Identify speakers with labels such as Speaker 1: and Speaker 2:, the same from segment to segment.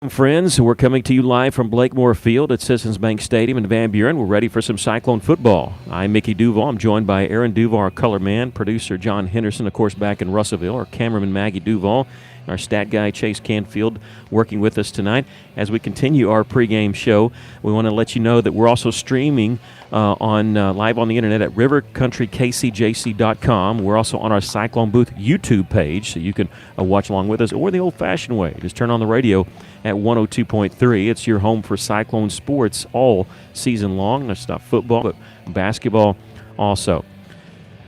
Speaker 1: Friends, we're coming to you live from Blakemore Field at Citizens Bank Stadium in Van Buren. We're ready for some Cyclone football. I'm Mickey Duval. I'm joined by Aaron Duval, our color man, producer John Henderson, of course, back in Russellville, our cameraman Maggie Duval, and our stat guy Chase Canfield working with us tonight. As we continue our pregame show, we want to let you know that we're also streaming live on the internet at rivercountrykcjc.com. We're also on our Cyclone Booth YouTube page, so you can watch along with us, or the old-fashioned way. Just turn on the radio at 102.3. It's your home for Cyclone sports all season long. That's not football, but basketball also.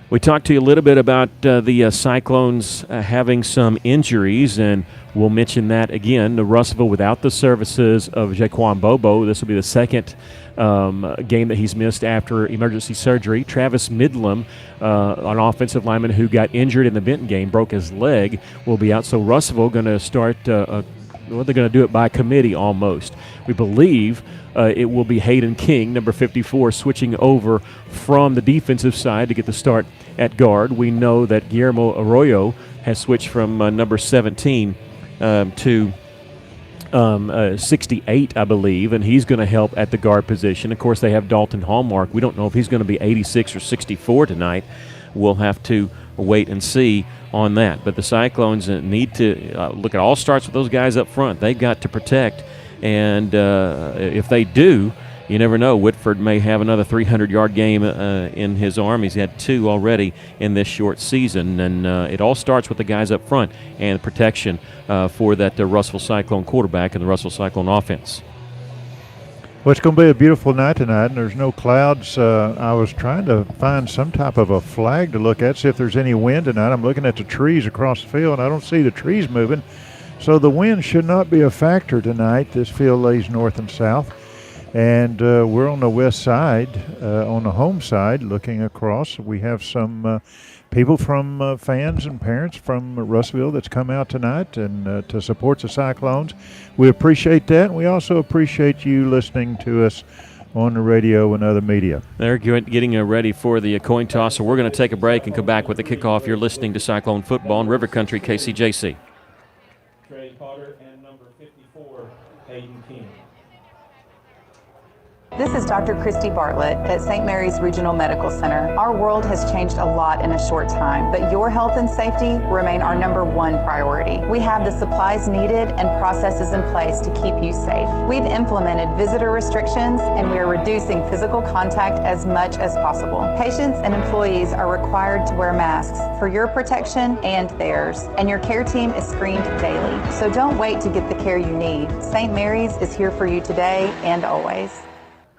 Speaker 1: We talked to you a little bit about the Cyclones having some injuries, and we'll mention that again. The Russellville without the services of Jaquan Bobo. This will be the second game that he's missed after emergency surgery. Travis Midlam, an offensive lineman who got injured in the Benton game, broke his leg, will be out. So Russellville going to start they're going to do it by committee almost. We believe it will be Hayden King, number 54, switching over from the defensive side to get the start at guard. We know that Guillermo Arroyo has switched from number 17 to 68, I believe, and he's going to help at the guard position. Of course, they have Dalton Hallmark. We don't know if he's going to be 86 or 64 tonight. We'll have to wait and see on that. But the Cyclones need to look. It all starts with those guys up front. They've got to protect, and if they do, you never know. Whitford may have another 300-yard game in his arm. He's had 2 already in this short season, and it all starts with the guys up front and protection for that Russell Cyclone quarterback and the Russell Cyclone offense.
Speaker 2: Well, it's going to be a beautiful night tonight, and there's no clouds. I was trying to find some type of a flag to look at, see if there's any wind tonight. I'm looking at the trees across the field, and I don't see the trees moving. So the wind should not be a factor tonight. This field lays north and south. And we're on the west side, on the home side, looking across. We have some people from fans and parents from Russellville that's come out tonight and to support the Cyclones. We appreciate that, and we also appreciate you listening to us on the radio and other media.
Speaker 1: They're getting ready for the coin toss, so we're going to take a break and come back with the kickoff. You're listening to Cyclone Football on River Country KCJC.
Speaker 3: Trey Potter and number 54, Hayden King.
Speaker 4: This is Dr. Christy Bartlett at St. Mary's Regional Medical Center. Our world has changed a lot in a short time, but your health and safety remain our #1 priority. We have the supplies needed and processes in place to keep you safe. We've implemented visitor restrictions, and we are reducing physical contact as much as possible. Patients and employees are required to wear masks for your protection and theirs, and your care team is screened daily. So don't wait to get the care you need. St. Mary's is here for you today and always.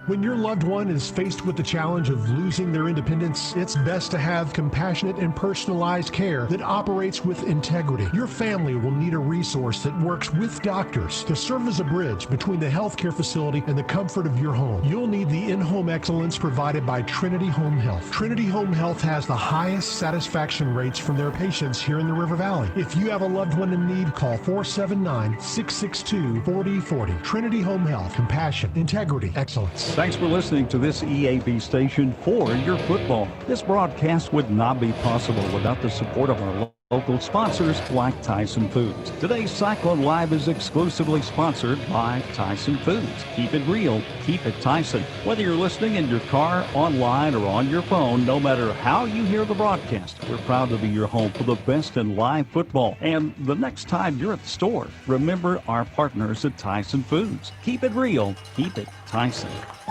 Speaker 5: When your loved one is faced with the challenge of losing their independence, it's best to have compassionate and personalized care that operates with integrity. Your family will need a resource that works with doctors to serve as a bridge between the healthcare facility and the comfort of your home. You'll need the in-home excellence provided by Trinity Home Health. Trinity Home Health has the highest satisfaction rates from their patients here in the River Valley. If you have a loved one in need, call 479-662-4040. Trinity Home Health. Compassion, integrity, excellence.
Speaker 6: Thanks for listening to this EAB station for your football. This broadcast would not be possible without the support of our local sponsors like Tyson Foods. Today's Cyclone Live is exclusively sponsored by Tyson Foods. Keep it real, keep it Tyson. Whether you're listening in your car, online, or on your phone, no matter how you hear the broadcast, we're proud to be your home for the best in live football. And the next time you're at the store, remember our partners at Tyson Foods. Keep it real, keep it Tyson.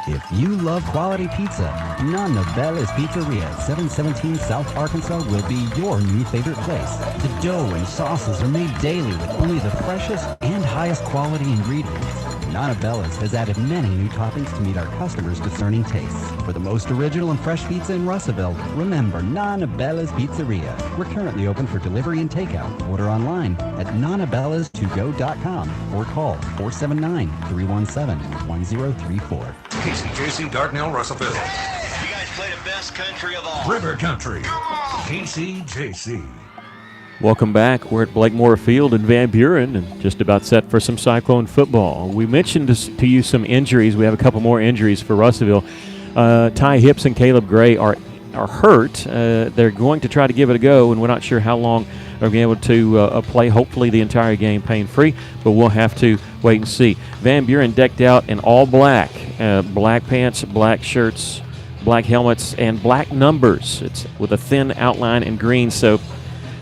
Speaker 7: If you love quality pizza, Nonna Bella's Pizzeria, 717 South Arkansas will be your new favorite place. The dough and sauces are made daily with only the freshest and highest quality ingredients. Nonna Bella's has added many new toppings to meet our customers' discerning tastes. For the most original and fresh pizza in Russellville, remember Nonna Bella's Pizzeria. We're currently open for delivery and takeout. Order online at nonnabellas2go.com or call 479-317-1034.
Speaker 8: KCJC Dardanelle, Russellville.
Speaker 9: You guys play the best country of all.
Speaker 8: River Country. KCJC.
Speaker 1: Welcome back. We're at Blakemore Field in Van Buren and just about set for some Cyclone football. We mentioned to you some injuries. We have a couple more injuries for Russellville. Ty Hips and Caleb Gray are hurt. They're going to try to give it a go, and we're not sure how long are be able to play hopefully the entire game pain-free, but we'll have to wait and see. Van Buren decked out in all black, black pants, black shirts, black helmets, and black numbers. It's with a thin outline in green, so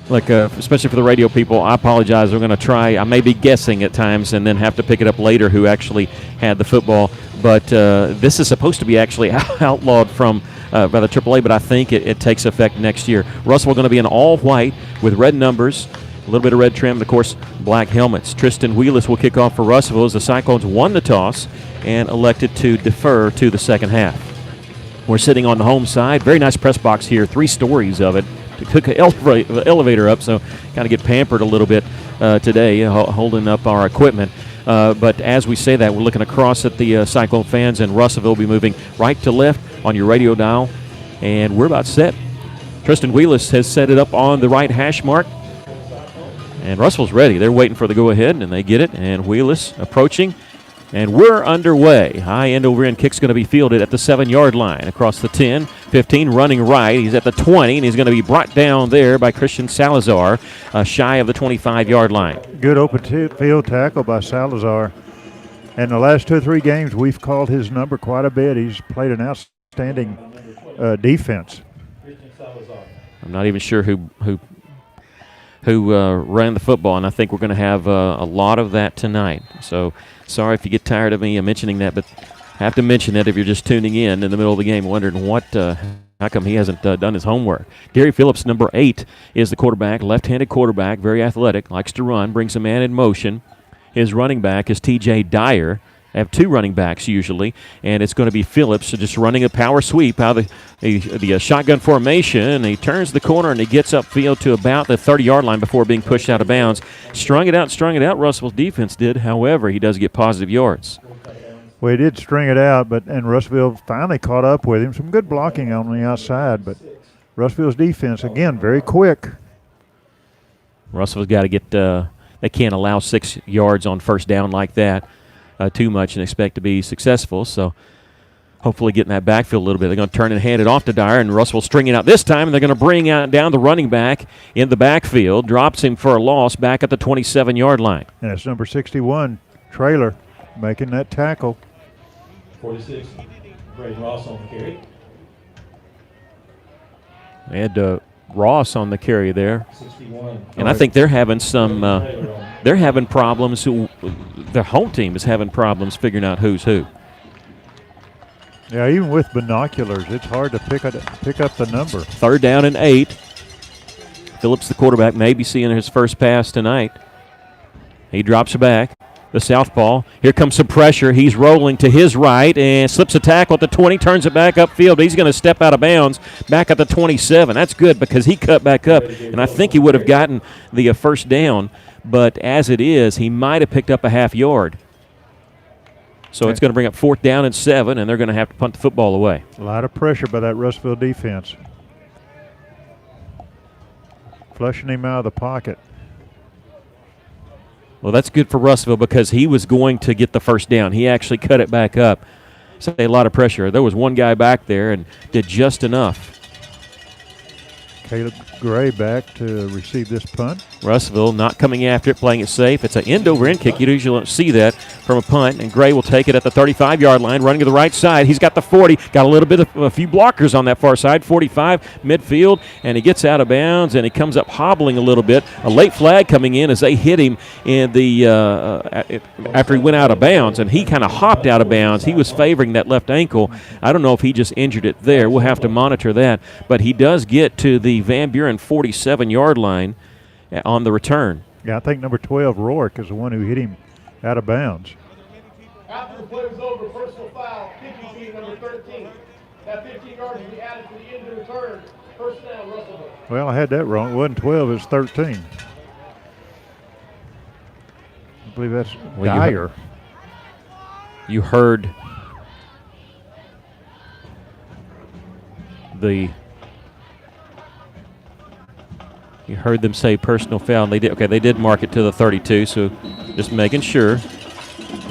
Speaker 1: especially for the radio people, I apologize. We're going to try. I may be guessing at times and then have to pick it up later who actually had the football. But this is supposed to be actually outlawed from by the AAA, but I think it takes effect next year. Russell going to be in all white with red numbers, a little bit of red trim, and, of course, black helmets. Tristan Wheelis will kick off for Russellville as the Cyclones won the toss and elected to defer to the second half. We're sitting on the home side. Very nice press box here, 3 stories of it. Took an elevator up, so kind of get pampered a little bit today, holding up our equipment. But as we say that, we're looking across at the Cyclone fans, and Russellville will be moving right to left on your radio dial, and we're about set. Tristan Wheelis has set it up on the right hash mark, and Russellville's ready. They're waiting for the go-ahead, and they get it, and Wheelis approaching. And we're underway. High end over end kick's going to be fielded at the 7-yard line across the 10, 15, running right. He's at the 20, and he's going to be brought down there by Christian Salazar, shy of the 25-yard line.
Speaker 2: Good open field tackle by Salazar. And the last 2 or 3 games, we've called his number quite a bit. He's played an outstanding defense.
Speaker 1: I'm not even sure who ran the football, and I think we're going to have a lot of that tonight. So sorry if you get tired of me mentioning that, but I have to mention that if you're just tuning in the middle of the game wondering how come he hasn't done his homework. Gary Phillips, number 8, is the quarterback, left-handed quarterback, very athletic, likes to run, brings a man in motion. His running back is T.J. Dyer. They have 2 running backs usually, and it's going to be Phillips just running a power sweep out of the shotgun formation. He turns the corner, and he gets upfield to about the 30-yard line before being pushed out of bounds. Strung it out, Russell's defense did. However, he does get positive yards.
Speaker 2: Well, he did string it out, and Russellville finally caught up with him. Some good blocking on the outside, but Russellville's defense, again, very quick.
Speaker 1: Russellville's got to get they can't allow 6 yards on first down like that. Too much and expect to be successful. So hopefully getting that backfield a little bit. They're going to turn and hand it off to Dyer, and Russell will string it out this time, and they're going to bring out down the running back in the backfield, drops him for a loss back at the 27-yard line.
Speaker 2: And it's number 61, Trailer, making that tackle.
Speaker 3: 46, Braden Ross on the carry.
Speaker 1: They had Ross on the carry there.
Speaker 3: 61.
Speaker 1: And I think they're having they're having problems. Their home team is having problems figuring out who's who.
Speaker 2: Yeah, even with binoculars, it's hard to pick up the number.
Speaker 1: 3rd down and 8. Phillips, the quarterback, may be seeing his first pass tonight. He drops back. The southpaw. Here comes some pressure. He's rolling to his right and slips a tackle at the 20, turns it back upfield. He's going to step out of bounds back at the 27. That's good because he cut back up, and I think he would have gotten the first down, but as it is, he might have picked up a half yard. So it's going to bring up 4th down and 7, and they're going to have to punt the football away.
Speaker 2: A lot of pressure by that Russellville defense. Flushing him out of the pocket.
Speaker 1: Well, that's good for Russellville because he was going to get the first down. He actually cut it back up. So a lot of pressure. There was one guy back there and did just enough.
Speaker 2: Caleb Gray back to receive this punt.
Speaker 1: Russellville not coming after it, playing it safe. It's an end-over-end kick. You usually don't see that from a punt, and Gray will take it at the 35-yard line, running to the right side. He's got the 40, got a little bit of a few blockers on that far side, 45, midfield, and he gets out of bounds, and he comes up hobbling a little bit. A late flag coming in as they hit him in the after he went out of bounds, and he kind of hopped out of bounds. He was favoring that left ankle. I don't know if he just injured it there. We'll have to monitor that, but he does get to the Van Buren 47-yard line on the return.
Speaker 2: Yeah, I think number 12, Rourke, is the one who hit him out of bounds.
Speaker 3: After the play was over, personal foul, kicking team number 13. That 15 yards will be added to the end of the return. First down, Russellville.
Speaker 2: Well, I had that wrong. It wasn't 12, it was 13. I believe that's Dyer.
Speaker 1: You heard You heard them say personal foul. They did mark it to the 32, so just making sure.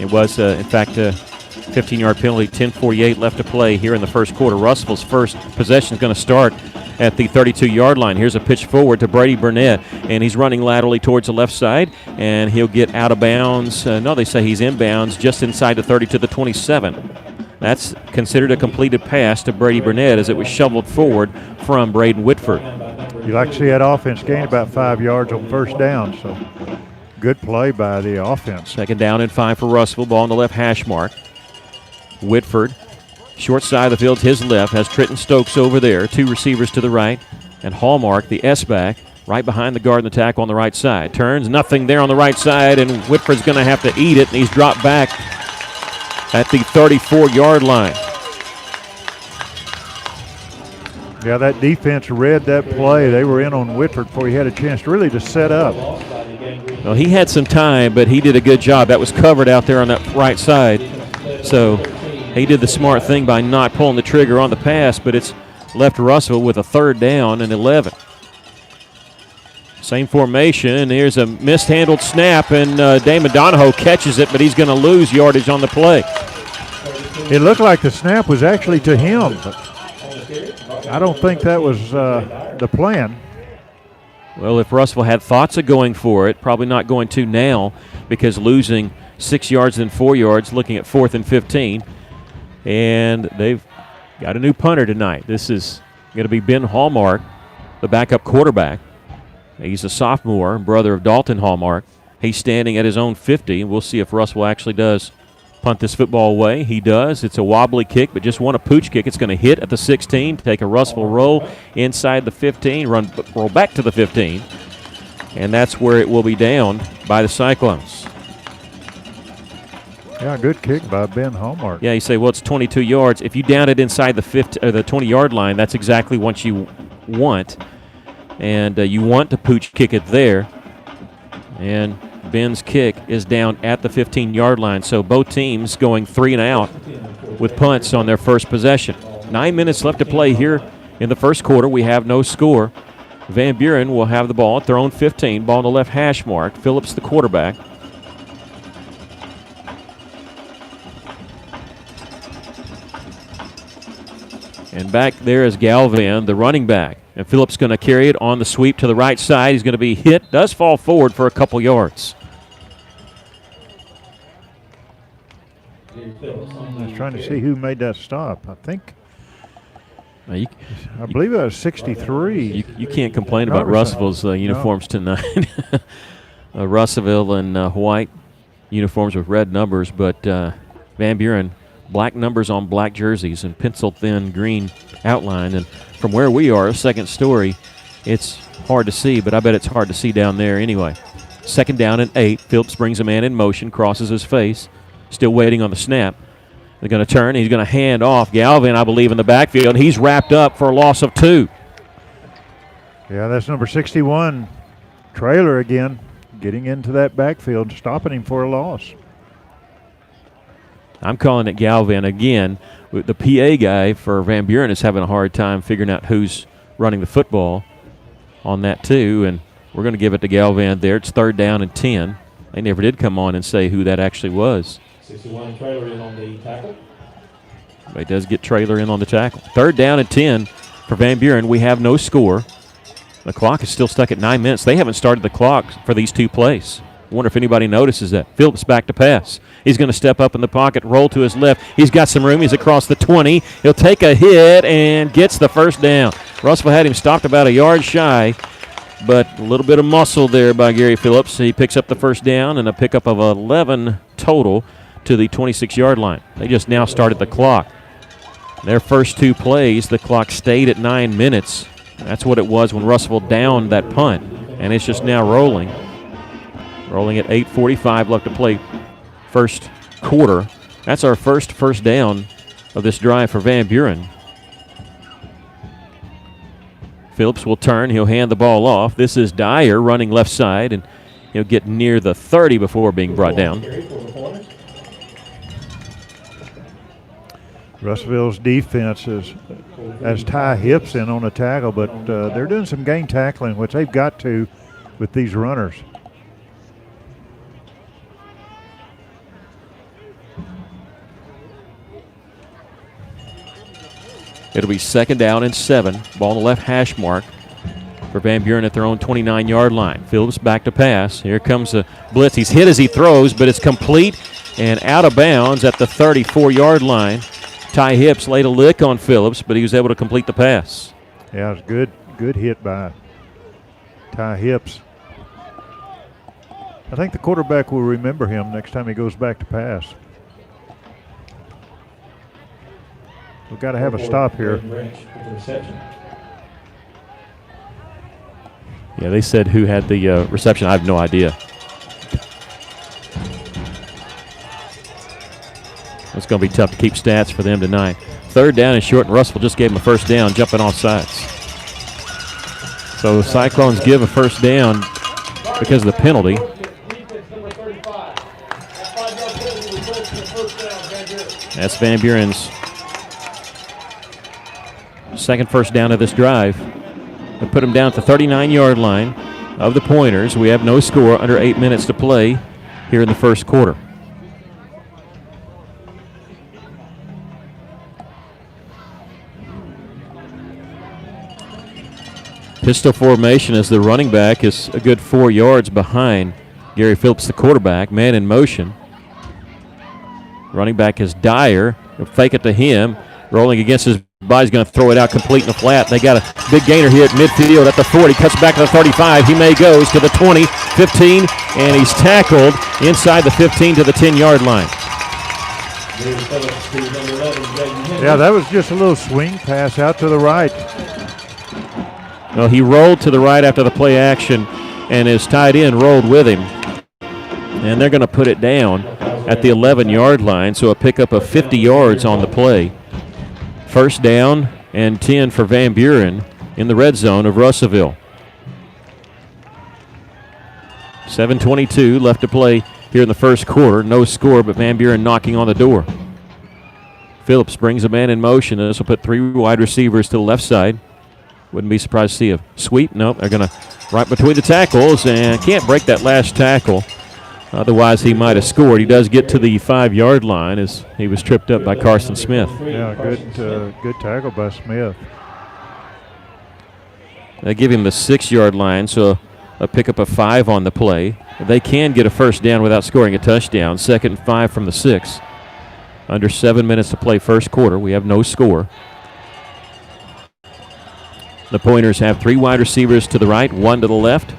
Speaker 1: It was, in fact, a 15-yard penalty, 10:48 left to play here in the first quarter. Russellville's first possession is going to start at the 32-yard line. Here's a pitch forward to Brady Burnett, and he's running laterally towards the left side, and he'll get out of bounds. No, they say he's inbounds just inside the 30 to the 27. That's considered a completed pass to Brady Burnett as it was shoveled forward from Braden Whitford.
Speaker 2: You like to see that offense gain about 5 yards on first down, so good play by the offense.
Speaker 1: Second down and 5 for Russellville. Ball on the left hash mark. Whitford, short side of the field, his left, has Trenton Stokes over there. 2 receivers to the right. And Hallmark, the S-back, right behind the guard and the tackle on the right side. Turns, nothing there on the right side, and Whitford's going to have to eat it, and he's dropped back at the 34-yard line.
Speaker 2: Yeah, that defense read that play. They were in on Whitford before he had a chance really to set up.
Speaker 1: Well, he had some time, but he did a good job. That was covered out there on that right side. So he did the smart thing by not pulling the trigger on the pass, but it's left Russell with a 3rd down and 11. Same formation. Here's a mishandled snap, and Damon Donahoe catches it, but he's going to lose yardage on the play.
Speaker 2: It looked like the snap was actually to him, but I don't think that was the plan.
Speaker 1: Well, if Russellville had thoughts of going for it, probably not going to now because losing 6 yards and 4 yards, looking at 4th and 15. And they've got a new punter tonight. This is going to be Ben Hallmark, the backup quarterback. He's a sophomore, brother of Dalton Hallmark. He's standing at his own 50, and we'll see if Russellville actually does punt this football away. He does. It's a wobbly kick, but just one a pooch kick. It's going to hit at the 16, take a Russellville roll inside the 15, roll back to the 15, and that's where it will be down by the Cyclones.
Speaker 2: Yeah, good kick by Ben Hallmark.
Speaker 1: Yeah, you say, well, it's 22 yards. If you down it inside the 20-yard line, that's exactly what you want, and you want to pooch kick it there, and Ben's kick is down at the 15-yard line. So both teams going 3 and out with punts on their first possession. 9 minutes left to play here in the first quarter. We have no score. Van Buren will have the ball at their own 15. Ball on the left hash mark. Phillips the quarterback. And back there is Galvan, the running back. And Phillips going to carry it on the sweep to the right side. He's going to be hit. Does fall forward for a couple yards.
Speaker 2: I was trying to see who made that stop. I believe it was 63.
Speaker 1: You can't complain about Russellville's uniforms tonight. Russellville and white uniforms with red numbers, but Van Buren, black numbers on black jerseys and pencil-thin green outline. And from where we are, second story, it's hard to see, but I bet it's hard to see down there anyway. 2nd down and 8. Phillips brings a man in motion, crosses his face. Still waiting on the snap. They're going to turn. He's going to hand off Galvin, I believe, in the backfield. And he's wrapped up for a loss of 2.
Speaker 2: Yeah, that's number 61, Trailer again, getting into that backfield, stopping him for a loss.
Speaker 1: I'm calling it Galvin again. The PA guy for Van Buren is having a hard time figuring out who's running the football on that too, and we're going to give it to Galvin there. It's 3rd down and 10. They never did come on and say who that actually was.
Speaker 3: 61 Trailer in on the tackle.
Speaker 1: But he does get Trailer in on the tackle. 3rd down and 10 for Van Buren. We have no score. The clock is still stuck at 9 minutes. They haven't started the clock for these 2 plays. I wonder if anybody notices that. Phillips back to pass. He's going to step up in the pocket, roll to his left. He's got some room. He's across the 20. He'll take a hit and gets the 1st down. Russellville had him stopped about a yard shy, but a little bit of muscle there by Gary Phillips. He picks up the 1st down and a pickup of 11 total to the 26-yard line. They just now started the clock. Their first 2 plays, the clock stayed at 9 minutes. That's what it was when Russellville downed that punt, and it's just now rolling. Rolling at 8:45 left to play first quarter. That's our first down of this drive for Van Buren. Phillips will turn. He'll hand the ball off. This is Dyer running left side, and he'll get near the 30 before being brought down.
Speaker 2: Russellville's defense has Ty Hips in on the tackle, but they're doing some game tackling, which they've got to with these runners.
Speaker 1: It'll be 2nd down and 7. Ball on the left hash mark for Van Buren at their own 29-yard line. Phillips back to pass. Here comes the blitz. He's hit as he throws, but it's complete and out of bounds at the 34-yard line. Ty Hips laid a lick on Phillips, but he was able to complete the pass.
Speaker 2: Yeah, it was good hit by Ty Hips. I think the quarterback will remember him next time he goes back to pass. We've got to have a stop here.
Speaker 1: Yeah, they said who had the reception. I have no idea. It's going to be tough to keep stats for them tonight. 3rd down and short, and Russell just gave him a 1st down, jumping off sides. So the Cyclones give a 1st down because of the penalty. That's Van Buren's 2nd 1st down of this drive. They put him down at the 39-yard line of the Pointers. We have no score, under 8 minutes to play here in the 1st quarter. Pistol formation as the running back is a good 4 yards behind Gary Phillips, the quarterback. Man in motion. Running back is Dyer. He'll fake it to him. Rolling against his body. He's going to throw it out complete in the flat. They got a big gainer here at midfield at the 40. Cuts back to the 35. He may goes to the 20, 15, and he's tackled inside the 15 to the 10-yard line.
Speaker 2: Yeah, that was just a little swing pass out to the right.
Speaker 1: Well, he rolled to the right after the play action, and his tight end rolled with him. And they're going to put it down at the 11-yard line, so a pickup of 50 yards on the play. 1st down and 10 for Van Buren in the red zone of Russellville. 7:22 left to play here in the 1st quarter. No score, but Van Buren knocking on the door. Phillips brings a man in motion. This will put 3 wide receivers to the left side. Wouldn't be surprised to see a sweep. Nope, they're going to right between the tackles and can't break that last tackle. Otherwise, he might have scored. He does get to the 5-yard line as he was tripped up by Carson Smith.
Speaker 2: Yeah, good tackle by Smith.
Speaker 1: They give him the 6-yard line, so a pickup of 5 on the play. They can get a 1st down without scoring a touchdown. 2nd and 5 from the 6. Under 7 minutes to play 1st quarter. We have no score. The Pointers have 3 wide receivers to the right, 1 to the left.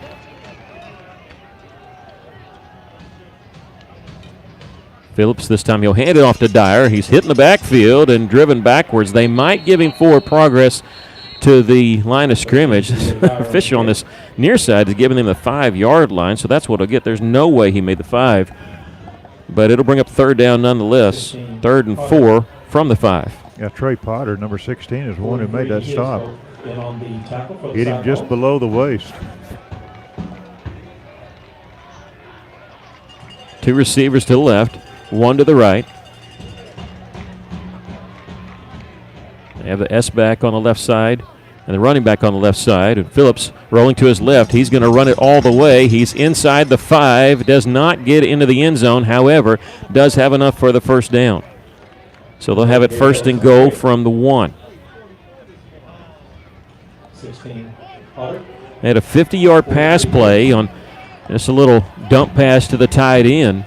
Speaker 1: Phillips, this time he'll hand it off to Dyer. He's hit in the backfield and driven backwards. They might give him forward progress to the line of scrimmage. Official on this near side is giving him the 5-yard line, so that's what he'll get. There's no way he made the 5, but it'll bring up 3rd down nonetheless. 3rd and 4 from the 5.
Speaker 2: Yeah, Trey Potter, number 16, is the one who made that stop. Hit him just below the waist.
Speaker 1: 2 receivers to the left, 1 to the right. They have the S-back on the left side and the running back on the left side. And Phillips rolling to his left. He's going to run it all the way. He's inside the 5, does not get into the end zone, however, does have enough for the 1st down. So they'll have it 1st and goal from the 1. They had a 50-yard pass play on just a little dump pass to the tight end.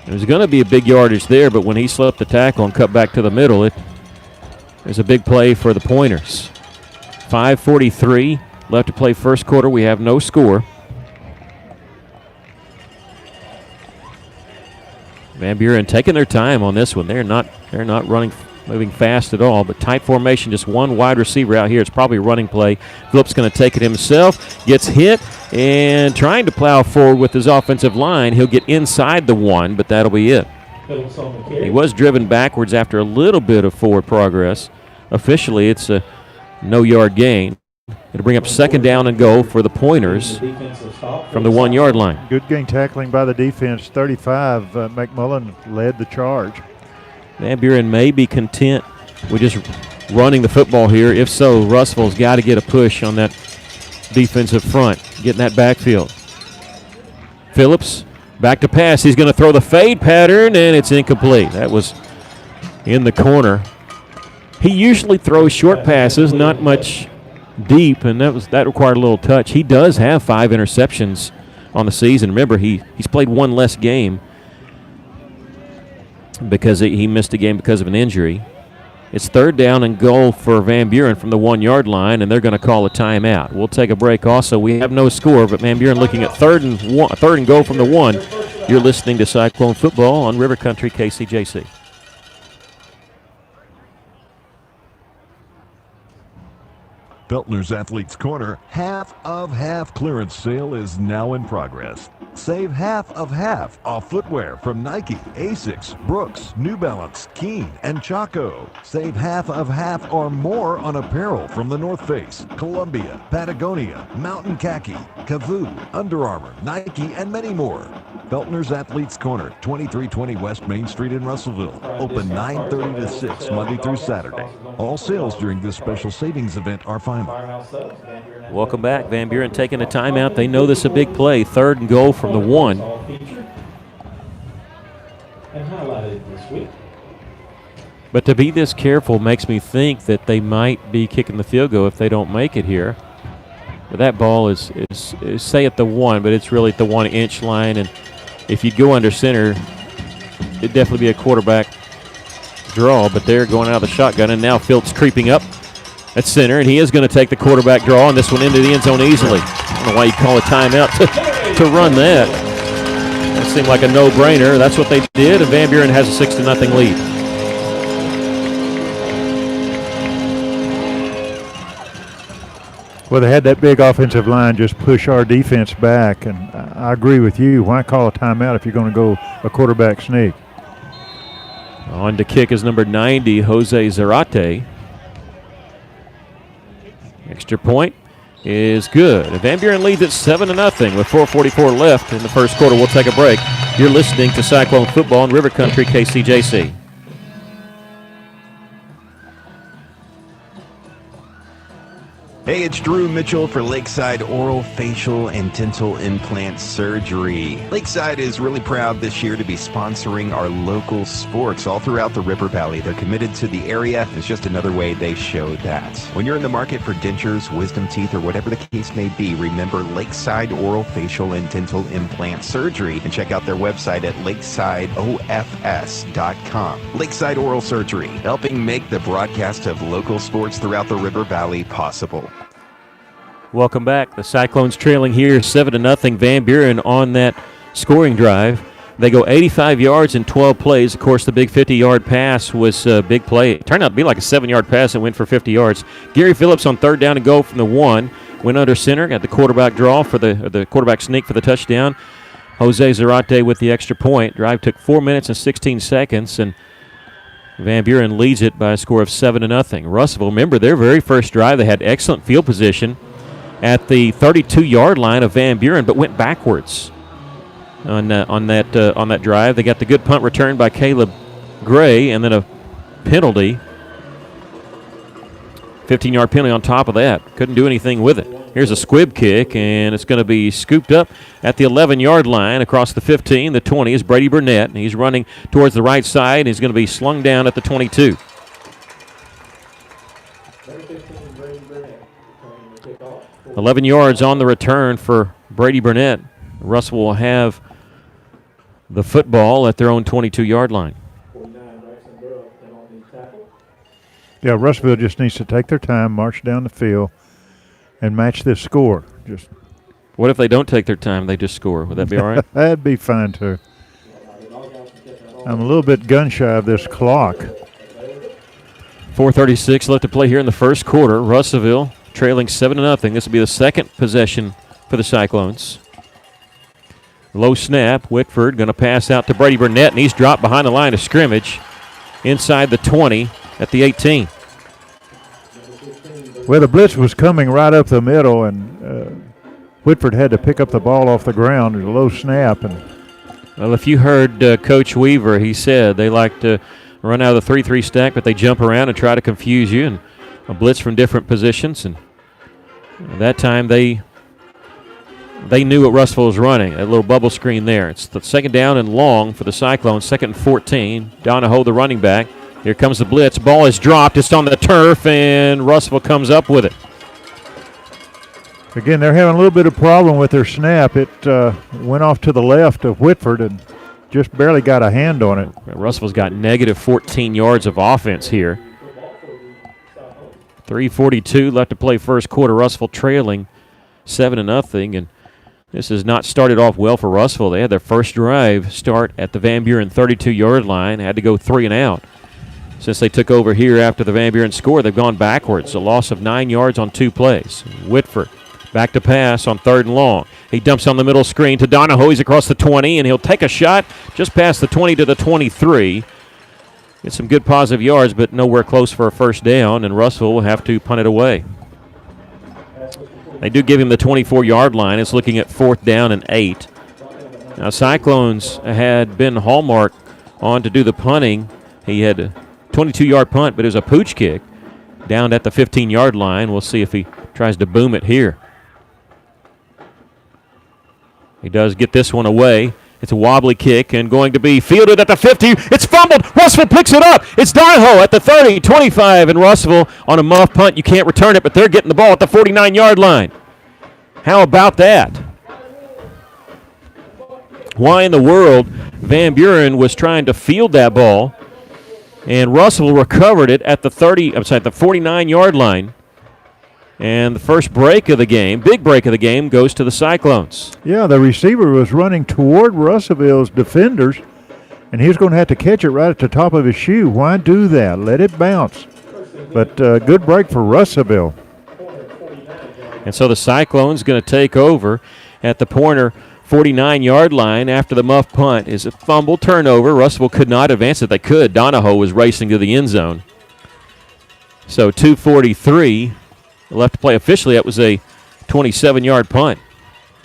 Speaker 1: There's going to be a big yardage there, but when he slipped the tackle and cut back to the middle, it was a big play for the Pointers. 5:43 left to play 1st quarter. We have no score. Van Buren taking their time on this one. They're not moving fast at all, but tight formation, just 1 wide receiver out here. It's probably a running play. Phillips going to take it himself, gets hit, and trying to plow forward with his offensive line. He'll get inside the 1, but that'll be it. He was driven backwards after a little bit of forward progress. Officially, it's a no-yard gain. It'll bring up 2nd down and goal for the Pointers from the 1-yard line.
Speaker 2: Good game tackling by the defense. 35, McMullen led the charge.
Speaker 1: Van Buren may be content with just running the football here. If so, Russell's got to get a push on that defensive front, getting that backfield. Phillips back to pass. He's going to throw the fade pattern, and it's incomplete. That was in the corner He usually throws short passes, not much deep, and that required a little touch. He does have 5 interceptions on the season. Remember, he's played one less game because he missed a game because of an injury. It's 3rd down and goal for Van Buren from the 1-yard line, and they're going to call a timeout. We'll take a break also. We have no score, but Van Buren looking at 3rd and goal from the 1. You're listening to Cyclone Football on River Country KCJC.
Speaker 10: Feltner's Athletes Corner half of half clearance sale is now in progress. Save half of half off footwear from Nike, Asics, Brooks, New Balance, Keen, and Chaco. Save half of half or more on apparel from the North Face, Columbia, Patagonia, Mountain Khaki, Kavoo, Under Armour, Nike, and many more. Feltner's Athletes Corner, 2320 West Main Street in Russellville. Open 9:30 to 6 Monday through Saturday. All sales during this special savings event are final.
Speaker 1: Welcome back. Van Buren taking a timeout. They know this is a big play. 3rd and goal from the 1. But to be this careful makes me think that they might be kicking the field goal if they don't make it here. But that ball is say at the 1, but it's really at the 1-inch line. And if you go under center, it'd definitely be a quarterback draw. But they're going out of the shotgun, and now Phillips creeping up at center, and he is going to take the quarterback draw, and this one into the end zone easily. I don't know why you call a timeout to run that. That seemed like a no-brainer. That's what they did, and Van Buren has a 6-0 lead.
Speaker 2: Well, they had that big offensive line just push our defense back, and I agree with you. Why call a timeout if you're going to go a quarterback sneak?
Speaker 1: On to kick is number 90, Jose Zarate. Extra point is good. Van Buren leads at 7-0 with 4:44 left in the first quarter. We'll take a break. You're listening to Cyclone Football in River Country KCJC.
Speaker 11: Hey, it's Drew Mitchell for Lakeside Oral, Facial, and Dental Implant Surgery. Lakeside is really proud this year to be sponsoring our local sports all throughout the River Valley. They're committed to the area. It's just another way they show that. When you're in the market for dentures, wisdom teeth, or whatever the case may be, remember Lakeside Oral, Facial, and Dental Implant Surgery, and check out their website at lakesideofs.com. Lakeside Oral Surgery, helping make the broadcast of local sports throughout the River Valley possible.
Speaker 1: Welcome back. The Cyclones trailing here 7-0. Van Buren on that scoring drive. They go 85 yards in 12 plays. Of course, the big 50-yard pass was a big play. It turned out to be like a 7-yard pass that went for 50 yards. Gary Phillips on 3rd down and goal from the 1. Went under center, got the quarterback draw for the quarterback sneak for the touchdown. Jose Zarate with the extra point. Drive took 4 minutes and 16 seconds, and Van Buren leads it by a score of 7-0. Russellville, remember their very first drive, they had excellent field position at the 32-yard line of Van Buren, but went backwards on that drive. They got the good punt return by Caleb Gray, and then a penalty, 15-yard penalty on top of that. Couldn't do anything with it. Here's a squib kick, and it's going to be scooped up at the 11-yard line across the 15. The 20 is Brady Burnett, and he's running towards the right side, and he's going to be slung down at the 22. 11 yards on the return for Brady Burnett. Russell will have the football at their own 22-yard line.
Speaker 2: Yeah, Russellville just needs to take their time, march down the field, and match this score. Just.
Speaker 1: What if they don't take their time, they just score? Would that be all right?
Speaker 2: That'd be fine, too. I'm a little bit gun-shy of this clock.
Speaker 1: 4:36 left to play here in the first quarter. Russellville trailing 7-0. This will be the second possession for the Cyclones. Low snap. Whitford going to pass out to Brady Burnett, and he's dropped behind the line of scrimmage inside the 20 at the 18.
Speaker 2: Well, the blitz was coming right up the middle, and Whitford had to pick up the ball off the ground. There's a low snap.
Speaker 1: Well, if you heard Coach Weaver, he said they like to run out of the 3-3 stack, but they jump around and try to confuse you, and a blitz from different positions. And that time they knew what Russellville was running, a little bubble screen there. It's the 2nd down and long for the Cyclones, 2nd and 14. Donahoe, the running back, Here comes the blitz. Ball is dropped. It's on the turf, and Russell comes up with it.
Speaker 2: Again, they're having a little bit of problem with their snap. It went off to the left of Whitford and just barely got a hand on it.
Speaker 1: Russell's got negative 14 yards of offense here. 3:42 left to play first quarter. Russell trailing 7-0, and this has not started off well for Russell. They had their first drive start at the Van Buren 32-yard line. Had to go 3 and out. Since they took over here after the Van Buren score, they've gone backwards. A loss of 9 yards on 2 plays. Whitford back to pass on 3rd and long. He dumps on the middle screen to Donahoe. He's across the 20, and he'll take a shot just past the 20 to the 23. Get some good positive yards, but nowhere close for a first down, and Russell will have to punt it away. They do give him the 24-yard line. It's looking at 4th down and 8. Now, Cyclones had been Hallmark on to do the punting. He had a 22-yard punt, but it was a pooch kick down at the 15-yard line. We'll see if he tries to boom it here. He does get this one away. It's a wobbly kick and going to be fielded at the 50. It's fumbled. Russell picks it up. It's Donahoe at the 30, 25, and Russell on a muff punt. You can't return it, but they're getting the ball at the 49-yard line. How about that? Why in the world Van Buren was trying to field that ball, and Russell recovered it at the 49-yard line. And the first break of the game, big break of the game, goes to the Cyclones.
Speaker 2: Yeah, the receiver was running toward Russellville's defenders, and he's going to have to catch it right at the top of his shoe. Why do that? Let it bounce. But good break for Russellville.
Speaker 1: And so the Cyclones going to take over at the Pointer 49-yard line after the muff punt. Is a fumble turnover. Russellville could not advance it. They could. Donahoe was racing to the end zone. So 2:43 left to play. Officially, that was a 27-yard punt.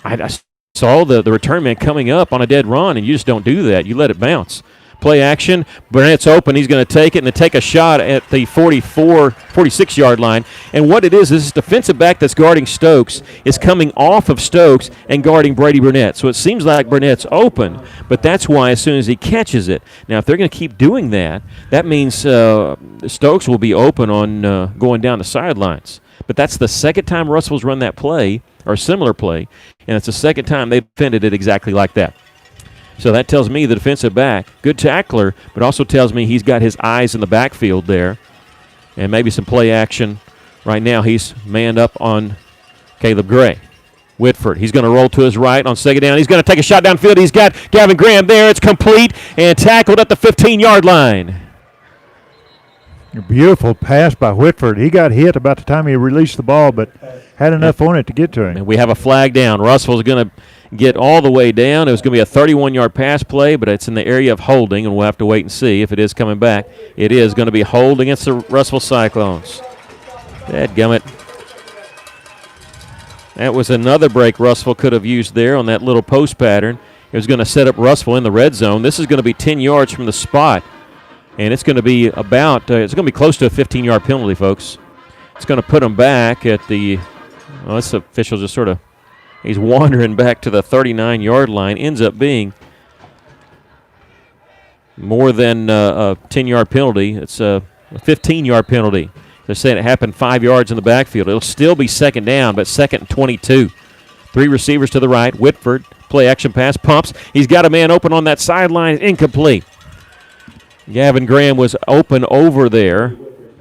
Speaker 1: I saw the return man coming up on a dead run, and you just don't do that. You let it bounce. Play action. Burnett's open. He's going to take it and take a shot at the 46-yard line. And what it is this defensive back that's guarding Stokes is coming off of Stokes and guarding Brady Burnett. So it seems like Burnett's open, but that's why as soon as he catches it. Now, if they're going to keep doing that, that means Stokes will be open on going down the sidelines. But that's the second time Russell's run that play, or a similar play, and it's the second time they've defended it exactly like that. So that tells me the defensive back, good tackler, but also tells me he's got his eyes in the backfield there, and maybe some play action. Right now he's manned up on Caleb Gray. Whitford, he's going to roll to his right on second down. He's going to take a shot downfield. He's got Gavin Graham there. It's complete and tackled at the 15-yard line.
Speaker 2: A beautiful pass by Whitford. He got hit about the time he released the ball, but had enough on it to get to him.
Speaker 1: And we have a flag down. Russell's going to get all the way down. It was going to be a 31-yard pass play, but it's in the area of holding, and we'll have to wait and see if it is coming back. It is going to be holding against the Russell Cyclones. Dadgummit. That was another break Russell could have used there on that little post pattern. It was going to set up Russell in the red zone. This is going to be 10 yards from the spot. And it's going to be about, it's going to be close to a 15-yard penalty, folks. It's going to put him back at the, well, this official just sort of, he's wandering back to the 39-yard line. Ends up being more than a 10-yard penalty. It's a 15-yard penalty. They're saying it happened 5 yards in the backfield. It'll still be second down, but second and 22. 3 receivers to the right. Whitford, play action pass, pumps. He's got a man open on that sideline. Incomplete. Gavin Graham was open over there.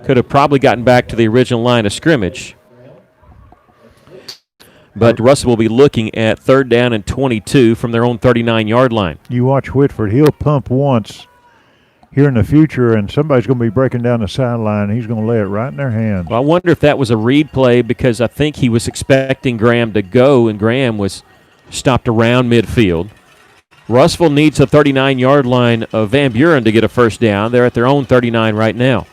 Speaker 1: Could have probably gotten back to the original line of scrimmage. But Russell will be looking at 3rd down and 22 from their own 39-yard line.
Speaker 2: You watch Whitford. He'll pump once here in the future, and somebody's going to be breaking down the sideline, and he's going to lay it right in their hands.
Speaker 1: Well, I wonder if that was a read play because I think he was expecting Graham to go, and Graham was stopped around midfield. Russell needs the 39-yard line of Van Buren to get a first down. They're at their own 39 right now.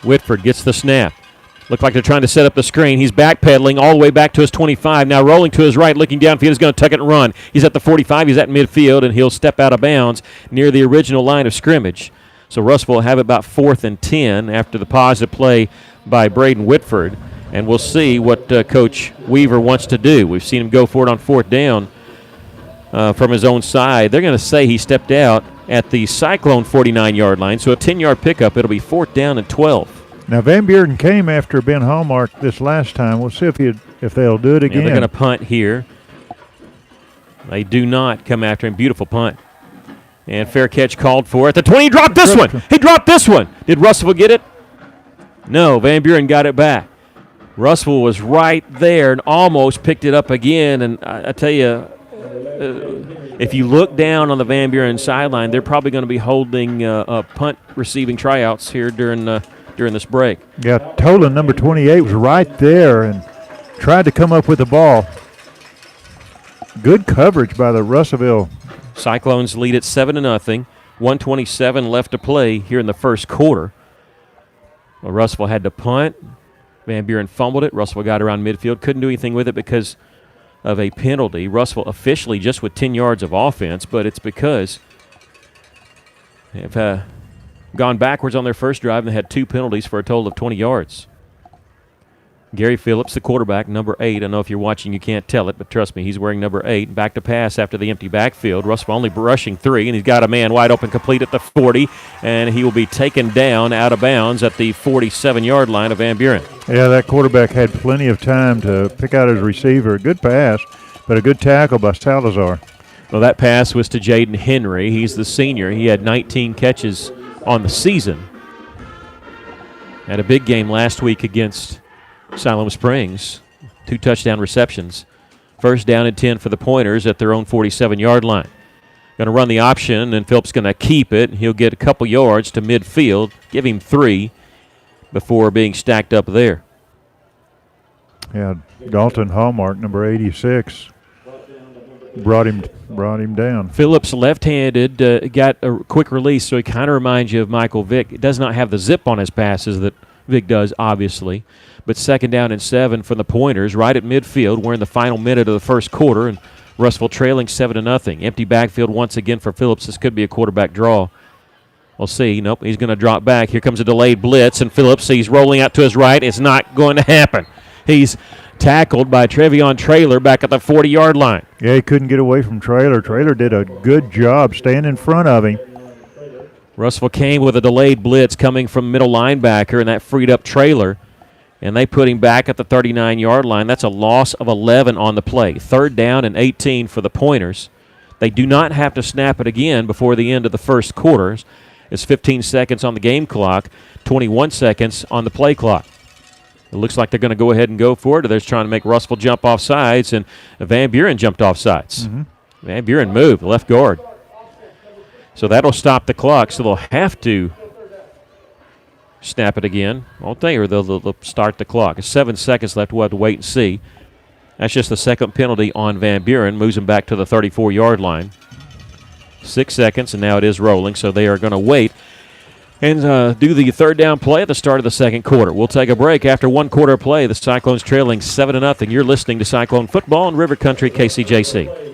Speaker 1: Whitford gets the snap. Look like they're trying to set up the screen. He's backpedaling all the way back to his 25. Now rolling to his right, looking downfield. He's going to tuck it and run. He's at the 45. He's at midfield, and he'll step out of bounds near the original line of scrimmage. So Russell will have about 4th and 10 after the positive play by Braden Whitford. And we'll see what Coach Weaver wants to do. We've seen him go for it on 4th down from his own side. They're going to say he stepped out at the Cyclone 49-yard line. So a 10-yard pickup. It'll be 4th down and 12.
Speaker 2: Now, Van Buren came after Ben Hallmark this last time. We'll see if they'll do it again.
Speaker 1: Yeah, they're going to punt here. They do not come after him. Beautiful punt. And fair catch called for at the 20. He dropped this one. He dropped this one. Did Russell get it? No, Van Buren got it back. Russell was right there and almost picked it up again. And I tell you, if you look down on the Van Buren sideline, they're probably going to be holding punt receiving tryouts here during this break.
Speaker 2: Yeah, Tolan, number 28, was right there and tried to come up with the ball. Good coverage by the Russellville.
Speaker 1: Cyclones lead at 7-0. 1:27 left to play here in the first quarter. Well, Russellville had to punt. Van Buren fumbled it. Russellville got around midfield. Couldn't do anything with it because of a penalty. Russellville officially just with 10 yards of offense, but it's because they've gone backwards on their first drive and they had 2 penalties for a total of 20 yards. Gary Phillips, the quarterback, number 8. I know if you're watching you can't tell it, but trust me, he's wearing number 8. Back to pass after the empty backfield. Russell only rushing 3, and he's got a man wide open complete at the 40, and he will be taken down out of bounds at the 47-yard line of Van Buren.
Speaker 2: Yeah, that quarterback had plenty of time to pick out his receiver. A good pass, but a good tackle by Salazar.
Speaker 1: Well, that pass was to Jaden Henry. He's the senior. He had 19 catches on the season. Had a big game last week against Siloam Springs, 2 touchdown receptions. 1st down and 10 for the Pointers at their own 47-yard line. Going to run the option, and Phillips going to keep it. He'll get a couple yards to midfield, give him 3 before being stacked up there.
Speaker 2: Yeah, Dalton Hallmark, number 86, brought him down.
Speaker 1: Phillips left-handed, got a quick release, so he kind of reminds you of Michael Vick. It does not have the zip on his passes that Vick does, obviously. But 2nd down and 7 for the Pointers, right at midfield. We're in the final minute of the first quarter, and Russellville trailing 7-0. Empty backfield once again for Phillips. This could be a quarterback draw. We'll see. Nope, he's going to drop back. Here comes a delayed blitz, and Phillips, he's rolling out to his right. It's not going to happen. He's tackled by Trevion Traylor back at the 40-yard line.
Speaker 2: Yeah, he couldn't get away from Traylor. Traylor did a good job staying in front of him.
Speaker 1: Russellville came with a delayed blitz coming from middle linebacker, and that freed up Traylor. And they put him back at the 39-yard line. That's a loss of 11 on the play. 3rd down and 18 for the Pointers. They do not have to snap it again before the end of the first quarter. It's 15 seconds on the game clock, 21 seconds on the play clock. It looks like they're going to go ahead and go for it. They're trying to make Russellville jump off sides, and Van Buren jumped off sides.
Speaker 2: Mm-hmm.
Speaker 1: Van Buren moved, left guard. So that'll stop the clock, so they'll have to snap it again, won't they? Or they'll start the clock. It's 7 seconds left. We'll have to wait and see. That's just the second penalty on Van Buren. Moves him back to the 34-yard line. 6 seconds, and now it is rolling, so they are going to wait and do the 3rd down play at the start of the second quarter. We'll take a break. After 1 quarter of play, the Cyclones trailing 7-0. You're listening to Cyclone Football on River Country KCJC.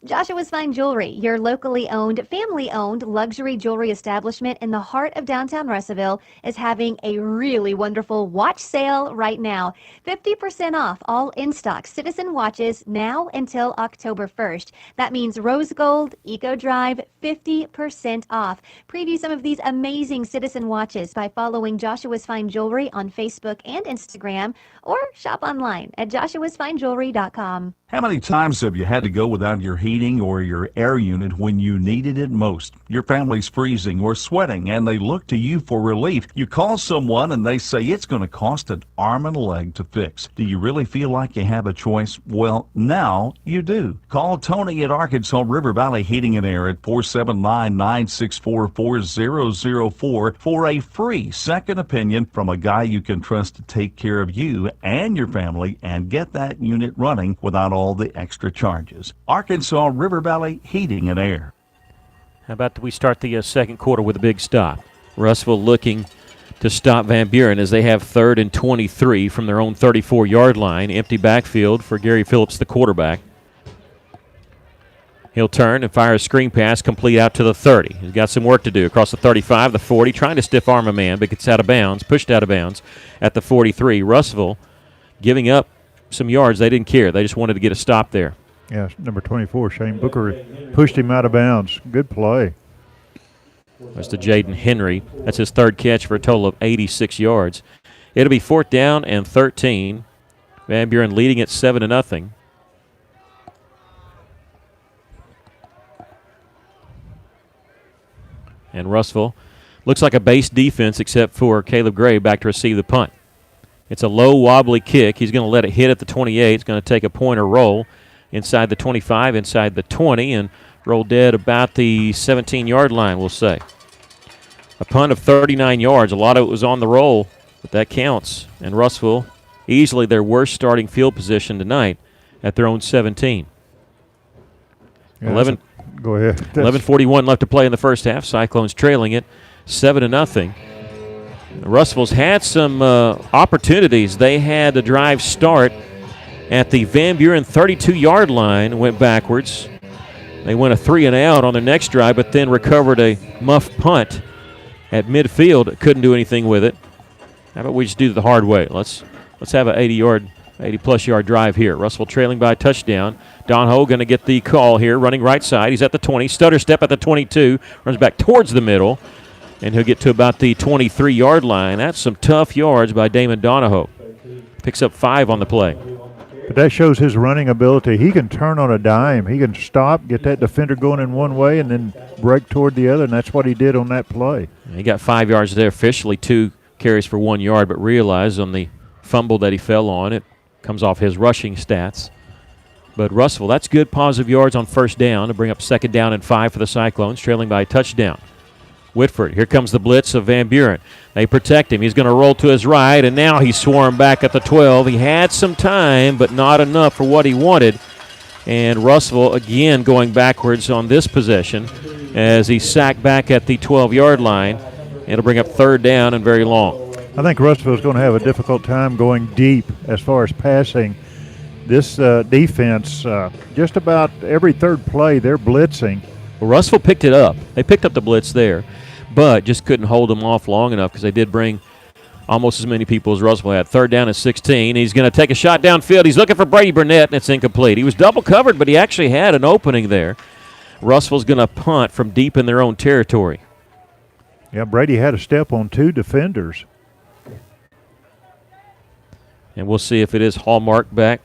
Speaker 12: Joshua's Fine Jewelry, your locally owned, family-owned luxury jewelry establishment in the heart of downtown Russellville, is having a really wonderful watch sale right now. 50% off all in-stock Citizen watches now until October 1st. That means Rose Gold, Eco Drive, 50% off. Preview some of these amazing Citizen watches by following Joshua's Fine Jewelry on Facebook and Instagram, or shop online at joshuasfinejewelry.com.
Speaker 6: How many times have you had to go without your heating or your air unit when you needed it most? Your family's freezing or sweating and they look to you for relief. You call someone and they say it's going to cost an arm and a leg to fix. Do you really feel like you have a choice? Well, now you do. Call Tony at Arkansas River Valley Heating and Air at 479-964-4004 for a free second opinion from a guy you can trust to take care of you and your family and get that unit running without all the extra charges. Arkansas River Valley Heating and Air.
Speaker 1: How about we start the second quarter with a big stop? Russellville looking to stop Van Buren as they have 3rd and 23 from their own 34-yard line. Empty backfield for Gary Phillips, the quarterback. He'll turn and fire a screen pass complete out to the 30. He's got some work to do across the 35, the 40, trying to stiff arm a man, but gets out of bounds, pushed out of bounds at the 43. Russellville giving up some yards. They didn't care. They just wanted to get a stop there.
Speaker 2: Yeah, number 24, Shane Booker, pushed him out of bounds. Good play.
Speaker 1: That's to Jaden Henry. That's his third catch for a total of 86 yards. It'll be 4th down and 13. Van Buren leading at 7-0. And Russellville looks like a base defense except for Caleb Gray back to receive the punt. It's a low, wobbly kick. He's going to let it hit at the 28. It's going to take a pointer roll inside the 25, inside the 20, and roll dead about the 17-yard line, we'll say. A punt of 39 yards. A lot of it was on the roll, but that counts. And Russellville, easily their worst starting field position tonight at their own 17.
Speaker 2: Yeah,
Speaker 1: 11.
Speaker 2: Go ahead.
Speaker 1: 11:41 left to play in the first half. Cyclones trailing it 7-0. Russellville's had some opportunities. They had the drive start at the Van Buren 32-yard line, went backwards. They went a 3-and-out on their next drive, but then recovered a muff punt at midfield. Couldn't do anything with it. How about we just do it the hard way? Let's have an 80-plus yard drive here. Russellville trailing by a touchdown. Donho going to get the call here, running right side. He's at the 20. Stutter step at the 22. Runs back towards the middle, and he'll get to about the 23-yard line. That's some tough yards by Damon Donahoe. Picks up 5 on the play.
Speaker 2: But that shows his running ability. He can turn on a dime. He can stop, get that defender going in one way, and then break toward the other, and that's what he did on that play.
Speaker 1: He got 5 yards there, officially 2 carries for 1 yard, but realized on the fumble that he fell on, it comes off his rushing stats. But Russellville, that's good positive yards on first down to bring up 2nd down and 5 for the Cyclones, trailing by a touchdown. Whitford, here comes the blitz of Van Buren. They protect him. He's going to roll to his right, and now he's swarmed back at the 12. He had some time, but not enough for what he wanted. And Russellville again going backwards on this possession as he's sacked back at the 12-yard line. It'll bring up 3rd down and very long.
Speaker 2: I think Russellville's going to have a difficult time going deep as far as passing. This defense, just about every third play, they're blitzing.
Speaker 1: Well, Russellville picked it up. They picked up the blitz there, but just couldn't hold them off long enough because they did bring almost as many people as Russellville had. 3rd down and 16. He's going to take a shot downfield. He's looking for Brady Burnett, and it's incomplete. He was double covered, but he actually had an opening there. Russellville's going to punt from deep in their own territory.
Speaker 2: Yeah, Brady had a step on 2 defenders.
Speaker 1: And we'll see if it is Hallmark back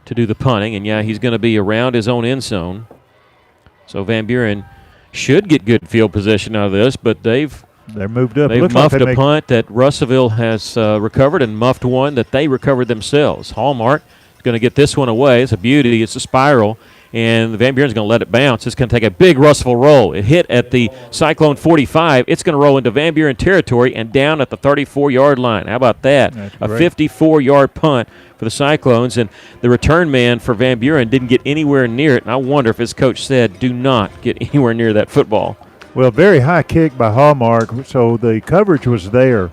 Speaker 1: to do the punting. And, yeah, he's going to be around his own end zone. So Van Buren should get good field position out of this, but they're
Speaker 2: moved up.
Speaker 1: They've muffed a punt that Russellville has recovered and muffed one that they recovered themselves. Hallmark is going to get this one away. It's a beauty. It's a spiral. And Van Buren's going to let it bounce. It's going to take a big Russellville roll. It hit at the Cyclone 45. It's going to roll into Van Buren territory and down at the 34-yard line. How about that? A 54-yard punt for the Cyclones. And the return man for Van Buren didn't get anywhere near it. And I wonder if his coach said, do not get anywhere near that football.
Speaker 2: Well, very high kick by Hallmark, so the coverage was there.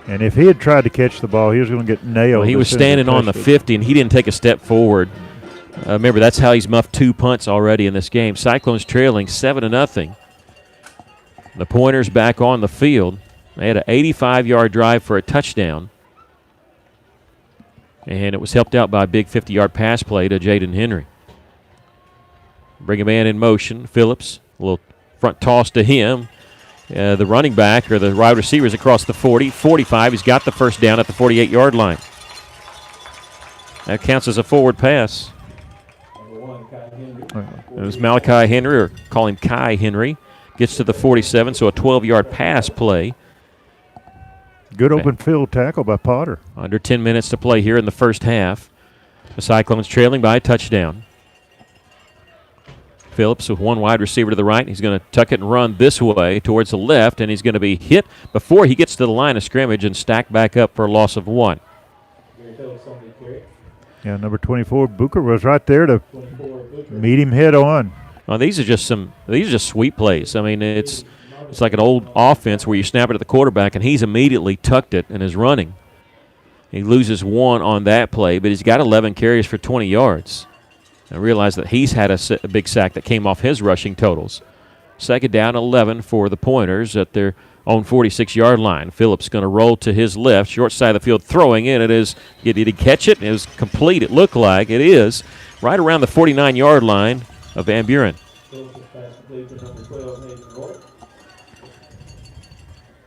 Speaker 2: And if he had tried to catch the ball, he was going to get nailed.
Speaker 1: Well, he was standing on the 50, and he didn't take a step forward. Remember, that's how he's muffed 2 punts already in this game. Cyclones trailing 7-0. The Pointers back on the field. They had an 85-yard drive for a touchdown. And it was helped out by a big 50-yard pass play to Jaden Henry. Bring a man in motion. Phillips, a little front toss to him. The running back or the wide receiver is across the 40, 45. He's got the first down at the 48-yard line. That counts as a forward pass. It was Malachi Henry, or call him Kai Henry. Gets to the 47, so a 12-yard pass play.
Speaker 2: Good open field tackle by Potter.
Speaker 1: Under 10 minutes to play here in the first half. The Cyclones trailing by a touchdown. Phillips with one wide receiver to the right. He's going to tuck it and run this way towards the left, and he's going to be hit before he gets to the line of scrimmage and stacked back up for a loss of 1.
Speaker 2: Yeah, number 24, Booker was right there to meet him head on.
Speaker 1: Well, these are just sweet plays. I mean, it's like an old offense where you snap it at the quarterback, and he's immediately tucked it and is running. He loses 1 on that play, but he's got 11 carries for 20 yards. I realize that he's had a big sack that came off his rushing totals. 2nd down, 11 for the Pointers at their on 46-yard line. Phillips going to roll to his left, short side of the field, throwing in. It is. Did he catch it? It was complete. It looked like it is right around the 49-yard line of Van Buren.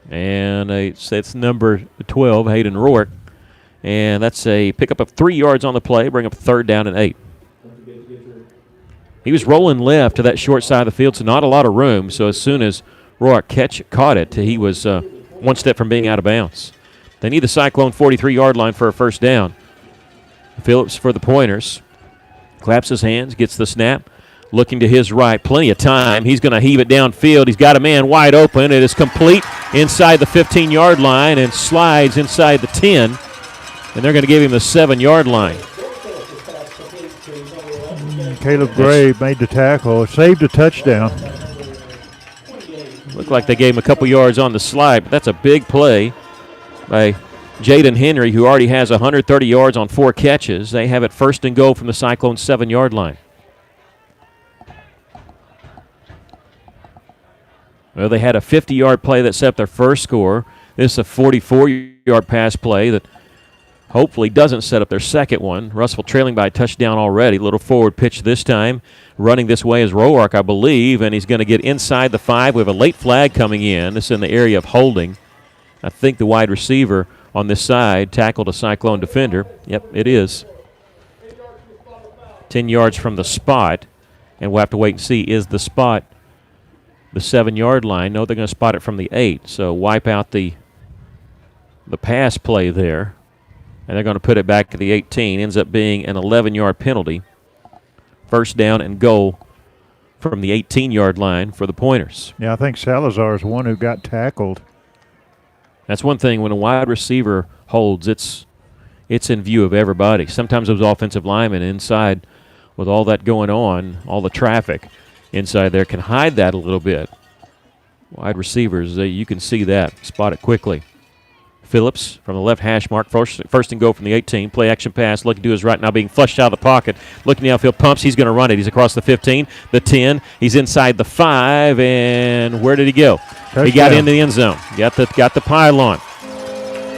Speaker 1: And it's number 12, Hayden Rourke. And that's a pickup of 3 yards on the play, bring up 3rd down and 8. He was rolling left to that short side of the field, so not a lot of room. So as soon as Rourke caught it, he was one step from being out of bounds. They need the Cyclone 43-yard line for a 1st down. Phillips for the Pointers. Claps his hands, gets the snap. Looking to his right, plenty of time. He's going to heave it downfield. He's got a man wide open. It is complete inside the 15-yard line and slides inside the 10. And they're going to give him the 7-yard line.
Speaker 2: Caleb Gray made the tackle, saved a touchdown.
Speaker 1: Looked like they gave him a couple yards on the slide, but that's a big play by Jaden Henry, who already has 130 yards on 4 catches. They have it 1st and goal from the Cyclones' 7-yard line. Well, they had a 50-yard play that set up their first score. This is a 44-yard pass play that hopefully doesn't set up their second one. Russell trailing by a touchdown already. Little forward pitch this time. Running this way is Roark, I believe, and he's going to get inside the 5. We have a late flag coming in. This is in the area of holding. I think the wide receiver on this side tackled a Cyclone defender. Yep, it is. 10 yards from the spot, and we'll have to wait and see, is the spot the 7-yard line? No, they're going to spot it from the 8, so wipe out the pass play there. And they're going to put it back to the 18. Ends up being an 11-yard penalty. 1st down and goal from the 18-yard line for the Pointers.
Speaker 2: Yeah, I think Salazar is one who got tackled.
Speaker 1: That's one thing when a wide receiver holds, it's in view of everybody. Sometimes those offensive linemen inside with all that going on, all the traffic inside there can hide that a little bit. Wide receivers, you can see that, spot it quickly. Phillips from the left hash mark, 1st and goal from the 18. Play action pass, looking to his right now, being flushed out of the pocket. Looking downfield, pumps, he's going to run it. He's across the 15, the 10. He's inside the 5, and where did he go? Touchdown. He got into the end zone. Got the pylon.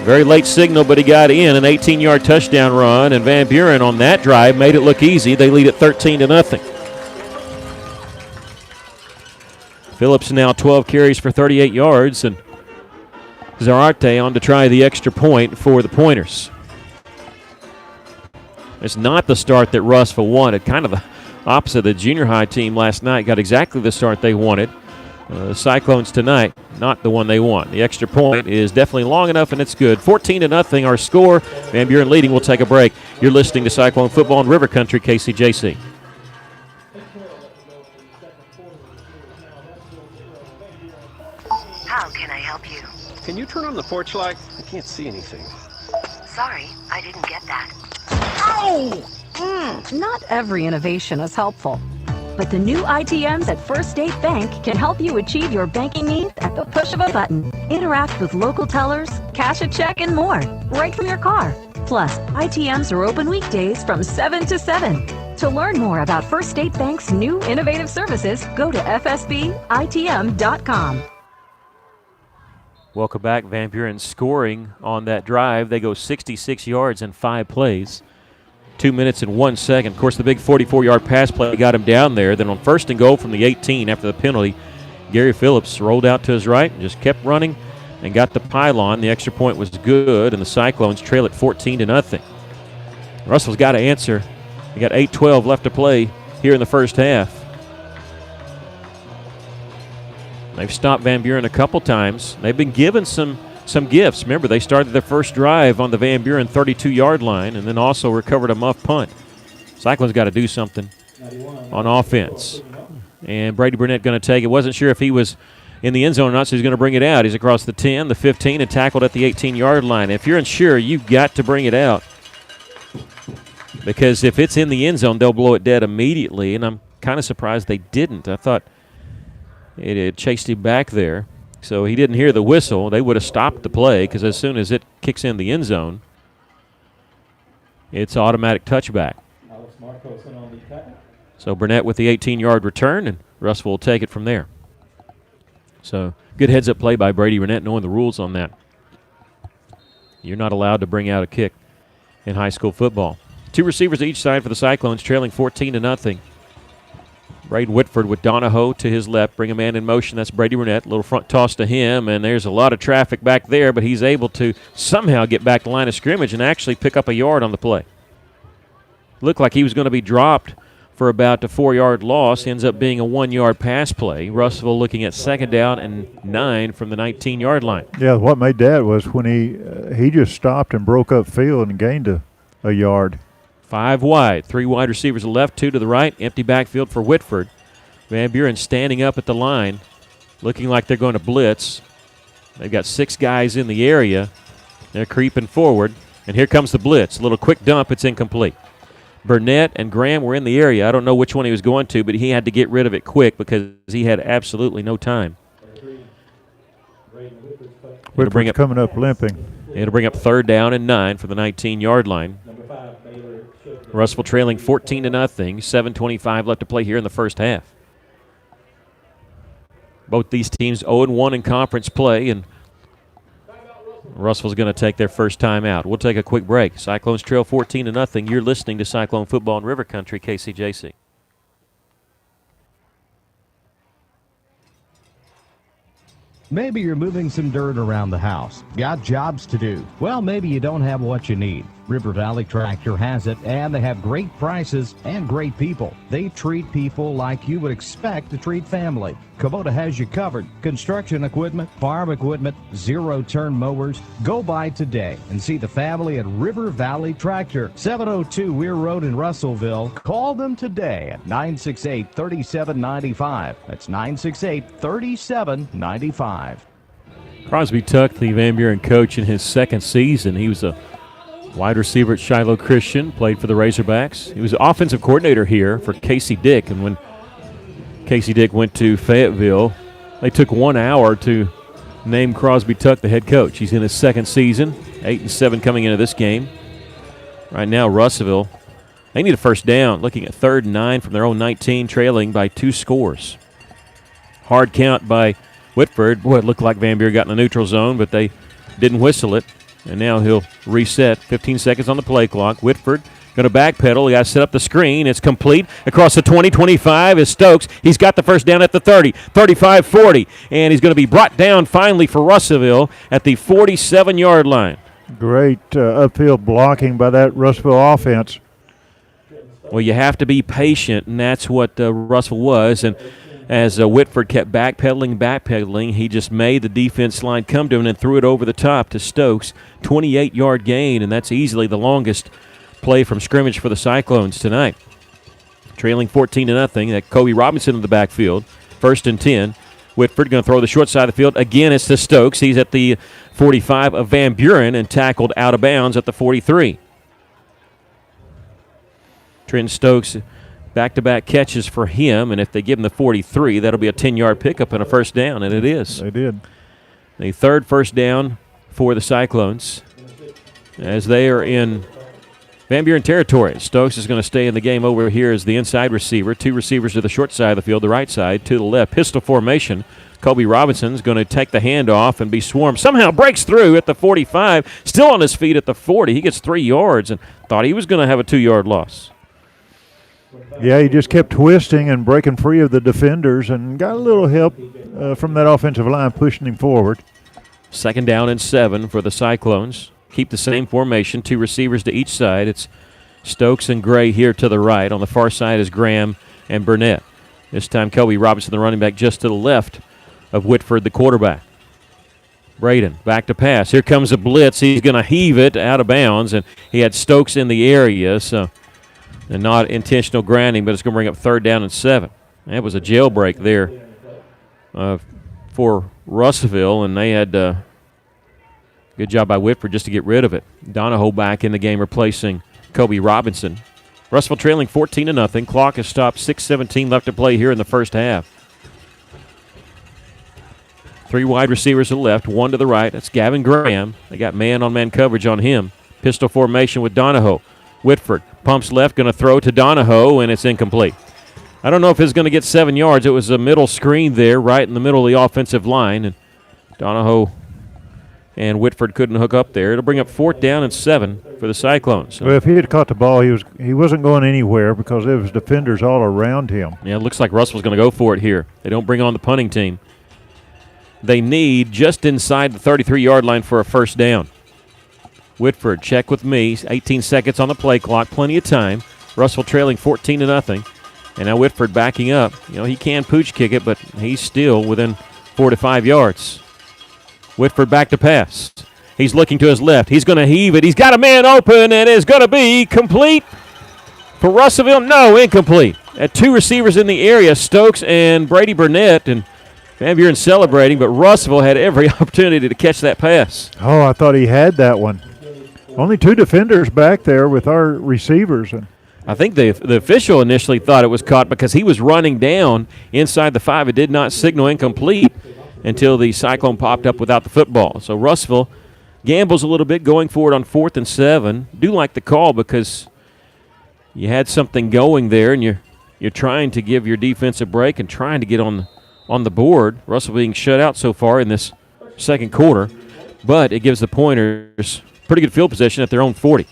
Speaker 1: Very late signal, but he got in. An 18-yard touchdown run, and Van Buren on that drive made it look easy. They lead it 13-0. Phillips now 12 carries for 38 yards, and Zarate on to try the extra point for the Pointers. It's not the start that Russell wanted. Kind of the opposite of the junior high team last night. Got exactly the start they wanted. The Cyclones tonight, not the one they want. The extra point is definitely long enough, and it's good. 14-0 our score. Van Buren leading. We'll take a break. You're listening to Cyclone Football in River Country, KCJC.
Speaker 13: How can I help you?
Speaker 14: Can you turn on the porch light? I can't see anything.
Speaker 13: Sorry, I didn't get that.
Speaker 15: Ow! Not every innovation is helpful. But the new ITMs at First State Bank can help you achieve your banking needs at the push of a button. Interact with local tellers, cash a check, and more, right from your car. Plus, ITMs are open weekdays from 7 to 7. To learn more about First State Bank's new innovative services, go to fsbitm.com.
Speaker 1: Welcome back. Van Buren scoring on that drive. They go 66 yards in 5 plays. 2 minutes and 1 second. Of course, the big 44-yard pass play got him down there. Then on 1st and goal from the 18 after the penalty, Gary Phillips rolled out to his right and just kept running and got the pylon. The extra point was good, and the Cyclones trail it 14-0. Russell's got to answer. They got 8:12 left to play here in the first half. They've stopped Van Buren a couple times. They've been given some gifts. Remember, they started their first drive on the Van Buren 32-yard line and then also recovered a muff punt. Cyclones got to do something on offense. And Brady Burnett going to take it. Wasn't sure if he was in the end zone or not, so he's going to bring it out. He's across the 10, the 15, and tackled at the 18-yard line. If you're unsure, you've got to bring it out. Because if it's in the end zone, they'll blow it dead immediately, and I'm kind of surprised they didn't. I thought it chased him back there. So he didn't hear the whistle. They would have stopped the play because as soon as it kicks in the end zone, it's automatic touchback. So Burnett with the 18-yard return, and Russell will take it from there. So Good heads-up play by Brady Renette, knowing the rules on that. You're not allowed to bring out a kick in high school football. 2 receivers each side for the Cyclones, trailing 14-0. Braden Whitford with Donahoe to his left. Bring a man in motion. That's Brady Renette. Little front toss to him, and there's a lot of traffic back there, but he's able to somehow get back to line of scrimmage and actually pick up a yard on the play. Looked like he was going to be dropped for about a 4-yard loss. Ends up being a 1-yard pass play. Russellville looking at 2nd down and 9 from the 19-yard line.
Speaker 2: Yeah, what made that was when he just stopped and broke up field and gained a yard.
Speaker 1: 5 wide, 3 wide receivers to the left, 2 to the right. Empty backfield for Whitford. Van Buren standing up at the line, looking like they're going to blitz. They've got 6 guys in the area. They're creeping forward, and here comes the blitz. A little quick dump, it's incomplete. Burnett and Graham were in the area. I don't know which one he was going to, but he had to get rid of it quick because he had absolutely no time.
Speaker 2: Whitford's coming up limping.
Speaker 1: It'll bring up 3rd down and 9 for the 19-yard line. Russellville trailing 14-0. 7:25 left to play here in the first half. Both these teams 0-1 in conference play, and Russellville's going to take their first time out. We'll take a quick break. Cyclones trail 14-0. You're listening to Cyclone Football in River Country, KCJC.
Speaker 16: Maybe you're moving some dirt around the house. Got jobs to do. Well, maybe you don't have what you need. River Valley Tractor has it, and they have great prices and great people. They treat people like you would expect to treat family. Kubota has you covered. Construction equipment, farm equipment, zero-turn mowers. Go by today and see the family at River Valley Tractor, 702 Weir Road in Russellville. Call them today at 968-3795. That's 968-3795.
Speaker 1: Crosby Tuck, the Van Buren coach in his 2nd season. He was a wide receiver at Shiloh Christian, played for the Razorbacks. He was the offensive coordinator here for Casey Dick, and when Casey Dick went to Fayetteville, they took 1 hour to name Crosby Tuck the head coach. He's in his 2nd season, 8-7 coming into this game. Right now, Russellville, they need a first down, looking at 3rd and 9 from their own 19, trailing by 2 scores. Hard count by Whitford. Boy, it looked like Van Buren got in the neutral zone, but they didn't whistle it. And now he'll reset. 15 seconds on the play clock. Whitford going to backpedal. He got to set up the screen. It's complete. Across the 20, 25 is Stokes. He's got the first down at the 30, 35, 40. And he's going to be brought down finally for Russellville at the 47-yard line.
Speaker 2: Great upfield blocking by that Russellville offense.
Speaker 1: Well, you have to be patient, and that's what Russell was. And as Whitford kept backpedaling, he just made the defense line come to him and threw it over the top to Stokes. 28-yard gain, and that's easily the longest play from scrimmage for the Cyclones tonight. Trailing 14-0. That Kobe Robinson in the backfield. 1st and 10. Whitford going to throw the short side of the field. Again, it's to Stokes. He's at the 45 of Van Buren and tackled out of bounds at the 43. Trent Stokes, back-to-back catches for him, and if they give him the 43, that'll be a 10-yard pickup and a first down, and it is.
Speaker 2: They did.
Speaker 1: The 3rd first down for the Cyclones as they are in Van Buren territory. Stokes is going to stay in the game over here as the inside receiver. 2 receivers to the short side of the field, the right side, to the left. Pistol formation. Kobe Robinson's going to take the handoff and be swarmed. Somehow breaks through at the 45, still on his feet at the 40. He gets 3 yards and thought he was going to have a 2-yard loss.
Speaker 2: Yeah, he just kept twisting and breaking free of the defenders and got a little help from that offensive line pushing him forward.
Speaker 1: 2nd down and 7 for the Cyclones. Keep the same formation, 2 receivers to each side. It's Stokes and Gray here to the right. On the far side is Graham and Burnett. This time Kobe Robinson, the running back, just to the left of Whitford, the quarterback. Braden back to pass. Here comes a blitz. He's going to heave it out of bounds, and he had Stokes in the area, so and not intentional grounding, but it's going to bring up 3rd down and 7. That was a jailbreak there for Russellville, and they had good job by Whitford just to get rid of it. Donahoe back in the game replacing Kobe Robinson. Russellville trailing 14-0. Clock has stopped. 6:17 left to play here in the first half. 3 wide receivers to the left, 1 to the right. That's Gavin Graham. They got man-on-man coverage on him. Pistol formation with Donahoe. Whitford pumps left, going to throw to Donahoe, and it's incomplete. I don't know if it's going to get 7 yards. It was a middle screen there, right in the middle of the offensive line, and Donahoe and Whitford couldn't hook up there. It'll bring up 4th down and 7 for the Cyclones. So
Speaker 2: well, if he had caught the ball, he wasn't going anywhere because there was defenders all around him.
Speaker 1: Yeah, it looks like Russell's going to go for it here. They don't bring on the punting team. They need just inside the 33-yard line for a 1st down. Whitford, check with me. 18 seconds on the play clock, plenty of time. Russell trailing 14-0. And now Whitford backing up. He can pooch kick it, but he's still within 4 to 5 yards. Whitford back to pass. He's looking to his left. He's going to heave it. He's got a man open, and it's going to be complete for Russellville. No, incomplete. At 2 receivers in the area, Stokes and Brady Burnett, and Van Buren celebrating, but Russellville had every opportunity to catch that pass.
Speaker 2: Oh, I thought he had that one. Only 2 defenders back there with our receivers.
Speaker 1: I think the official initially thought it was caught because he was running down inside the 5. It did not signal incomplete until the Cyclone popped up without the football. So Russellville gambles a little bit going forward on 4th and 7. Do like the call because you had something going there, and you're trying to give your defense a break and trying to get on the board. Russell being shut out so far in this second quarter, but it gives the Pointers pretty good field position at their own 40.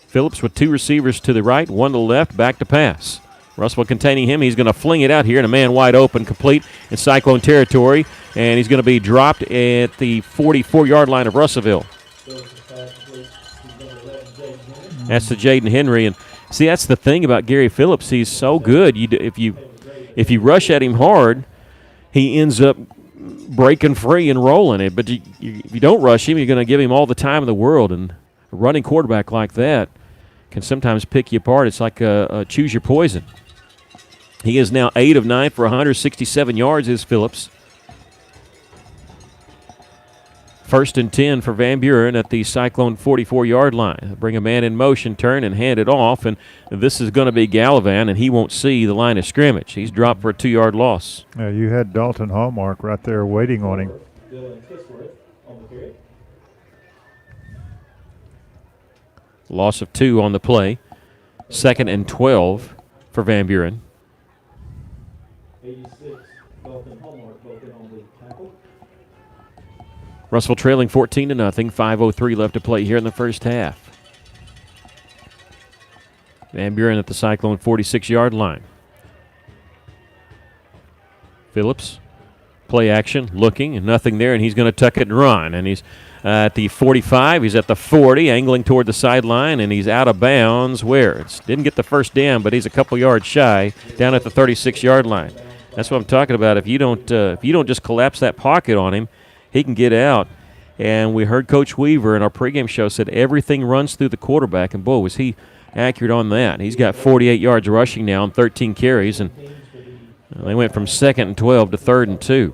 Speaker 1: Phillips with 2 receivers to the right, 1 to the left, back to pass. Russell containing him. He's going to fling it out here, and a man wide open, complete in Cyclone territory, and he's going to be dropped at the 44-yard line of Russellville. That's to Jaden Henry, and see, that's the thing about Gary Phillips. He's so good. If you rush at him hard, he ends up breaking free and rolling it. But if you don't rush him, you're going to give him all the time in the world, and a running quarterback like that can sometimes pick you apart. It's like a choose your poison. He is now 8 of 9 for 167 yards, is Phillips. 1st and 10 for Van Buren at the Cyclone 44-yard line. Bring a man in motion, turn, and hand it off, and this is going to be Gallivan, and he won't see the line of scrimmage. He's dropped for a 2-yard loss.
Speaker 2: Yeah, you had Dalton Hallmark right there waiting on him.
Speaker 1: Loss of 2 on the play. 2nd and 12 for Van Buren.
Speaker 3: 86, Dalton Hallmark, both in on the tackle.
Speaker 1: Russell trailing 14-0. 5:03 left to play here in the first half. Van Buren at the Cyclone 46-yard line. Phillips, play action, looking, and nothing there, and he's going to tuck it and run. And he's at the 45, he's at the 40, angling toward the sideline, and he's out of bounds. Where? Didn't get the 1st down, but he's a couple yards shy down at the 36-yard line. That's what I'm talking about. If you don't just collapse that pocket on him, he can get out. And we heard Coach Weaver in our pregame show said everything runs through the quarterback, and boy, was he accurate on that. He's got 48 yards rushing now on 13 carries, and they went from 2nd and 12 to 3rd and 2.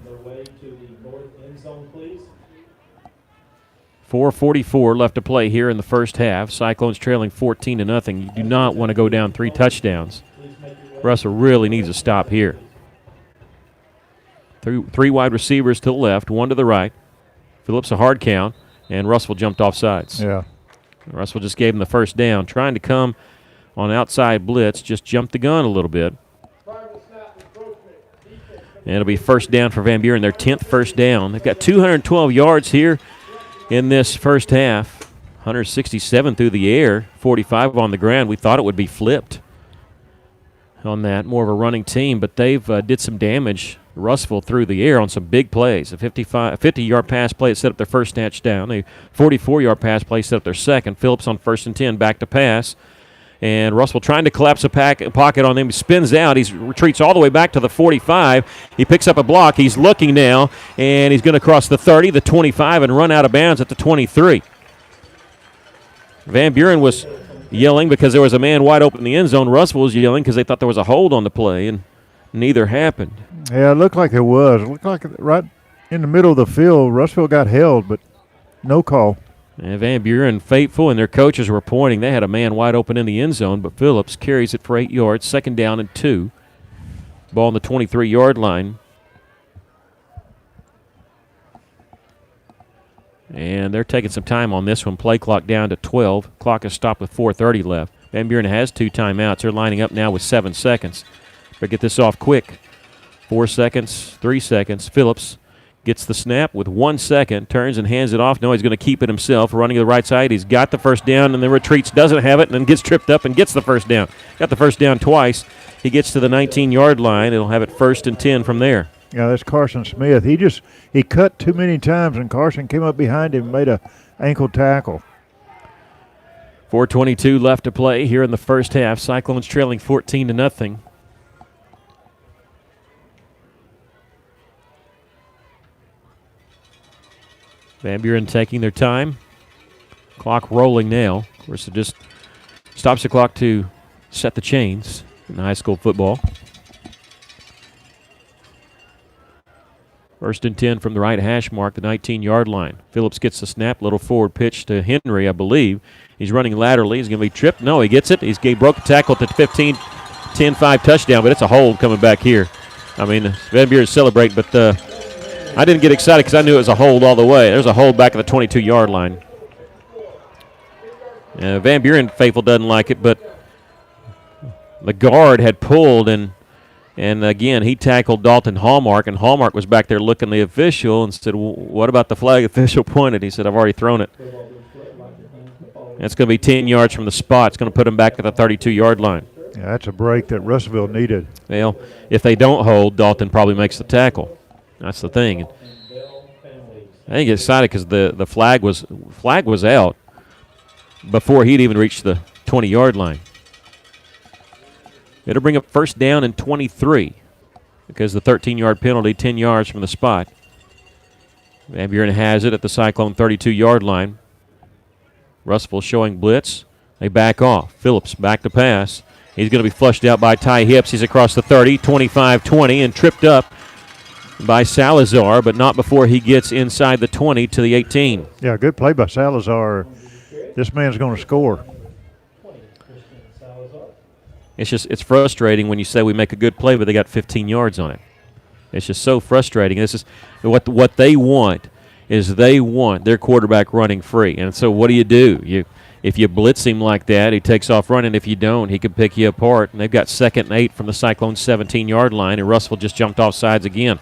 Speaker 1: 4:44 left to play here in the first half. Cyclones trailing 14-0. You do not want to go down 3 touchdowns. Russell really needs a stop here. 3 wide receivers to the left, 1 to the right. Phillips a hard count, and Russell jumped off sides.
Speaker 2: Yeah.
Speaker 1: Russell just gave him the 1st down. Trying to come on outside blitz, just jumped the gun a little bit. And it'll be 1st down for Van Buren, their 10th 1st down. They've got 212 yards here in this first half. 167 through the air, 45 on the ground. We thought it would be flipped on that, more of a running team, but they've did some damage. Russellville through the air on some big plays. A 50-yard pass play that set up their 1st touchdown. A 44-yard pass play set up their 2nd. Phillips on 1st and 10, back to pass. And Russell trying to collapse a pocket on him. He spins out. He retreats all the way back to the 45. He picks up a block. He's looking now, and he's going to cross the 30, the 25, and run out of bounds at the 23. Van Buren was yelling because there was a man wide open in the end zone. Russell was yelling because they thought there was a hold on the play, and neither happened.
Speaker 2: Yeah, it looked like there was. It looked like right in the middle of the field, Russellville got held, but no call.
Speaker 1: And Van Buren faithful, and their coaches were pointing. They had a man wide open in the end zone, but Phillips carries it for 8 yards, 2nd down and 2. Ball on the 23-yard line. And they're taking some time on this one. Play clock down to 12. Clock is stopped with 4:30 left. Van Buren has 2 timeouts. They're lining up now with 7 seconds. But get this off quick. 4 seconds, 3 seconds. Phillips gets the snap with 1 second, turns and hands it off. No, he's going to keep it himself. Running to the right side, he's got the first down and then retreats, doesn't have it, and then gets tripped up and gets the first down. Got the first down twice. He gets to the 19-yard line. It'll have it 1st and 10 from there.
Speaker 2: Yeah, that's Carson Smith. He cut too many times, and Carson came up behind him and made a ankle tackle.
Speaker 1: 4:22 left to play here in the first half. Cyclones trailing 14-0. Van Buren taking their time. Clock rolling now. Of course, it just stops the clock to set the chains in high school football. 1st and 10 from the right hash mark, the 19-yard line. Phillips gets the snap, little forward pitch to Henry, I believe. He's running laterally. He's going to be tripped. No, he gets it. He broke a tackle at the 15, 10-5 touchdown, but it's a hold coming back here. I mean, Van Buren celebrate, but I didn't get excited because I knew it was a hold all the way. There's a hold back at the 22-yard line. Van Buren faithful doesn't like it, but the guard had pulled, and again, he tackled Dalton Hallmark, and Hallmark was back there looking at the official and said, what about the flag? The official pointed. He said, I've already thrown it. It's going to be 10 yards from the spot. It's going to put him back at the 32-yard line.
Speaker 2: Yeah, that's a break that Russellville needed.
Speaker 1: Well, if they don't hold, Dalton probably makes the tackle. That's the thing. I think it's excited because the flag was out before he'd even reached the 20-yard line. It'll bring up 1st down and 23 because the 13-yard penalty, 10 yards from the spot. Van Buren has it at the Cyclone 32-yard line. Russellville showing blitz. They back off. Phillips back to pass. He's going to be flushed out by Ty Hips. He's across the 30, 25-20, and tripped up by Salazar, but not before he gets inside the 20 to the 18.
Speaker 2: Yeah, good play by Salazar. This man's going to score.
Speaker 1: It's frustrating when you say we make a good play, but they got 15 yards on it. It's just so frustrating. This is what they want is they want their quarterback running free. And so what do? If you blitz him like that, he takes off running. If you don't, he can pick you apart. And they've got 2nd and 8 from the Cyclones 17-yard line, and Russellville just jumped off sides again.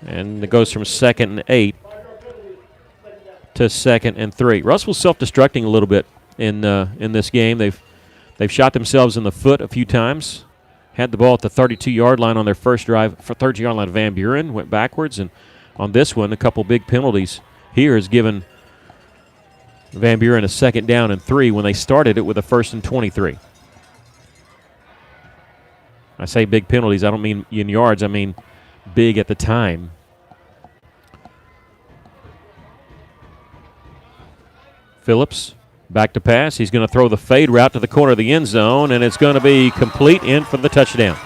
Speaker 1: And it goes from 2nd and 8 to 2nd and 3. Russellville's self-destructing a little bit in this game. They've shot themselves in the foot a few times. Had the ball at the 32-yard line on their first drive. For 30-yard line, Van Buren went backwards, and on this one, a couple big penalties here has given Van Buren a 2nd down and 3 when they started it with a 1st and 23. I say big penalties. I don't mean in yards. I mean big at the time. Phillips back to pass. He's going to throw the fade route to the corner of the end zone, and it's going to be complete in for the touchdown.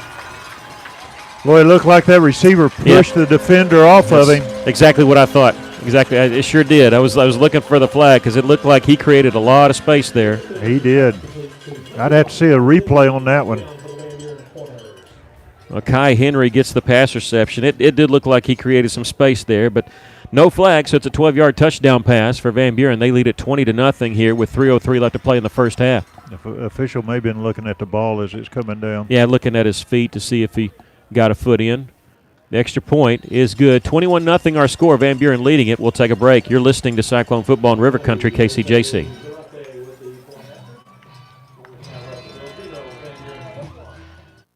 Speaker 2: Boy, it looked like that receiver pushed the defender off of him.
Speaker 1: Exactly what I thought. Exactly. It sure did. I was looking for the flag because it looked like he created a lot of space there.
Speaker 2: He did. I'd have to see a replay on that one.
Speaker 1: Well, Kai Henry gets the pass reception. It did look like he created some space there, but no flag, so it's a 12-yard touchdown pass for Van Buren. They lead it 20-0 here with 3:03 left to play in the first half.
Speaker 2: The official may have been looking at the ball as it's coming down.
Speaker 1: Yeah, looking at his feet to see if he got a foot in. The extra point is good. 21-0 our score. Van Buren leading it. We'll take a break. You're listening to Cyclone Football in River Country, KCJC.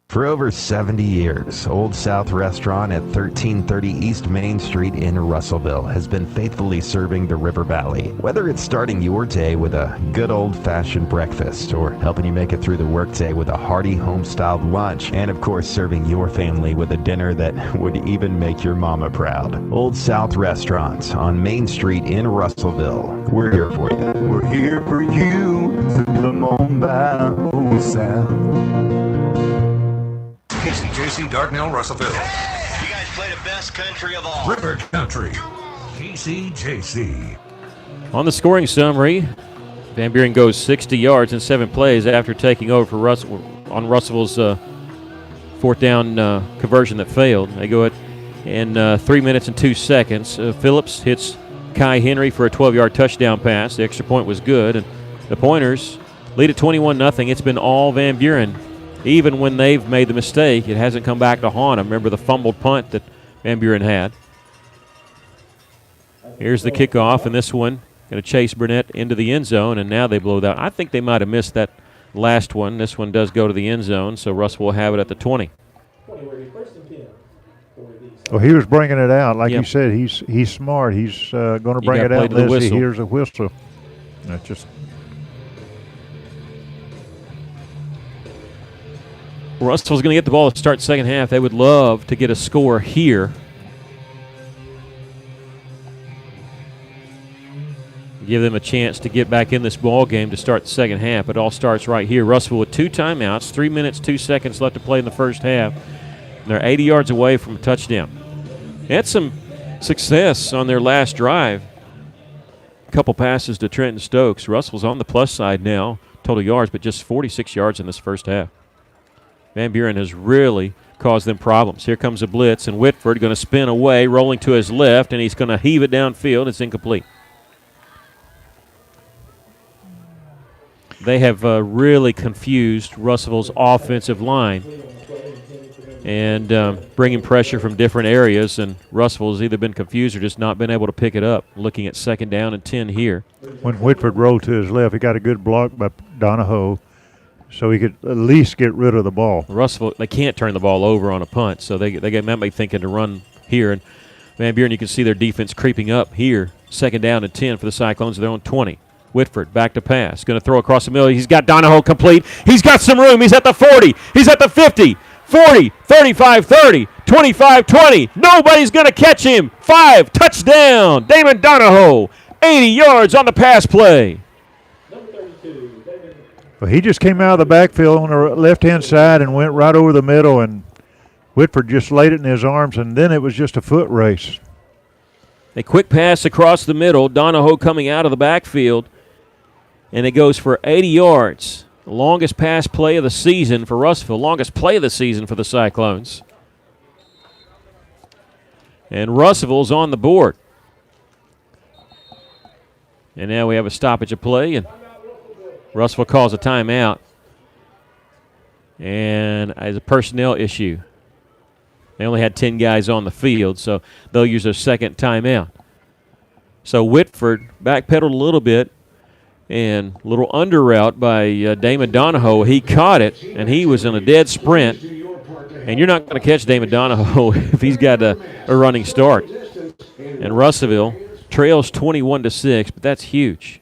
Speaker 11: For over 70 years, Old South Restaurant at 1330 East Main Street in Russellville has been faithfully serving the River Valley. Whether it's starting your day with a good old-fashioned breakfast or helping you make it through the workday with a hearty home-styled lunch, and of course serving your family with a dinner that would even make your mama proud. Old South Restaurant on Main Street in Russellville. We're here for you.
Speaker 17: We're here for you. Come on by Old South.
Speaker 8: KCJC, Dartnell, Russellville.
Speaker 9: You guys play the best country of all.
Speaker 8: River Country, KCJC.
Speaker 1: On the scoring summary, Van Buren goes 60 yards in 7 plays after taking over for on Russellville's 4th down conversion that failed. They go in 3 minutes and 2 seconds. Phillips hits Kai Henry for a 12-yard touchdown pass. The extra point was good, and the Pointers lead at 21-0. It's been all Van Buren even when they've made the mistake, it hasn't come back to haunt them. Remember the fumbled punt that Van Buren had. Here's the kickoff, and this one going to chase Burnett into the end zone, and now they blow that. I think they might have missed that last one. This one does go to the end zone, so Russell will have it at the 20.
Speaker 2: Well, he was bringing it out. Like you said, he's smart. He's going to bring it out unless he hears a whistle. That's just...
Speaker 1: Russell's going to get the ball to start second half. They would love to get a score here. Give them a chance to get back in this ball game to start the second half. It all starts right here. Russell with 2 timeouts, 3 minutes, 2 seconds left to play in the first half. And they're 80 yards away from a touchdown. They had some success on their last drive. A couple passes to Trenton Stokes. Russell's on the plus side now, total yards, but just 46 yards in this first half. Van Buren has really caused them problems. Here comes a blitz, and Whitford going to spin away, rolling to his left, and he's going to heave it downfield. It's incomplete. They have really confused Russellville's offensive line and bringing pressure from different areas, and Russellville has either been confused or just not been able to pick it up. Looking at 2nd down and 10 here.
Speaker 2: When Whitford rolled to his left, he got a good block by Donahoe, so he could at least get rid of the ball.
Speaker 1: Russellville, they can't turn the ball over on a punt, so they might be thinking to run here. And Van Buren, you can see their defense creeping up here. 2nd down and 10 for the Cyclones. They're on 20. Whitford back to pass. Going to throw across the middle. He's got Donahoe complete. He's got some room. He's at the 40. He's at the 50. 40, 35, 30, 25, 20. Nobody's going to catch him. 5, touchdown. Damon Donahoe, 80 yards on the pass play.
Speaker 2: Well, he just came out of the backfield on the left-hand side and went right over the middle, and Whitford just laid it in his arms, and then it was just a foot race.
Speaker 1: A quick pass across the middle. Donahoe coming out of the backfield. And it goes for 80 yards. The longest pass play of the season for Russellville. Longest play of the season for the Cyclones. And Russellville's on the board. And now we have a stoppage of play. And Russellville calls a timeout. And as a personnel issue. They only had 10 guys on the field, so they'll use their 2nd timeout. So Whitford backpedaled a little bit. And a little under route by Damon Donahoe. He caught it, and he was in a dead sprint. And you're not going to catch Damon Donahoe if he's got a running start. And Russellville trails 21-6, but that's huge.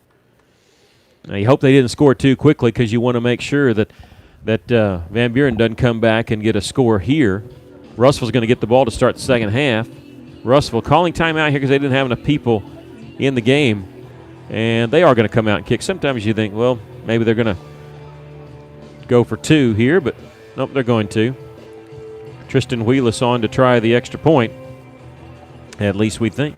Speaker 1: Now, you hope they didn't score too quickly because you want to make sure that Van Buren doesn't come back and get a score here. Russellville's going to get the ball to start the second half. Russellville calling timeout here because they didn't have enough people in the game. And they are going to come out and kick. Sometimes you think, well, maybe they're going to go for 2 here, but nope, they're going to. Tristan Wheelis on to try the extra point, at least we think.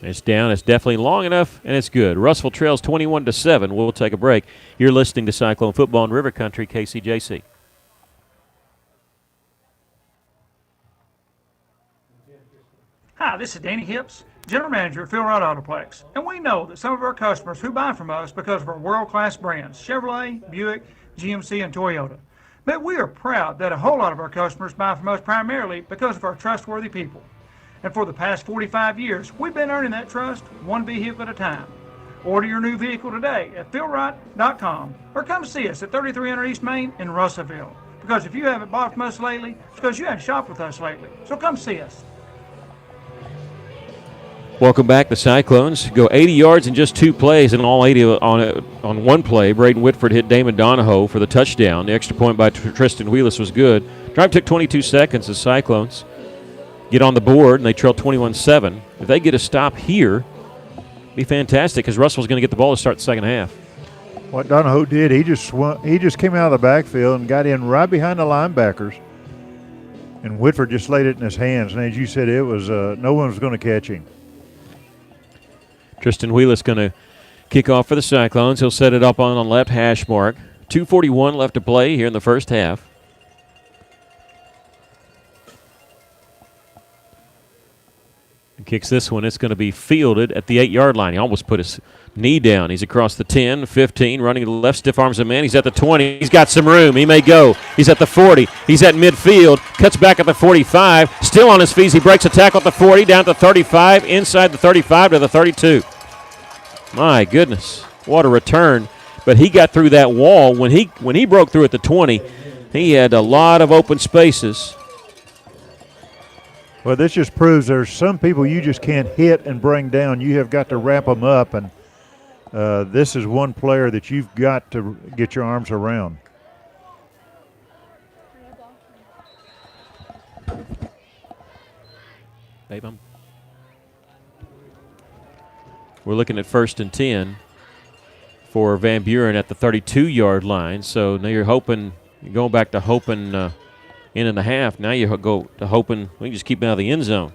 Speaker 1: It's down. It's definitely long enough, and it's good. Russellville trails 21-7. We'll take a break. You're listening to Cyclone Football in River Country, KCJC.
Speaker 18: Hi, this is Danny Hips, General Manager at Phil Wright Autoplex, and we know that some of our customers who buy from us because of our world-class brands, Chevrolet, Buick, GMC, and Toyota. But we are proud that a whole lot of our customers buy from us primarily because of our trustworthy people. And for the past 45 years, we've been earning that trust one vehicle at a time. Order your new vehicle today at philwright.com or come see us at 3300 East Main in Russellville. Because if you haven't bought from us lately, it's because you haven't shopped with us lately. So come see us.
Speaker 1: Welcome back. The Cyclones go 80 yards in just 2 plays, and all 80 on one play. Braden Whitford hit Damon Donahoe for the touchdown. The extra point by Tristan Wheelis was good. Drive took 22 seconds. The Cyclones get on the board, and they trail 21-7. If they get a stop here, it'd be fantastic because Russell's going to get the ball to start the second half.
Speaker 2: What Donahoe did, he just came out of the backfield and got in right behind the linebackers, and Whitford just laid it in his hands. And as you said, it was no one was going to catch him.
Speaker 1: Tristan Wheelis going to kick off for the Cyclones. He'll set it up on the left hash mark. 2:41 left to play here in the first half. Kicks this one. It's going to be fielded at the 8-yard line. He almost put his knee down. He's across the 10, 15, running to the left, stiff arms a man. He's at the 20. He's got some room. He may go. He's at the 40. He's at midfield. Cuts back at the 45. Still on his feet. He breaks a tackle at the 40, down at the 35, inside the 35 to the 32. My goodness. What a return. But he got through that wall. When he broke through at the 20, he had a lot of open spaces.
Speaker 2: Well, this just proves there's some people you just can't hit and bring down. You have got to wrap them up, and this is one player that you've got to get your arms around.
Speaker 1: We're looking at 1st and 10 for Van Buren at the 32-yard line. So now you're going back to hoping in and a half. Now you go to hoping we can just keep him out of the end zone.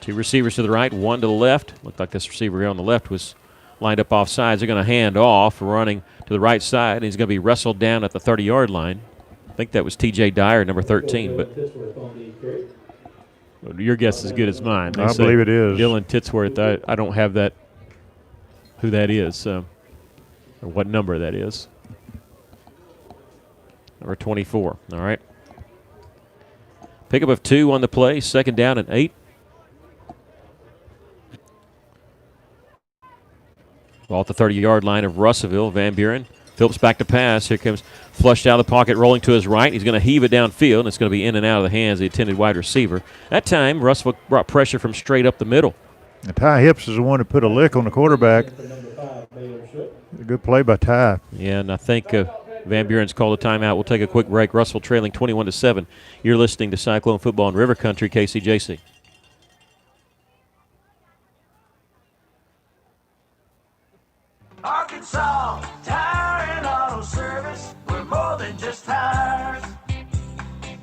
Speaker 1: 2 receivers to the right, 1 to the left. Looked like this receiver here on the left was lined up off sides. They're going to hand off, running to the right side. And he's going to be wrestled down at the 30-yard line. I think that was T.J. Dyer, number 13. But your guess is as good as mine.
Speaker 2: I believe it is.
Speaker 1: Dylan Titsworth. I don't have that, who that is, or what number that is. Number 24. All right. Pickup of 2 on the play. 2nd down and 8. Ball at the 30-yard line of Russellville. Van Buren. Phillips back to pass. Here comes flushed out of the pocket, rolling to his right. He's going to heave it downfield, and it's going to be in and out of the hands of the intended wide receiver. That time, Russellville brought pressure from straight up the middle.
Speaker 2: And Ty Hips is the one who put a lick on the quarterback. A good play by Ty.
Speaker 1: Yeah, and I think Van Buren's called a timeout. We'll take a quick break. Russell trailing 21-7. You're listening to Cyclone Football in River Country, KCJC.
Speaker 19: Arkansas Tire and Auto Service. We're more than just tires.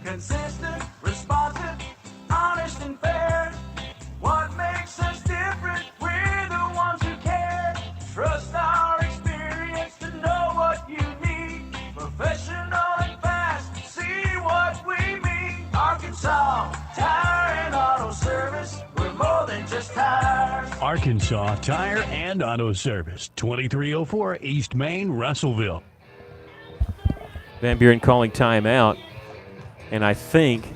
Speaker 19: Consistent, responsive, honest and fair. What makes us different? We're the ones who care. Trust our experience to know what you need. Professional and fast, see what we mean. Arkansas Tire and Auto Service. We're more than just tires.
Speaker 20: Arkansas Tire and Auto Service, 2304 East Main, Russellville.
Speaker 1: Van Buren calling timeout, and I think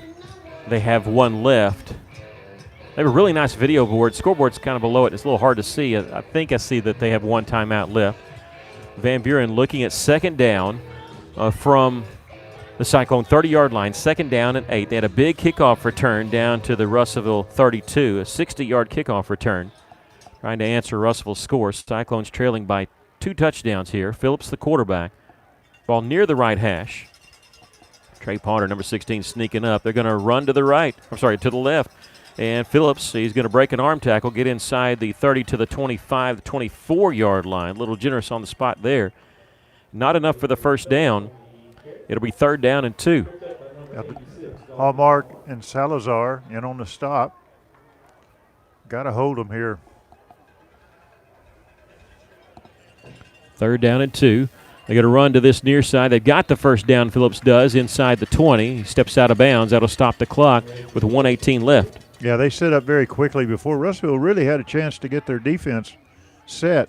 Speaker 1: they have 1 left. They have a really nice video board. Scoreboard's kind of below it. It's a little hard to see. I think I see that they have 1 timeout left. Van Buren looking at 2nd down from the Cyclone 30-yard line, 2nd down and 8. They had a big kickoff return down to the Russellville 32, a 60-yard kickoff return. Trying to answer Russellville's score. Cyclones trailing by 2 touchdowns here. Phillips, the quarterback. Ball near the right hash. Trey Ponder, number 16, sneaking up. They're going to run to the right. To the left. And Phillips, he's going to break an arm tackle, get inside the 30 to the 25, the 24-yard line. A little generous on the spot there. Not enough for the 1st down. It'll be 3rd down and 2.
Speaker 2: Hallmark and Salazar in on the stop. Got to hold them here.
Speaker 1: 3rd down and 2. They're going to run to this near side. They've got the 1st down, Phillips does, inside the 20. He steps out of bounds. That'll stop the clock with 1:18 left.
Speaker 2: Yeah, they set up very quickly before Russellville really had a chance to get their defense set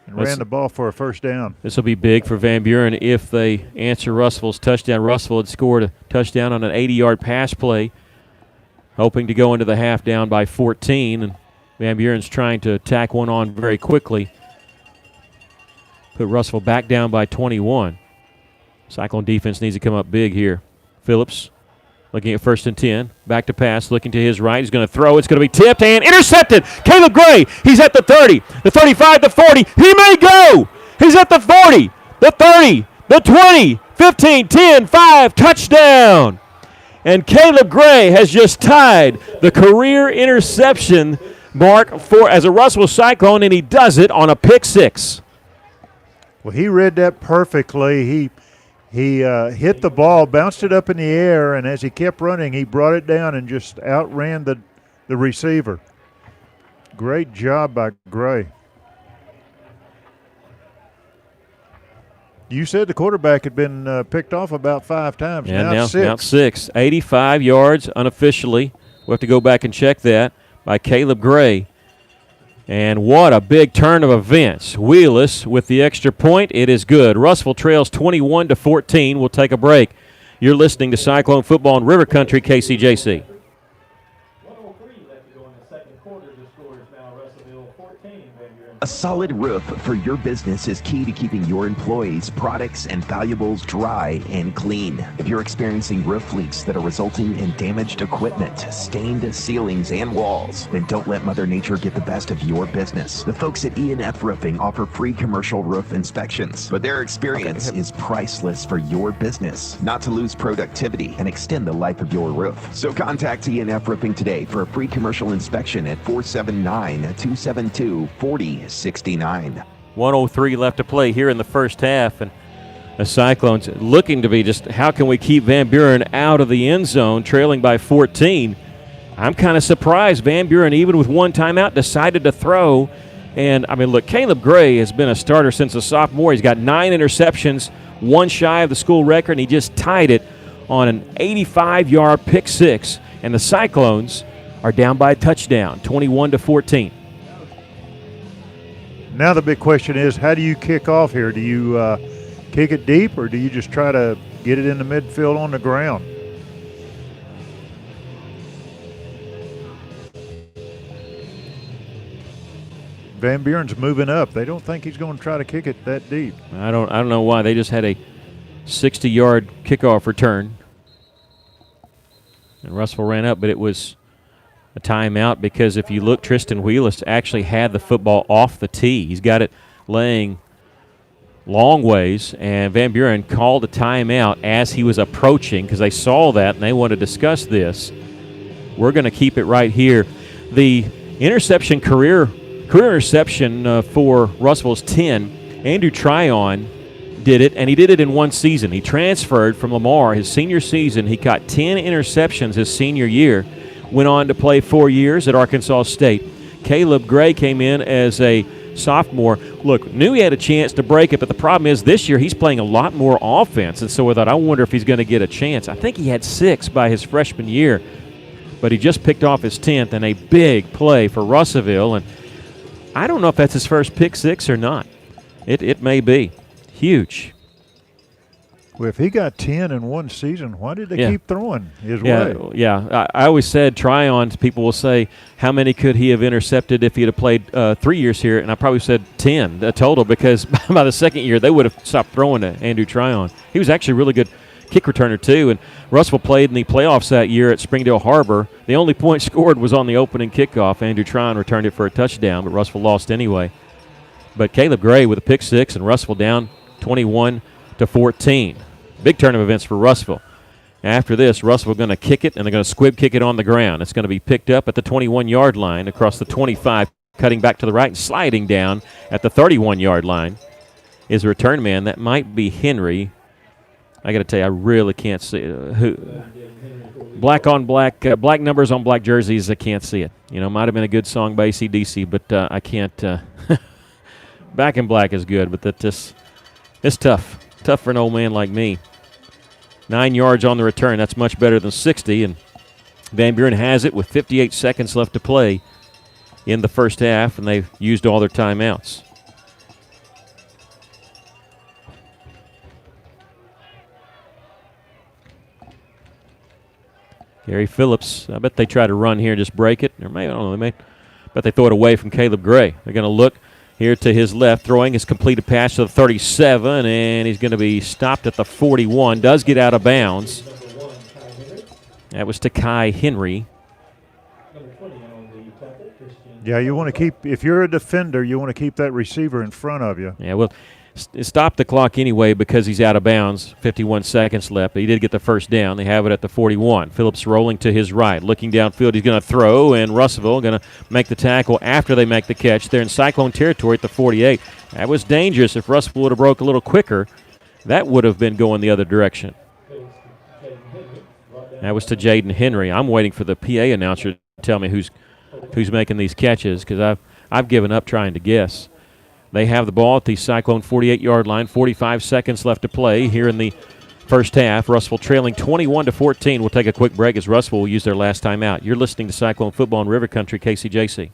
Speaker 2: and ran the ball for a 1st down.
Speaker 1: This will be big for Van Buren if they answer Russellville's touchdown. Russellville had scored a touchdown on an 80-yard pass play, hoping to go into the half down by 14. And Van Buren's trying to tack one on very quickly. Put Russellville back down by 21. Cyclone defense needs to come up big here. Phillips looking at 1st and 10. Back to pass, looking to his right. He's going to throw. It's going to be tipped and intercepted. Caleb Gray, he's at the 30, the 35, the 40. He may go. He's at the 40, the 30, the 20, 15, 10, 5, touchdown. And Caleb Gray has just tied the career interception mark as a Russellville Cyclone, and he does it on a pick 6.
Speaker 2: Well, he read that perfectly. He hit the ball, bounced it up in the air, and as he kept running, he brought it down and just outran the receiver. Great job by Gray. You said the quarterback had been picked off about 5 times.
Speaker 1: Yeah,
Speaker 2: now 6.
Speaker 1: Now 6. 85 yards unofficially We'll have to go back and check that by Caleb Gray. And what a big turn of events. Wheelis with the extra point. It is good. Russell trails 21-14. We'll take a break. You're listening to Cyclone Football in River Country, KCJC.
Speaker 11: A solid roof for your business is key to keeping your employees, products, and valuables dry and clean. If you're experiencing roof leaks that are resulting in damaged equipment, stained ceilings, and walls, then don't let Mother Nature get the best of your business. The folks at E&F Roofing offer free commercial roof inspections, but their experience is priceless for your business, not to lose productivity and extend the life of your roof. So contact E&F Roofing today for a free commercial inspection at 479-272-4069.
Speaker 1: 1:03 left to play here in the first half, and the Cyclones looking to be just how can we keep Van Buren out of the end zone, trailing by 14. I'm kind of surprised Van Buren, even with one timeout, decided to throw. And, I mean, look, Caleb Gray has been a starter since a sophomore. He's got 9 interceptions, one shy of the school record, and he just tied it on an 85-yard pick six. And the Cyclones are down by a touchdown, 21-14.
Speaker 2: Now the big question is, how do you kick off here? Do you kick it deep, or do you just try to get it in the midfield on the ground? Van Buren's moving up. They don't think he's going to try to kick it that deep.
Speaker 1: I don't know why. They just had a 60-yard kickoff return. And Russell ran up, but it was a timeout because if you look, Tristan Wheelis actually had the football off the tee. He's got it laying long ways, and Van Buren called a timeout as he was approaching because they saw that and they want to discuss this. We're going to keep it right here. The interception career interception for Russell's 10. Andrew Tryon did it, and he did it in one season. He transferred from Lamar his senior season. He caught 10 interceptions his senior year. Went on to play 4 years at Arkansas State. Caleb Gray came in as a sophomore. Look, knew he had a chance to break it, but the problem is this year he's playing a lot more offense, and so I thought, I wonder if he's going to get a chance. I think he had 6 by his freshman year, but he just picked off his 10th, and a big play for Russellville, and I don't know if that's his first pick six or not. It may be. Huge.
Speaker 2: Well, if he got 10 in one season, why did they keep throwing his way?
Speaker 1: Yeah, I always said Tryon, people will say, how many could he have intercepted if he had played 3 years here? And I probably said 10 total because by the second year they would have stopped throwing to Andrew Tryon. He was actually a really good kick returner too, and Russell played in the playoffs that year at Springdale Harbor. The only point scored was on the opening kickoff. Andrew Tryon returned it for a touchdown, but Russell lost anyway. But Caleb Gray with a pick six and Russell down 21-14. Big turn of events for Russellville. After this, Russellville going to kick it, and they're going to squib kick it on the ground. It's going to be picked up at the 21-yard line across the 25, cutting back to the right and sliding down at the 31-yard line is a return man. That might be Henry. I got to tell you, I really can't see who. Black on black, black numbers on black jerseys. I can't see it. You know, might have been a good song by AC/DC, but I can't. Back in black is good, but it's tough. Tough for an old man like me. 9 yards on the return. That's much better than 60. And Van Buren has it with 58 seconds left to play in the first half, and they've used all their timeouts. Gary Phillips, I bet they try to run here and just break it. Or maybe, I don't know, but they throw it away from Caleb Gray. They're going to look here to his left, throwing his completed pass to the 37, and he's going to be stopped at the 41. Does get out of bounds. That was to Kai Henry.
Speaker 2: Yeah, you want to keep, if you're a defender, you want to keep that receiver in front of you.
Speaker 1: Yeah, well, stop the clock anyway because he's out of bounds. 51 seconds left, but he did get the first down. They have it at the 41. Phillips rolling to his right, looking downfield. He's going to throw, and Russellville going to make the tackle after they make the catch. They're in Cyclone territory at the 48. That was dangerous. If Russellville would have broke a little quicker, that would have been going the other direction. That was to Jaden Henry. I'm waiting for the PA announcer to tell me who's making these catches because I've given up trying to guess. They have the ball at the Cyclone 48-yard line. 45 seconds left to play here in the first half. Russellville trailing 21-14. We'll take a quick break as Russellville will use their last timeout. You're listening to Cyclone Football in River Country, KCJC.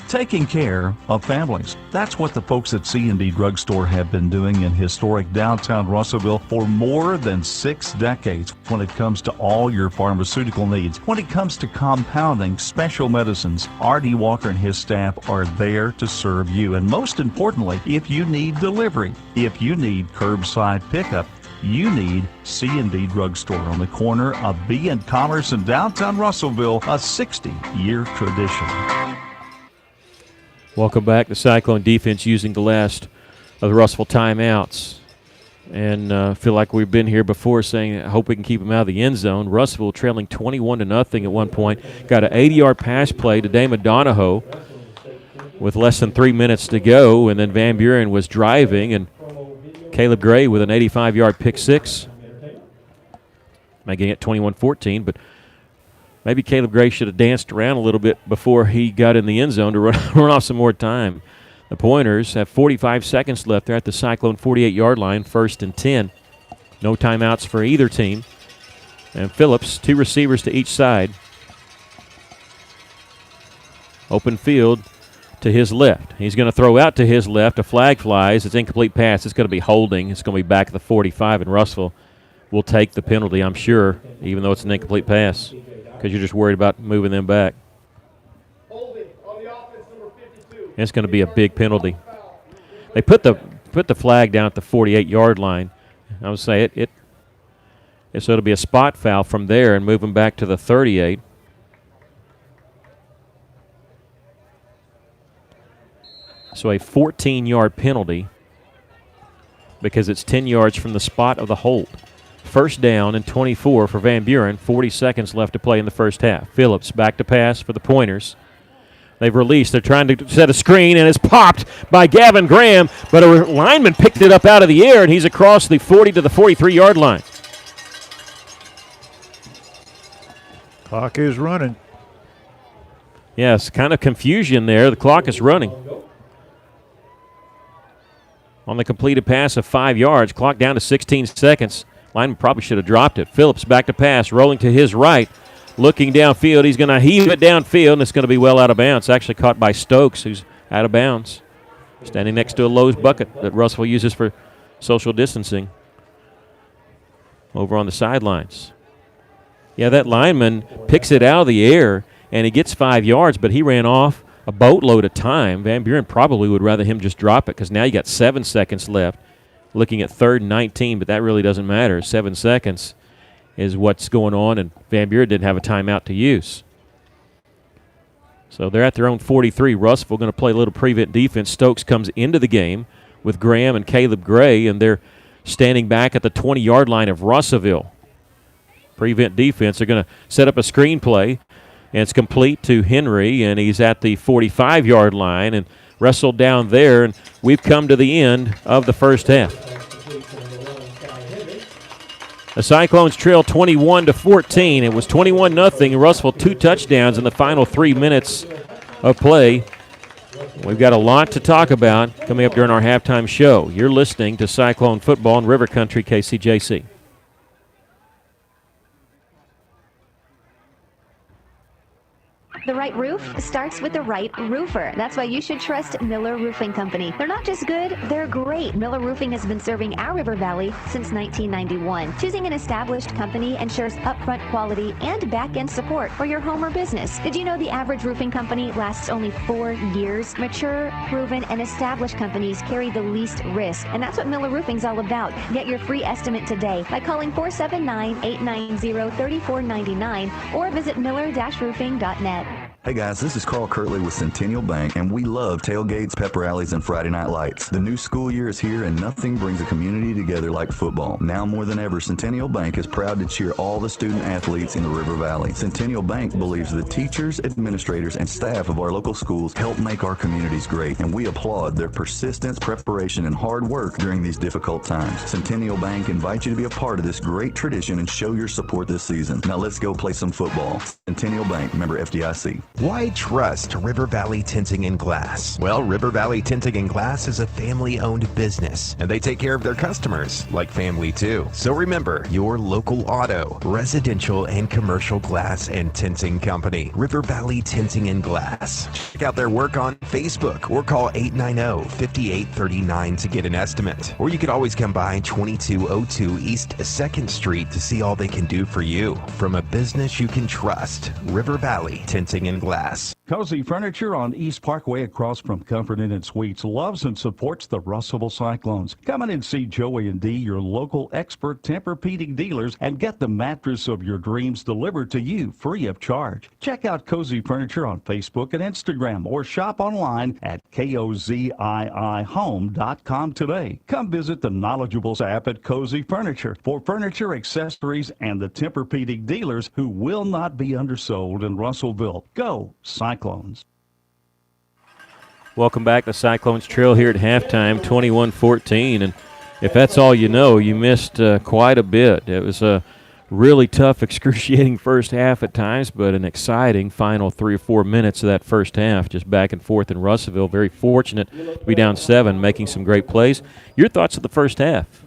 Speaker 6: Taking care of families. That's what the folks at C&D Drugstore have been doing in historic downtown Russellville for more than 6 decades when it comes to all your pharmaceutical needs. When it comes to compounding special medicines, R.D. Walker and his staff are there to serve you. And most importantly, if you need delivery, if you need curbside pickup, you need C&D Drugstore on the corner of B and Commerce in downtown Russellville, a 60-year tradition.
Speaker 1: Welcome back. The Cyclone defense using the last of the Russellville timeouts. And feel like we've been here before saying, I hope we can keep them out of the end zone. Russellville trailing 21-0 at one point. Got an 80-yard pass play to Damon Donahoe with less than 3 minutes to go. And then Van Buren was driving, and Caleb Gray with an 85-yard pick six, making it 21-14. But maybe Caleb Gray should have danced around a little bit before he got in the end zone to run off some more time. The Pointers have 45 seconds left. They're at the Cyclone 48-yard line, 1st and 10. No timeouts for either team. And Phillips, 2 receivers to each side. Open field to his left. He's going to throw out to his left. A flag flies. It's incomplete pass. It's going to be holding. It's going to be back at the 45, and Russellville will take the penalty, I'm sure, even though it's an incomplete pass, because you're just worried about moving them back. And it's going to be a big penalty. They put the flag down at the 48-yard line. I would say so it'll be a spot foul from there and move them back to the 38. So a 14-yard penalty because it's 10 yards from the spot of the hold. First down and 24 for Van Buren. 40 seconds left to play in the first half. Phillips back to pass for the Pointers. They've released. They're trying to set a screen, and it's popped by Gavin Graham, but a lineman picked it up out of the air, and he's across the 40 to the 43-yard line.
Speaker 2: Clock is running.
Speaker 1: Yes, kind of confusion there. The clock is running. On the completed pass of 5 yards, clock down to 16 seconds. Lineman probably should have dropped it. Phillips back to pass, rolling to his right, looking downfield. He's going to heave it downfield, and it's going to be well out of bounds. Actually caught by Stokes, who's out of bounds, standing next to a Lowe's bucket that Russellville uses for social distancing over on the sidelines. Yeah, that lineman picks it out of the air, and he gets 5 yards, but he ran off a boatload of time. Van Buren probably would rather him just drop it because now you got 7 seconds left, looking at 3rd and 19, but that really doesn't matter. 7 seconds is what's going on, and Van Buren didn't have a timeout to use. So they're at their own 43. Russellville going to play a little prevent defense. Stokes comes into the game with Graham and Caleb Gray, and they're standing back at the 20-yard line of Russellville. Prevent defense. They're going to set up a screen play, and it's complete to Henry, and he's at the 45-yard line and wrestled down there, and we've come to the end of the first half. The Cyclones trail 21-14. It was 21-0. Russellville 2 touchdowns in the final 3 minutes of play. We've got a lot to talk about coming up during our halftime show. You're listening to Cyclone Football in River Country, KCJC.
Speaker 12: The right roof starts with the right roofer. That's why you should trust Miller Roofing Company. They're not just good, they're great. Miller Roofing has been serving our River Valley since 1991. Choosing an established company ensures upfront quality and back-end support for your home or business. Did you know the average roofing company lasts only 4 years? Mature, proven, and established companies carry the least risk, and that's what Miller Roofing's all about. Get your free estimate today by calling 479-890-3499 or visit miller-roofing.net.
Speaker 21: Hey guys, this is Carl Kirtley with Centennial Bank, and we love tailgates, pep rallies, and Friday night lights. The new school year is here, and nothing brings a community together like football. Now more than ever, Centennial Bank is proud to cheer all the student athletes in the River Valley. Centennial Bank believes the teachers, administrators, and staff of our local schools help make our communities great, and we applaud their persistence, preparation, and hard work during these difficult times. Centennial Bank invites you to be a part of this great tradition and show your support this season. Now let's go play some football. Centennial Bank, member FDIC.
Speaker 11: Why trust River Valley Tinting and Glass? Well, River Valley Tinting and Glass is a family-owned business, and they take care of their customers like family too. So remember, your local auto, residential, and commercial glass and tinting company, River Valley Tinting and Glass. Check out their work on Facebook or call 890-5839 to get an estimate. Or you could always come by 2202 East 2nd Street to see all they can do for you. From a business you can trust, River Valley Tinting and Glass.
Speaker 6: Cozy Furniture on East Parkway across from Comfort Inn and Suites loves and supports the Russellville Cyclones. Come in and see Joey and Dee, your local expert Tempur-Pedic dealers, and get the mattress of your dreams delivered to you free of charge. Check out Cozy Furniture on Facebook and Instagram or shop online at koziihome.com today. Come visit the knowledgeable staff at Cozy Furniture for furniture, accessories, and the Tempur-Pedic dealers who will not be undersold in Russellville. Go Cyclones.
Speaker 1: Welcome back to Cyclones Trail here at halftime, 21-14. And if that's all you know, you missed quite a bit. It was a really tough, excruciating first half at times, but an exciting final 3 or 4 minutes of that first half, just back and forth in Russellville. Very fortunate to be down 7, making some great plays. Your thoughts of the first half?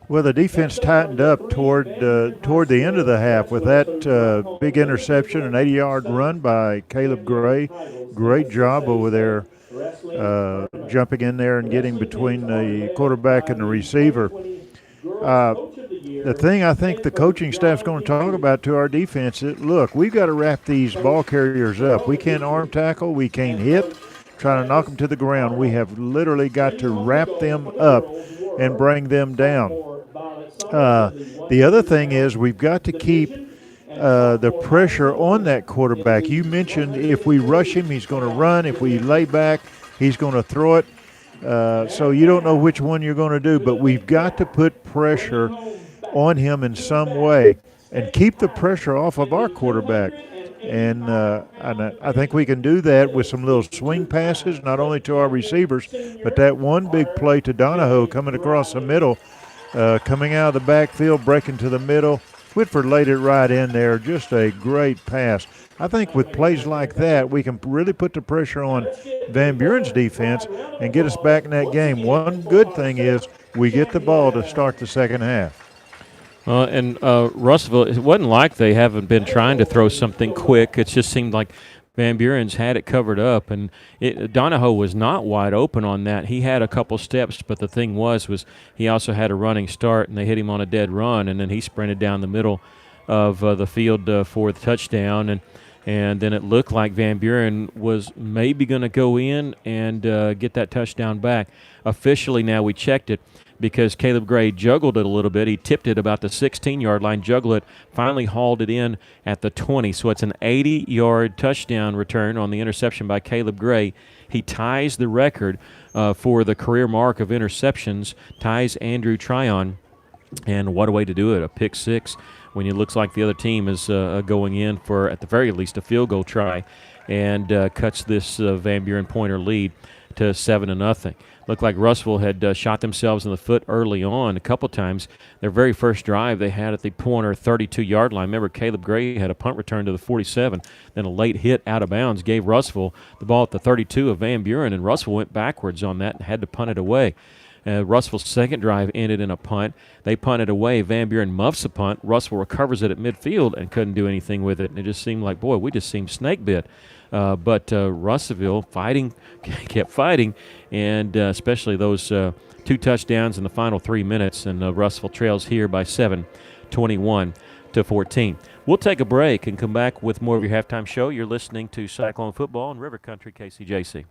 Speaker 2: Well, the defense tightened up toward the end of the half with that big interception, an 80-yard run by Caleb Gray. Great job over there, jumping in there and getting between the quarterback and the receiver. The thing I think the coaching staff's going to talk about to our defense is, look, we've got to wrap these ball carriers up. We can't arm tackle. We can't hit, trying to knock them to the ground. We have literally got to wrap them up and bring them down. The other thing is we've got to keep the pressure on that quarterback. You mentioned if we rush him, he's going to run. If we lay back, he's going to throw it. So you don't know which one you're going to do, but we've got to put pressure on him in some way and keep the pressure off of our quarterback. And I think we can do that with some little swing passes, not only to our receivers, but that one big play to Donahoe coming across the middle, coming out of the backfield, breaking to the middle. Whitford laid it right in there. Just a great pass. I think with plays like that, we can really put the pressure on Van Buren's defense and get us back in that game. One good thing is we get the ball to start the second half.
Speaker 1: And Russellville, it wasn't like they haven't been trying to throw something quick. It just seemed like Van Buren's had it covered up, and Donahoe was not wide open on that. He had a couple steps, but the thing was he also had a running start, and they hit him on a dead run, and then he sprinted down the middle of the field for the touchdown, and then it looked like Van Buren was maybe going to go in and get that touchdown back. Officially now we checked it, because Caleb Gray juggled it a little bit. He tipped it about the 16-yard line, juggled it, finally hauled it in at the 20. So it's an 80-yard touchdown return on the interception by Caleb Gray. He ties the record for the career mark of interceptions, ties Andrew Tryon. And what a way to do it, a pick six, when it looks like the other team is going in for, at the very least, a field goal try, and cuts this Van Buren Pointer lead to 7-0. Looked like Russellville had shot themselves in the foot early on a couple times. Their very first drive they had at the Pointer 32-yard line. Remember, Caleb Gray had a punt return to the 47, then a late hit out of bounds gave Russellville the ball at the 32 of Van Buren, and Russellville went backwards on that and had to punt it away. Russellville's second drive ended in a punt. They punted away. Van Buren muffs a punt. Russellville recovers it at midfield and couldn't do anything with it. And it just seemed like, boy, we just seemed snake bit. But Russellville kept fighting, and especially those 2 touchdowns in the final 3 minutes, and Russellville trails here by 7, 21-14. We'll take a break and come back with more of your halftime show. You're listening to Cyclone Football in River Country, KCJC.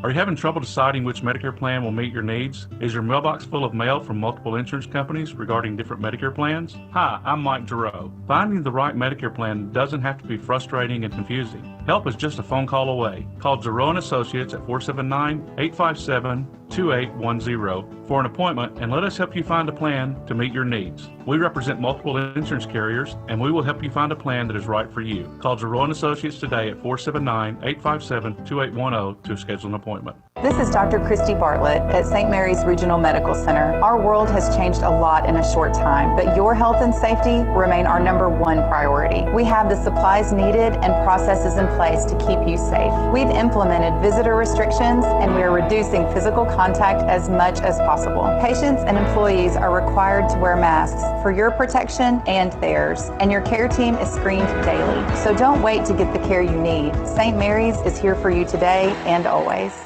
Speaker 4: Are you having trouble deciding which Medicare plan will meet your needs? Is your mailbox full of mail from multiple insurance companies regarding different Medicare plans? Hi, I'm Mike Giroux. Finding the right Medicare plan doesn't have to be frustrating and confusing. Help is just a phone call away. Call Giroux & Associates at 479-857-2810 for an appointment and let us help you find a plan to meet your needs. We represent multiple insurance carriers, and we will help you find a plan that is right for you. Call Giroux & Associates today at 479-857-2810 to schedule an appointment.
Speaker 5: This is Dr. Christy Bartlett at St. Mary's Regional Medical Center. Our world has changed a lot in a short time, but your health and safety remain our #1 priority. We have the supplies needed and processes in place to keep you safe. We've implemented visitor restrictions and we are reducing physical contact as much as possible. Patients and employees are required to wear masks for your protection and theirs, and your care team is screened daily. So don't wait to get the care you need. St. Mary's is here for you today and always.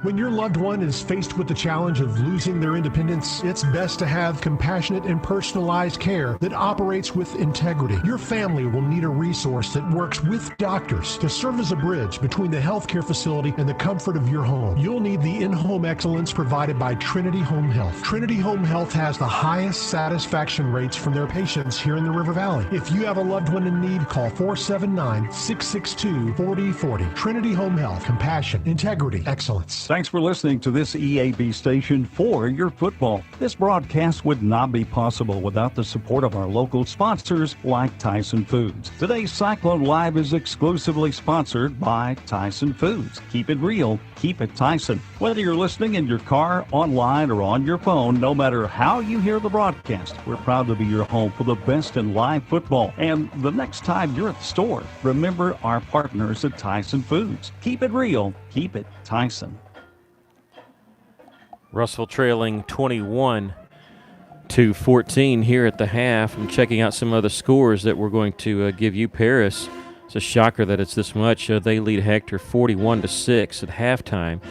Speaker 22: When your loved one is faced with the challenge of losing their independence, it's best to have compassionate and personalized care that operates with integrity. Your family will need a resource that works with doctors to serve as a bridge between the healthcare facility and the comfort of your home. You'll need the in-home excellence provided by Trinity Home Health. Trinity Home Health has the highest satisfaction rates from their patients here in the River Valley. If you have a loved one in need, call 479-662-4040. Trinity Home Health. Compassion, integrity, excellence.
Speaker 6: Thanks for listening to this EAB station for your football. This broadcast would not be possible without the support of our local sponsors like Tyson Foods. Today's Cyclone Live is exclusively sponsored by Tyson Foods. Keep it real, keep it Tyson. Whether you're listening in your car, online, or on your phone, no matter how you hear the broadcast, we're proud to be your home for the best in live football. And the next time you're at the store, remember our partners at Tyson Foods. Keep it real, keep it Tyson.
Speaker 1: Russell trailing 21-14 here at the half. I'm checking out some other scores that we're going to give you. Paris, it's a shocker that it's this much. They lead Hector 41-6 at halftime.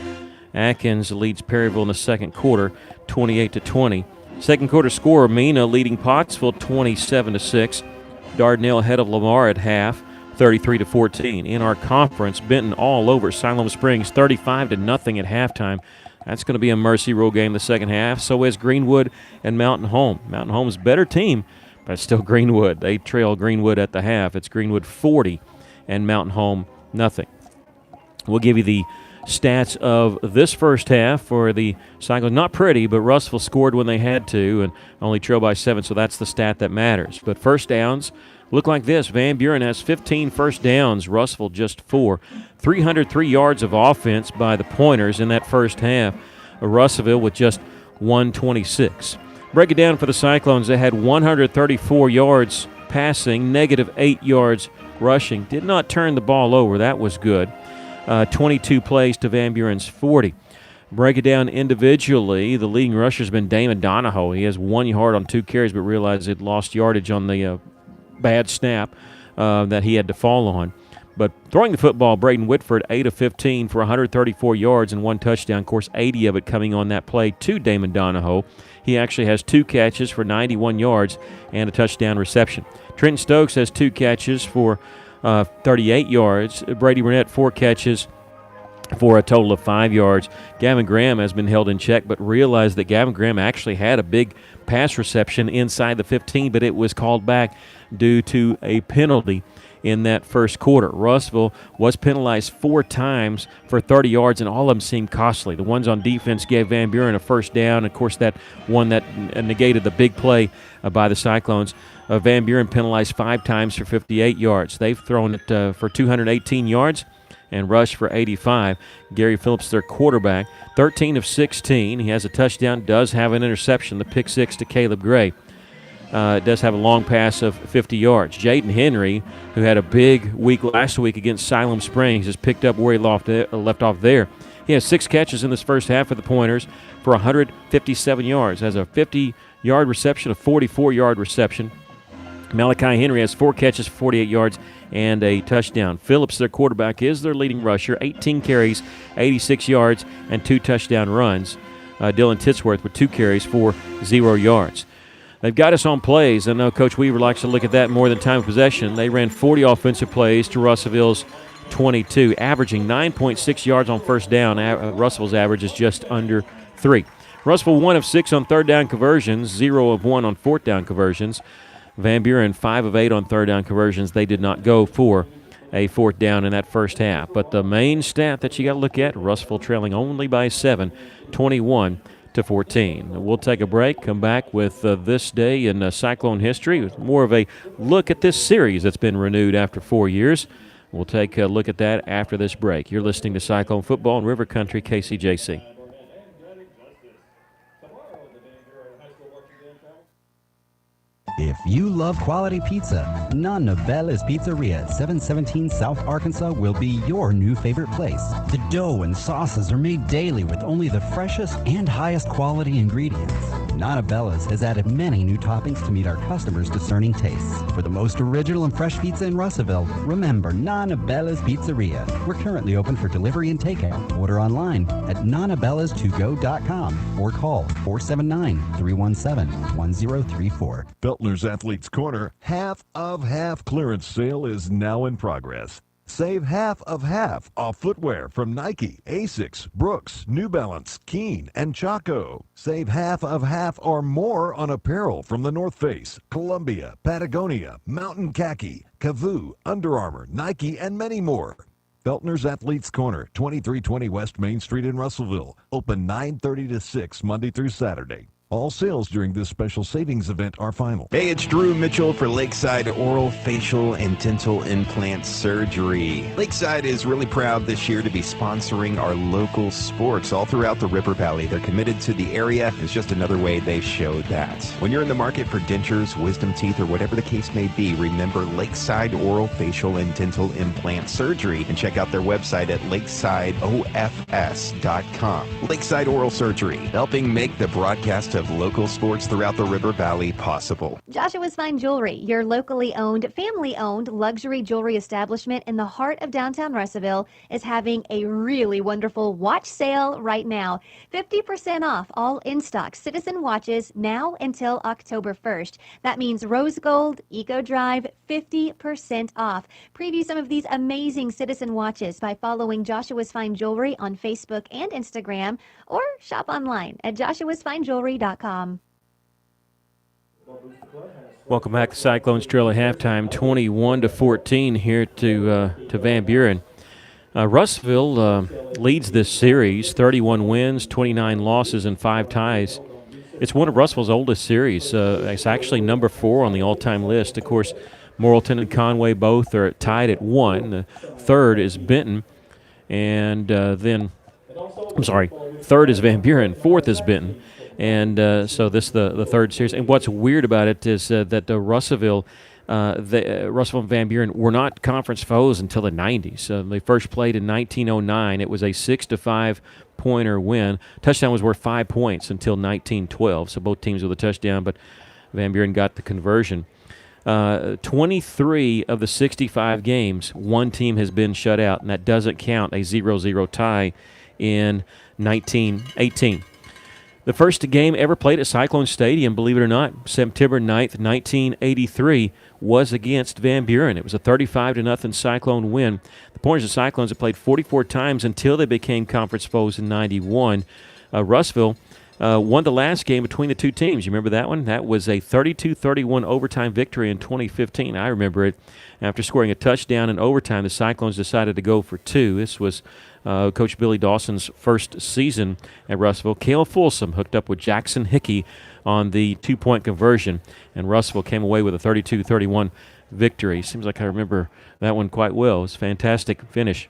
Speaker 1: Atkins leads Perryville in the second quarter 28-20. Second quarter score, Mena leading Pottsville 27-6. Dardanelle ahead of Lamar at half 33-14. In our conference, Benton all over Siloam Springs 35-0 at halftime. That's going to be a mercy rule game the second half. So is Greenwood and Mountain Home. Mountain Home's better team, but it's still Greenwood. They trail Greenwood at the half. It's Greenwood 40 and Mountain Home nothing. We'll give you the stats of this first half for the Cyclones. Not pretty, but Russellville scored when they had to and only trailed by 7, so that's the stat that matters. But first downs look like this. Van Buren has 15 first downs, Russellville just 4. 303 yards of offense by the Pointers in that first half. Russellville with just 126. Break it down for the Cyclones. They had 134 yards passing, -8 yards rushing. Did not turn the ball over. That was good. 22 plays to Van Buren's 40. Break it down individually. The leading rusher has been Damon Donahoe. He has 1 yard on 2 carries, but realized he'd lost yardage on the bad snap that he had to fall on. But throwing the football, Braden Whitford, 8 of 15 for 134 yards and 1 touchdown. Of course, 80 of it coming on that play to Damon Donahoe. He actually has 2 catches for 91 yards and a touchdown reception. Trenton Stokes has 2 catches for 38 yards. Brady Burnett, 4 catches for a total of 5 yards. Gavin Graham has been held in check, but realized that Gavin Graham actually had a big pass reception inside the 15, but it was called back due to a penalty in that first quarter. Russellville was penalized 4 times for 30 yards, and all of them seemed costly. The ones on defense gave Van Buren a first down. Of course, that one that negated the big play by the Cyclones. Van Buren penalized 5 times for 58 yards. They've thrown it for 218 yards and rushed for 85. Gary Phillips, their quarterback, 13 of 16. He has a touchdown, does have an interception, the pick 6 to Caleb Gray. Does have a long pass of 50 yards. Jaden Henry, who had a big week last week against Siloam Springs, has picked up where he left off there. He has 6 catches in this first half for the Pointers for 157 yards. Has a 50-yard reception, a 44-yard reception. Malachi Henry has 4 catches for 48 yards and a touchdown. Phillips, their quarterback, is their leading rusher. 18 carries, 86 yards, and 2 touchdown runs. Dylan Titsworth with 2 carries for 0 yards. They've got us on plays. I know Coach Weaver likes to look at that more than time of possession. They ran 40 offensive plays to Russellville's 22, averaging 9.6 yards on first down. Russellville's average is just under 3. Russellville 1 of 6 on third down conversions, 0 of 1 on fourth down conversions. Van Buren 5 of 8 on third down conversions. They did not go for a fourth down in that first half. But the main stat that you got to look at, Russellville trailing only by 7, 21-14. We'll take a break, come back with this day in Cyclone history. More of a look at this series that's been renewed after 4 years. We'll take a look at that after this break. You're listening to Cyclone Football in River Country, KCJC.
Speaker 7: If you love quality pizza, Nonna Bella's Pizzeria at 717 South Arkansas will be your new favorite place. The dough and sauces are made daily with only the freshest and highest quality ingredients. Nonna Bella's has added many new toppings to meet our customers' discerning tastes. For the most original and fresh pizza in Russellville, remember Nonna Bella's Pizzeria. We're currently open for delivery and takeout. Order online at nonnabellas2go.com or call 479-317-1034.
Speaker 10: Feltner's Athletes Corner half of half clearance sale is now in progress. Save half of half off footwear from Nike, Asics, Brooks, New Balance, Keen, and Chaco. Save half of half or more on apparel from the North Face, Columbia, Patagonia, Mountain Khaki, Kavoo, Under Armour, Nike, and many more. Feltner's Athletes Corner, 2320 West Main Street in Russellville. Open 9:30 to 6 Monday through Saturday. All sales during this special savings event are final.
Speaker 11: Hey, it's Drew Mitchell for Lakeside Oral, Facial, and Dental Implant Surgery. Lakeside is really proud this year to be sponsoring our local sports all throughout the River Valley. They're committed to the area. It's just another way they show that. When you're in the market for dentures, wisdom teeth, or whatever the case may be, remember Lakeside Oral, Facial, and Dental Implant Surgery, and check out their website at lakesideofs.com. Lakeside Oral Surgery, helping make the broadcast of local sports throughout the River Valley possible.
Speaker 12: Joshua's Fine Jewelry, your locally owned, family-owned luxury jewelry establishment in the heart of downtown Russellville, is having a really wonderful watch sale right now. 50% off all in-stock Citizen watches now until October 1st. That means Rose Gold, Eco Drive, 50% off. Preview some of these amazing Citizen watches by following Joshua's Fine Jewelry on Facebook and Instagram, or shop online at joshuasfinejewelry.com.
Speaker 1: Welcome back to Cyclones Trail at halftime, 21-14 here to Van Buren. Russellville leads this series, 31 wins, 29 losses, and 5 ties. It's one of Russellville's oldest series. It's actually number 4 on the all-time list. Of course, Morrilton and Conway both are tied at 1. The third is Benton, and third is Van Buren, fourth is Benton. And so this is the third series. And what's weird about it is that Russellville and Van Buren were not conference foes until the 90s. They first played in 1909. It was a 6-5 pointer win. Touchdown was worth 5 points until 1912. So both teams with a touchdown, but Van Buren got the conversion. 23 of the 65 games, one team has been shut out, and that doesn't count a 0-0 tie in 1918. The first game ever played at Cyclone Stadium, believe it or not, September 9th, 1983, was against Van Buren. It was a 35-0 Cyclone win. The Pointers and Cyclones have played 44 times until they became conference foes in 91. Russellville won the last game between the two teams. You remember that one? That was a 32-31 overtime victory in 2015. I remember it. After scoring a touchdown in overtime, the Cyclones decided to go for 2. This was Coach Billy Dawson's first season at Russellville. Cale Folsom hooked up with Jackson Hickey on the 2-point conversion, and Russellville came away with a 32-31 victory. Seems like I remember that one quite well. It was a fantastic finish.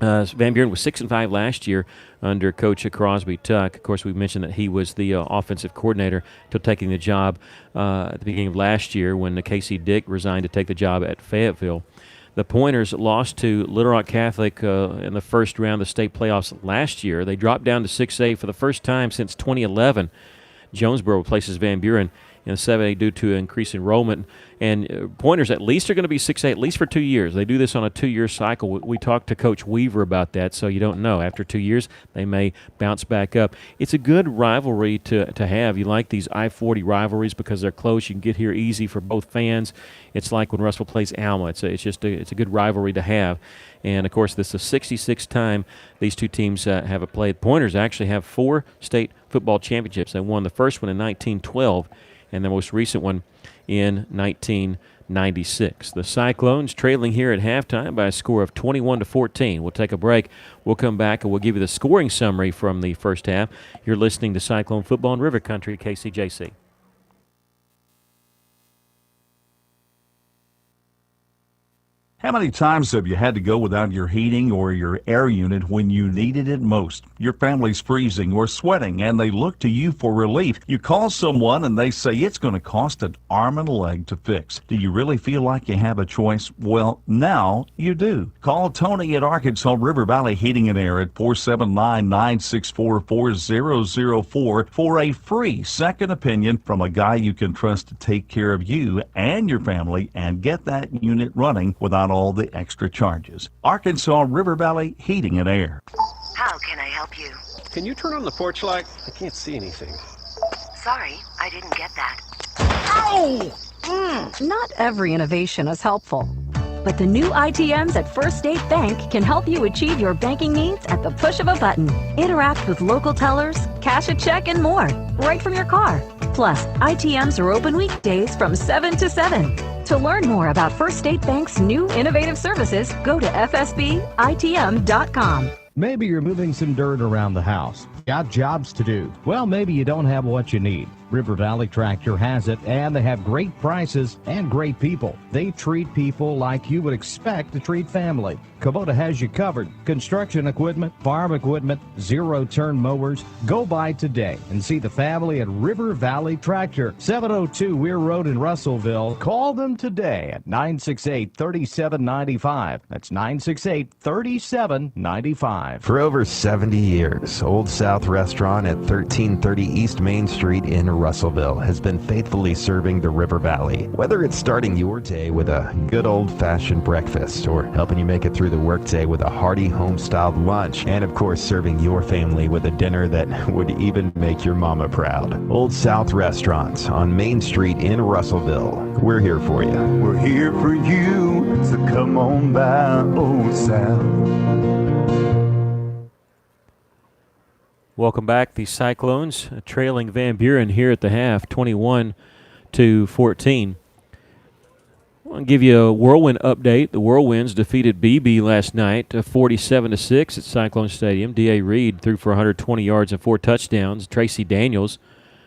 Speaker 1: Van Buren was 6-5 last year under Coach Crosby Tuck. Of course, we mentioned that he was the offensive coordinator till taking the job at the beginning of last year when Casey Dick resigned to take the job at Fayetteville. The Pointers lost to Little Rock Catholic in the first round of the state playoffs last year. They dropped down to 6A for the first time since 2011. Jonesboro replaces Van Buren in 7A due to increased enrollment. And Pointers at least are going to be 6A at least for 2 years. They do this on a 2-year cycle. We talked to Coach Weaver about that, so you don't know. After 2 years, they may bounce back up. It's a good rivalry to have. You like these I-40 rivalries because they're close. You can get here easy for both fans. It's like when Russellville plays Alma. It's a good rivalry to have. And, of course, this is the 66th time these two teams have played. Pointers actually have 4 state football championships. They won the first one in 1912 and the most recent one in 1996. The Cyclones trailing here at halftime by a score of 21-14. We'll take a break. We'll come back and we'll give you the scoring summary from the first half. You're listening to Cyclone Football in River Country, KCJC.
Speaker 6: How many times have you had to go without your heating or your air unit when you needed it most? Your family's freezing or sweating and they look to you for relief. You call someone and they say it's going to cost an arm and a leg to fix. Do you really feel like you have a choice? Well, now you do. Call Tony at Arkansas River Valley Heating and Air at 479-964-4004 for a free second opinion from a guy you can trust to take care of you and your family and get that unit running without all the extra charges. Arkansas River Valley Heating and Air.
Speaker 13: How can I help you?
Speaker 14: Can you turn on the porch light? I can't see anything.
Speaker 13: Sorry, I didn't get that.
Speaker 15: Ow! Not every innovation is helpful, but the new ITMs at First State Bank can help you achieve your banking needs at the push of a button. Interact with local tellers, cash a check, and more, right from your car. Plus, ITMs are open weekdays from 7 to 7. To learn more about First State Bank's new innovative services, go to fsbitm.com.
Speaker 16: Maybe you're moving some dirt around the house. Got jobs to do. Well, maybe you don't have what you need. River Valley Tractor has it, and they have great prices and great people. They treat people like you would expect to treat family. Kubota has you covered. Construction equipment, farm equipment, zero-turn mowers. Go by today and see the family at River Valley Tractor, 702 Weir Road in Russellville. Call them today at 968-3795. That's 968-3795.
Speaker 11: For over 70 years, Old South Restaurant at 1330 East Main Street in Russellville has been faithfully serving the River Valley. Whether it's starting your day with a good old-fashioned breakfast or helping you make it through the workday with a hearty home-styled lunch, and of course serving your family with a dinner that would even make your mama proud. Old South Restaurant on Main Street in Russellville. We're here for you.
Speaker 17: We're here for you, so come on by Old South.
Speaker 1: Welcome back. The Cyclones trailing Van Buren here at the half, 21-14. I want to give you a Whirlwind update. The Whirlwinds defeated BB last night, 47-6 at Cyclone Stadium. D.A. Reed threw for 120 yards and 4 touchdowns. Tracy Daniels,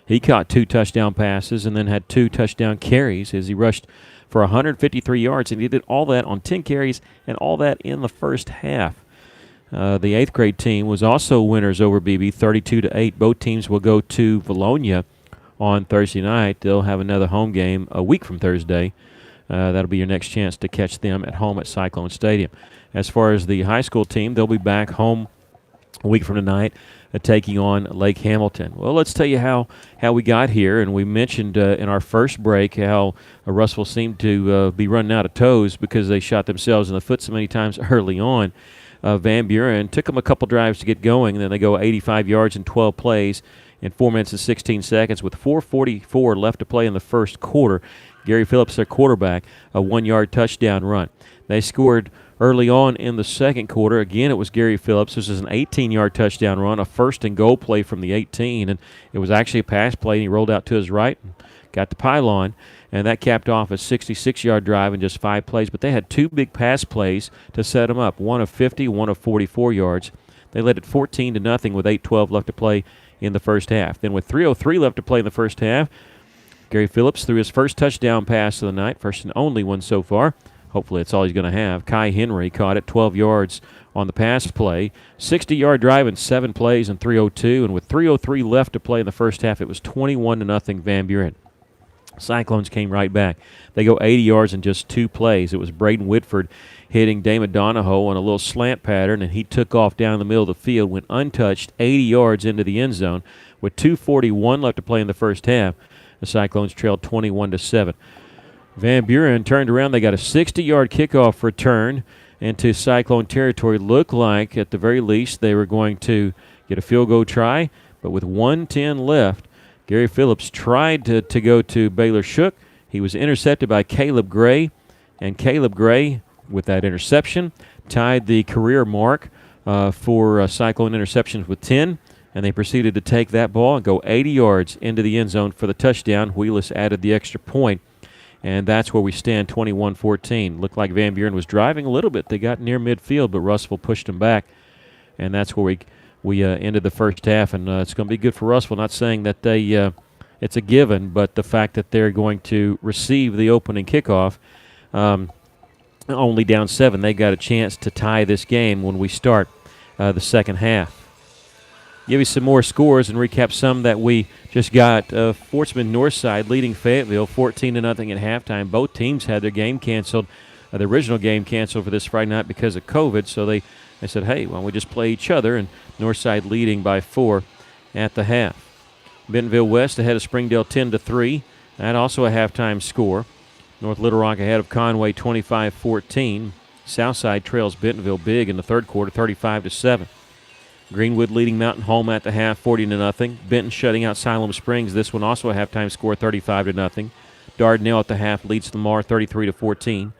Speaker 1: he caught 2 touchdown passes and then had 2 touchdown carries as he rushed for 153 yards, and he did all that on 10 carries and all that in the first half. The 8th grade team was also winners over BB, 32-8. Both teams will go to Valonia on Thursday night. They'll have another home game a week from Thursday. That'll be your next chance to catch them at home at Cyclone Stadium. As far as the high school team, they'll be back home a week from tonight taking on Lake Hamilton. Well, let's tell you how we got here. And we mentioned in our first break how Russell seemed to be running out of toes because they shot themselves in the foot so many times early on. Van Buren took them a couple drives to get going, and then they go 85 yards in 12 plays in 4 minutes and 16 seconds with 4:44 left to play in the first quarter. Gary Phillips, their quarterback, a 1-yard touchdown run. They scored early on in the second quarter. Again, it was Gary Phillips. This is an 18-yard touchdown run, a first-and-goal play from the 18, and it was actually a pass play, and he rolled out to his right and got the pylon, and that capped off a 66-yard drive in just 5 plays. But they had 2 big pass plays to set them up, one of 50, one of 44 yards. They led it 14-0 with 8:12 left to play in the first half. Then with 3:03 left to play in the first half, Gary Phillips threw his first touchdown pass of the night, first and only one so far. Hopefully it's all he's going to have. Kai Henry caught it 12 yards on the pass play. 60-yard drive in 7 plays in 3:02, and with 3:03 left to play in the first half, it was 21-0 Van Buren. Cyclones came right back. They go 80 yards in just 2 plays. It was Braden Whitford hitting Damon Donahoe on a little slant pattern, and he took off down the middle of the field, went untouched 80 yards into the end zone. With 2:41 left to play in the first half, the Cyclones trailed 21-7. Van Buren turned around. They got a 60-yard kickoff return into Cyclone territory. Looked like, at the very least, they were going to get a field goal try, but with 1:10 left, Gary Phillips tried to go to Baylor Shook. He was intercepted by Caleb Gray, and Caleb Gray, with that interception, tied the career mark for Cyclone interceptions with 10, and they proceeded to take that ball and go 80 yards into the end zone for the touchdown. Wheelis added the extra point, and that's where we stand, 21-14. Looked like Van Buren was driving a little bit. They got near midfield, but Russell pushed them back, and that's where we ended the first half, and it's going to be good for Russell. Not saying that it's a given, but the fact that they're going to receive the opening kickoff only down 7. They got a chance to tie this game when we start the second half. Give you some more scores and recap some that we just got. Fort Northside leading Fayetteville 14-0 at halftime. Both teams had their game canceled, the original game canceled for this Friday night because of COVID. So they said, hey, why don't we just play each other? And Northside leading by 4 at the half. Bentonville West ahead of Springdale 10-3. That also a halftime score. North Little Rock ahead of Conway 25-14. Southside trails Bentonville big in the third quarter 35-7. Greenwood leading Mountain Home at the half 40-0. Benton shutting out Siloam Springs. This one also a halftime score 35-0. Dardanelle at the half leads Lamar 33-14.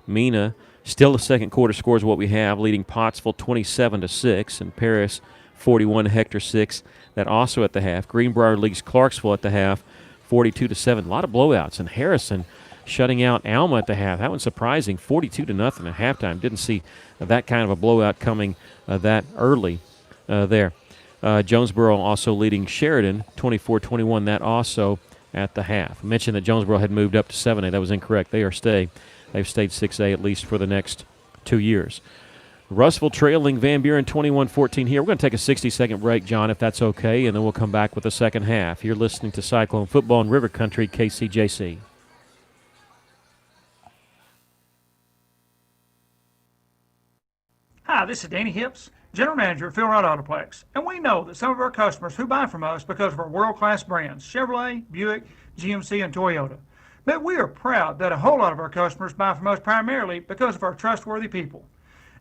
Speaker 1: Mena still the second quarter scores what we have, leading Pottsville 27-6, and Paris 41 Hector 6. That also at the half. Greenbrier leads Clarksville at the half 42-7. A lot of blowouts, and Harrison shutting out Alma at the half. That one's surprising, 42-0 at halftime. Didn't see that kind of a blowout coming that early there. Jonesboro also leading Sheridan 24-21. That also at the half. I mentioned that Jonesboro had moved up to 7A. That was incorrect. They've stayed 6A at least for the next 2 years. Russellville trailing Van Buren 21-14 here. We're going to take a 60-second break, John, if that's okay, and then we'll come back with the second half. You're listening to Cyclone Football in River Country, KCJC.
Speaker 18: Hi, this is Danny Hips, General Manager at Phil Wright Autoplex, and we know that some of our customers who buy from us because of our world-class brands, Chevrolet, Buick, GMC, and Toyota. But we are proud that a whole lot of our customers buy from us primarily because of our trustworthy people.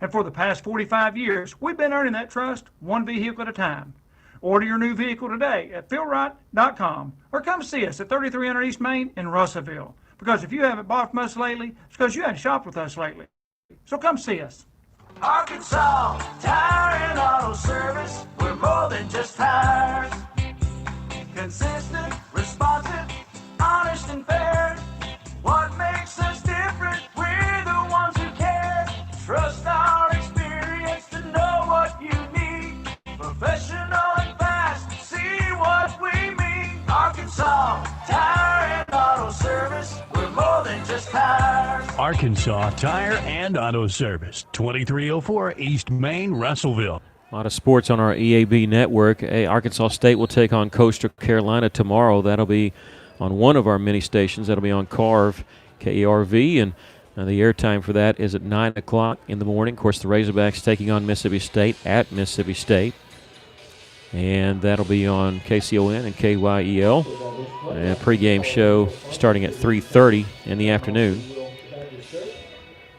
Speaker 18: And for the past 45 years, we've been earning that trust one vehicle at a time. Order your new vehicle today at philwright.com or come see us at 3300 East Main in Russellville. Because if you haven't bought from us lately, it's because you haven't shopped with us lately. So come see us.
Speaker 19: Arkansas Tire and Auto Service, we're more than just tires. Consistent, responsive, honest and fair. What makes us different? We're the ones who care. Trust our experience to know what you need. Professional and fast, see what we mean. Arkansas Tire and Auto Service, we're more than just tires.
Speaker 20: Arkansas Tire and Auto Service, 2304 East Main, Russellville.
Speaker 1: A lot of sports on our EAB network. Arkansas State will take on Coastal Carolina tomorrow. That'll be on one of our mini stations. That'll be on KARV, K-A-R-V, and the airtime for that is at 9 o'clock in the morning. Of course, the Razorbacks taking on Mississippi State at Mississippi State. And that'll be on KCON and KYEL. And a pregame show starting at 3:30 in the afternoon.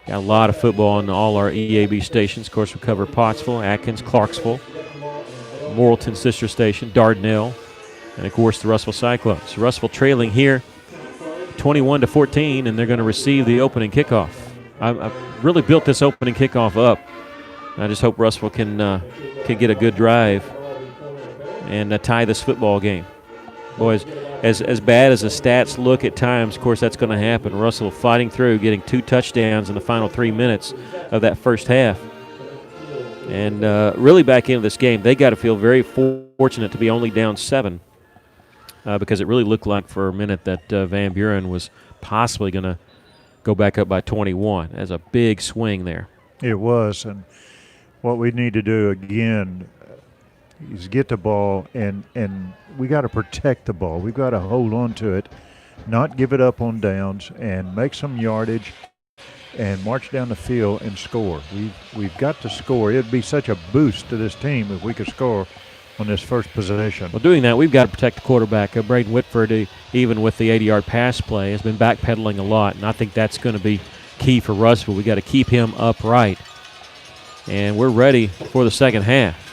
Speaker 1: Got a lot of football on all our EAB stations. Of course, we cover Pottsville, Atkins, Clarksville, Morrilton sister station, Dardanelle, and, of course, the Russellville Cyclones. Russellville trailing here 21-14, and they're going to receive the opening kickoff. I've really built this opening kickoff up. I just hope Russellville can get a good drive and tie this football game. Boys, as bad as the stats look at times, of course, that's going to happen. Russell fighting through, getting 2 touchdowns in the final 3 minutes of that first half. And really back into this game, they got to feel very fortunate to be only down 7 because it really looked like for a minute that Van Buren was possibly going to go back up by 21. That's a big swing there.
Speaker 2: It was, and what we need to do again is get the ball, and we got to protect the ball. We've got to hold on to it, not give it up on downs, and make some yardage and march down the field and score. We've got to score. It'd be such a boost to this team if we could score on this first possession.
Speaker 1: Well, doing that, we've got to protect the quarterback. Braden Whitford, even with the 80-yard pass play, has been backpedaling a lot, and I think that's going to be key for Russellville. We've got to keep him upright. And we're ready for the second half.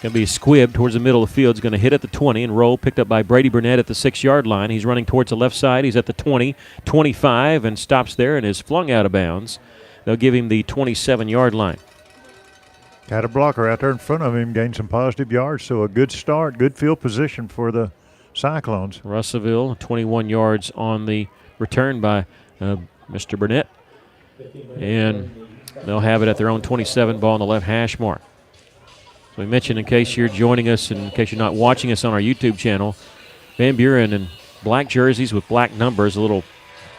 Speaker 1: Going to be a squib towards the middle of the field. He's going to hit at the 20 and roll, picked up by Brady Burnett at the 6-yard line. He's running towards the left side. He's at the 20, 25, and stops there and is flung out of bounds. They'll give him the 27-yard line.
Speaker 2: Got a blocker out there in front of him, gained some positive yards, so a good start, good field position for the Cyclones.
Speaker 1: Russellville, 21 yards on the return by Mr. Burnett. And they'll have it at their own 27, ball on the left hash mark. So we mentioned, in case you're joining us and in case you're not watching us on our YouTube channel, Van Buren in black jerseys with black numbers, a little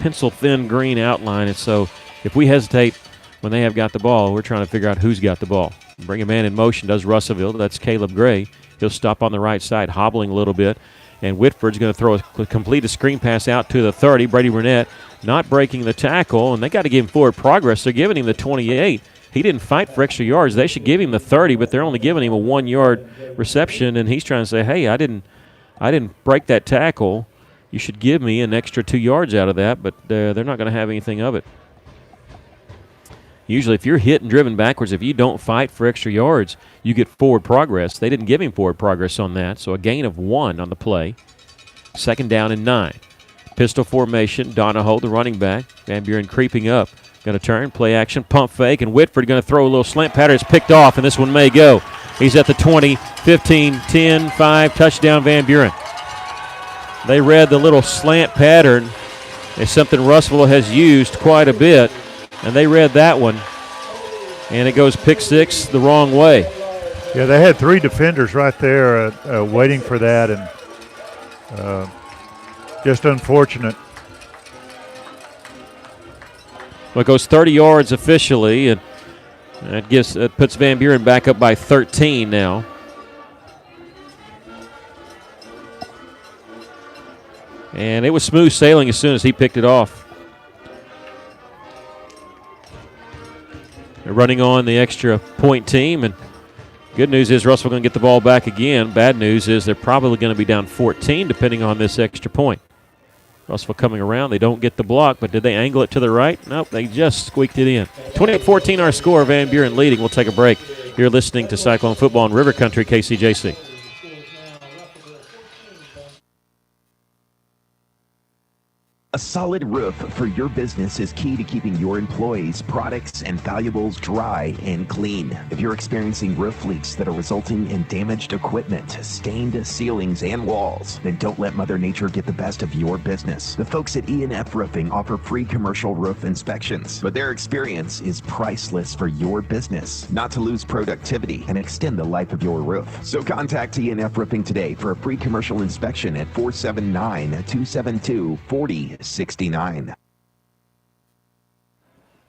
Speaker 1: pencil-thin green outline, and so if we hesitate when they have got the ball, we're trying to figure out who's got the ball. Bring a man in motion, does Russellville. That's Caleb Gray. He'll stop on the right side, hobbling a little bit, and Whitford's going to throw complete a screen pass out to the 30. Brady Burnett not breaking the tackle, and they got to give him forward progress. They're giving him the 28. He didn't fight for extra yards. They should give him the 30, but they're only giving him a 1-yard reception, and he's trying to say, hey, I didn't break that tackle. You should give me an extra 2 yards out of that, but they're not going to have anything of it. Usually if you're hit and driven backwards, if you don't fight for extra yards, you get forward progress. They didn't give him forward progress on that, so a gain of 1 on the play. 2nd down and 9. Pistol formation, Donahoe, the running back. Van Buren creeping up. Going to turn, play action, pump fake, and Whitford going to throw a little slant pattern. It's picked off, and this one may go. He's at the 20, 15, 10, 5, touchdown Van Buren. They read the little slant pattern. It's something Russellville has used quite a bit, and they read that one, and it goes pick 6 the wrong way.
Speaker 2: Yeah, they had 3 defenders right there waiting for that, and just unfortunate.
Speaker 1: Well, it goes 30 yards officially, and it puts Van Buren back up by 13 now. And it was smooth sailing as soon as he picked it off. They're running on the extra point team, and good news is Russell going to get the ball back again. Bad news is they're probably going to be down 14 depending on this extra point. Russell coming around. They don't get the block, but did they angle it to the right? Nope, they just squeaked it in. 28-14 our score. Van Buren leading. We'll take a break. You're listening to Cyclone Football in River Country, KCJC.
Speaker 11: A solid roof for your business is key to keeping your employees, products, and valuables dry and clean. If you're experiencing roof leaks that are resulting in damaged equipment, stained ceilings, and walls, then don't let Mother Nature get the best of your business. The folks at E&F Roofing offer free commercial roof inspections, but their experience is priceless for your business, not to lose productivity and extend the life of your roof. So contact E&F Roofing today for a free commercial inspection at 479-272-4069.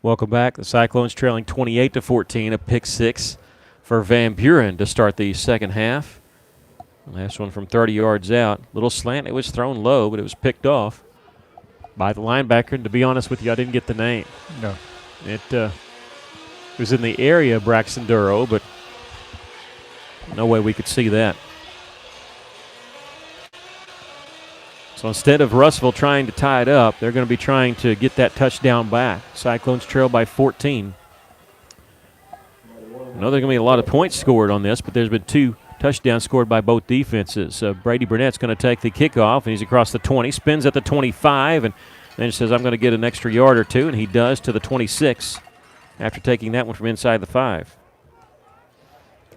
Speaker 1: Welcome back. The Cyclones trailing 28-14, a pick 6 for Van Buren to start the second half. Last one from 30 yards out. Little slant. It was thrown low, but it was picked off by the linebacker. And to be honest with you, I didn't get the name.
Speaker 2: No.
Speaker 1: It was in the area of Braxton Duro, but no way we could see that. So instead of Russellville trying to tie it up, they're going to be trying to get that touchdown back. Cyclones trail by 14. I know there's going to be a lot of points scored on this, but there's been 2 touchdowns scored by both defenses. Brady Burnett's going to take the kickoff, and he's across the 20, spins at the 25, and then says, I'm going to get an extra yard or 2, and he does to the 26 after taking that one from inside the 5.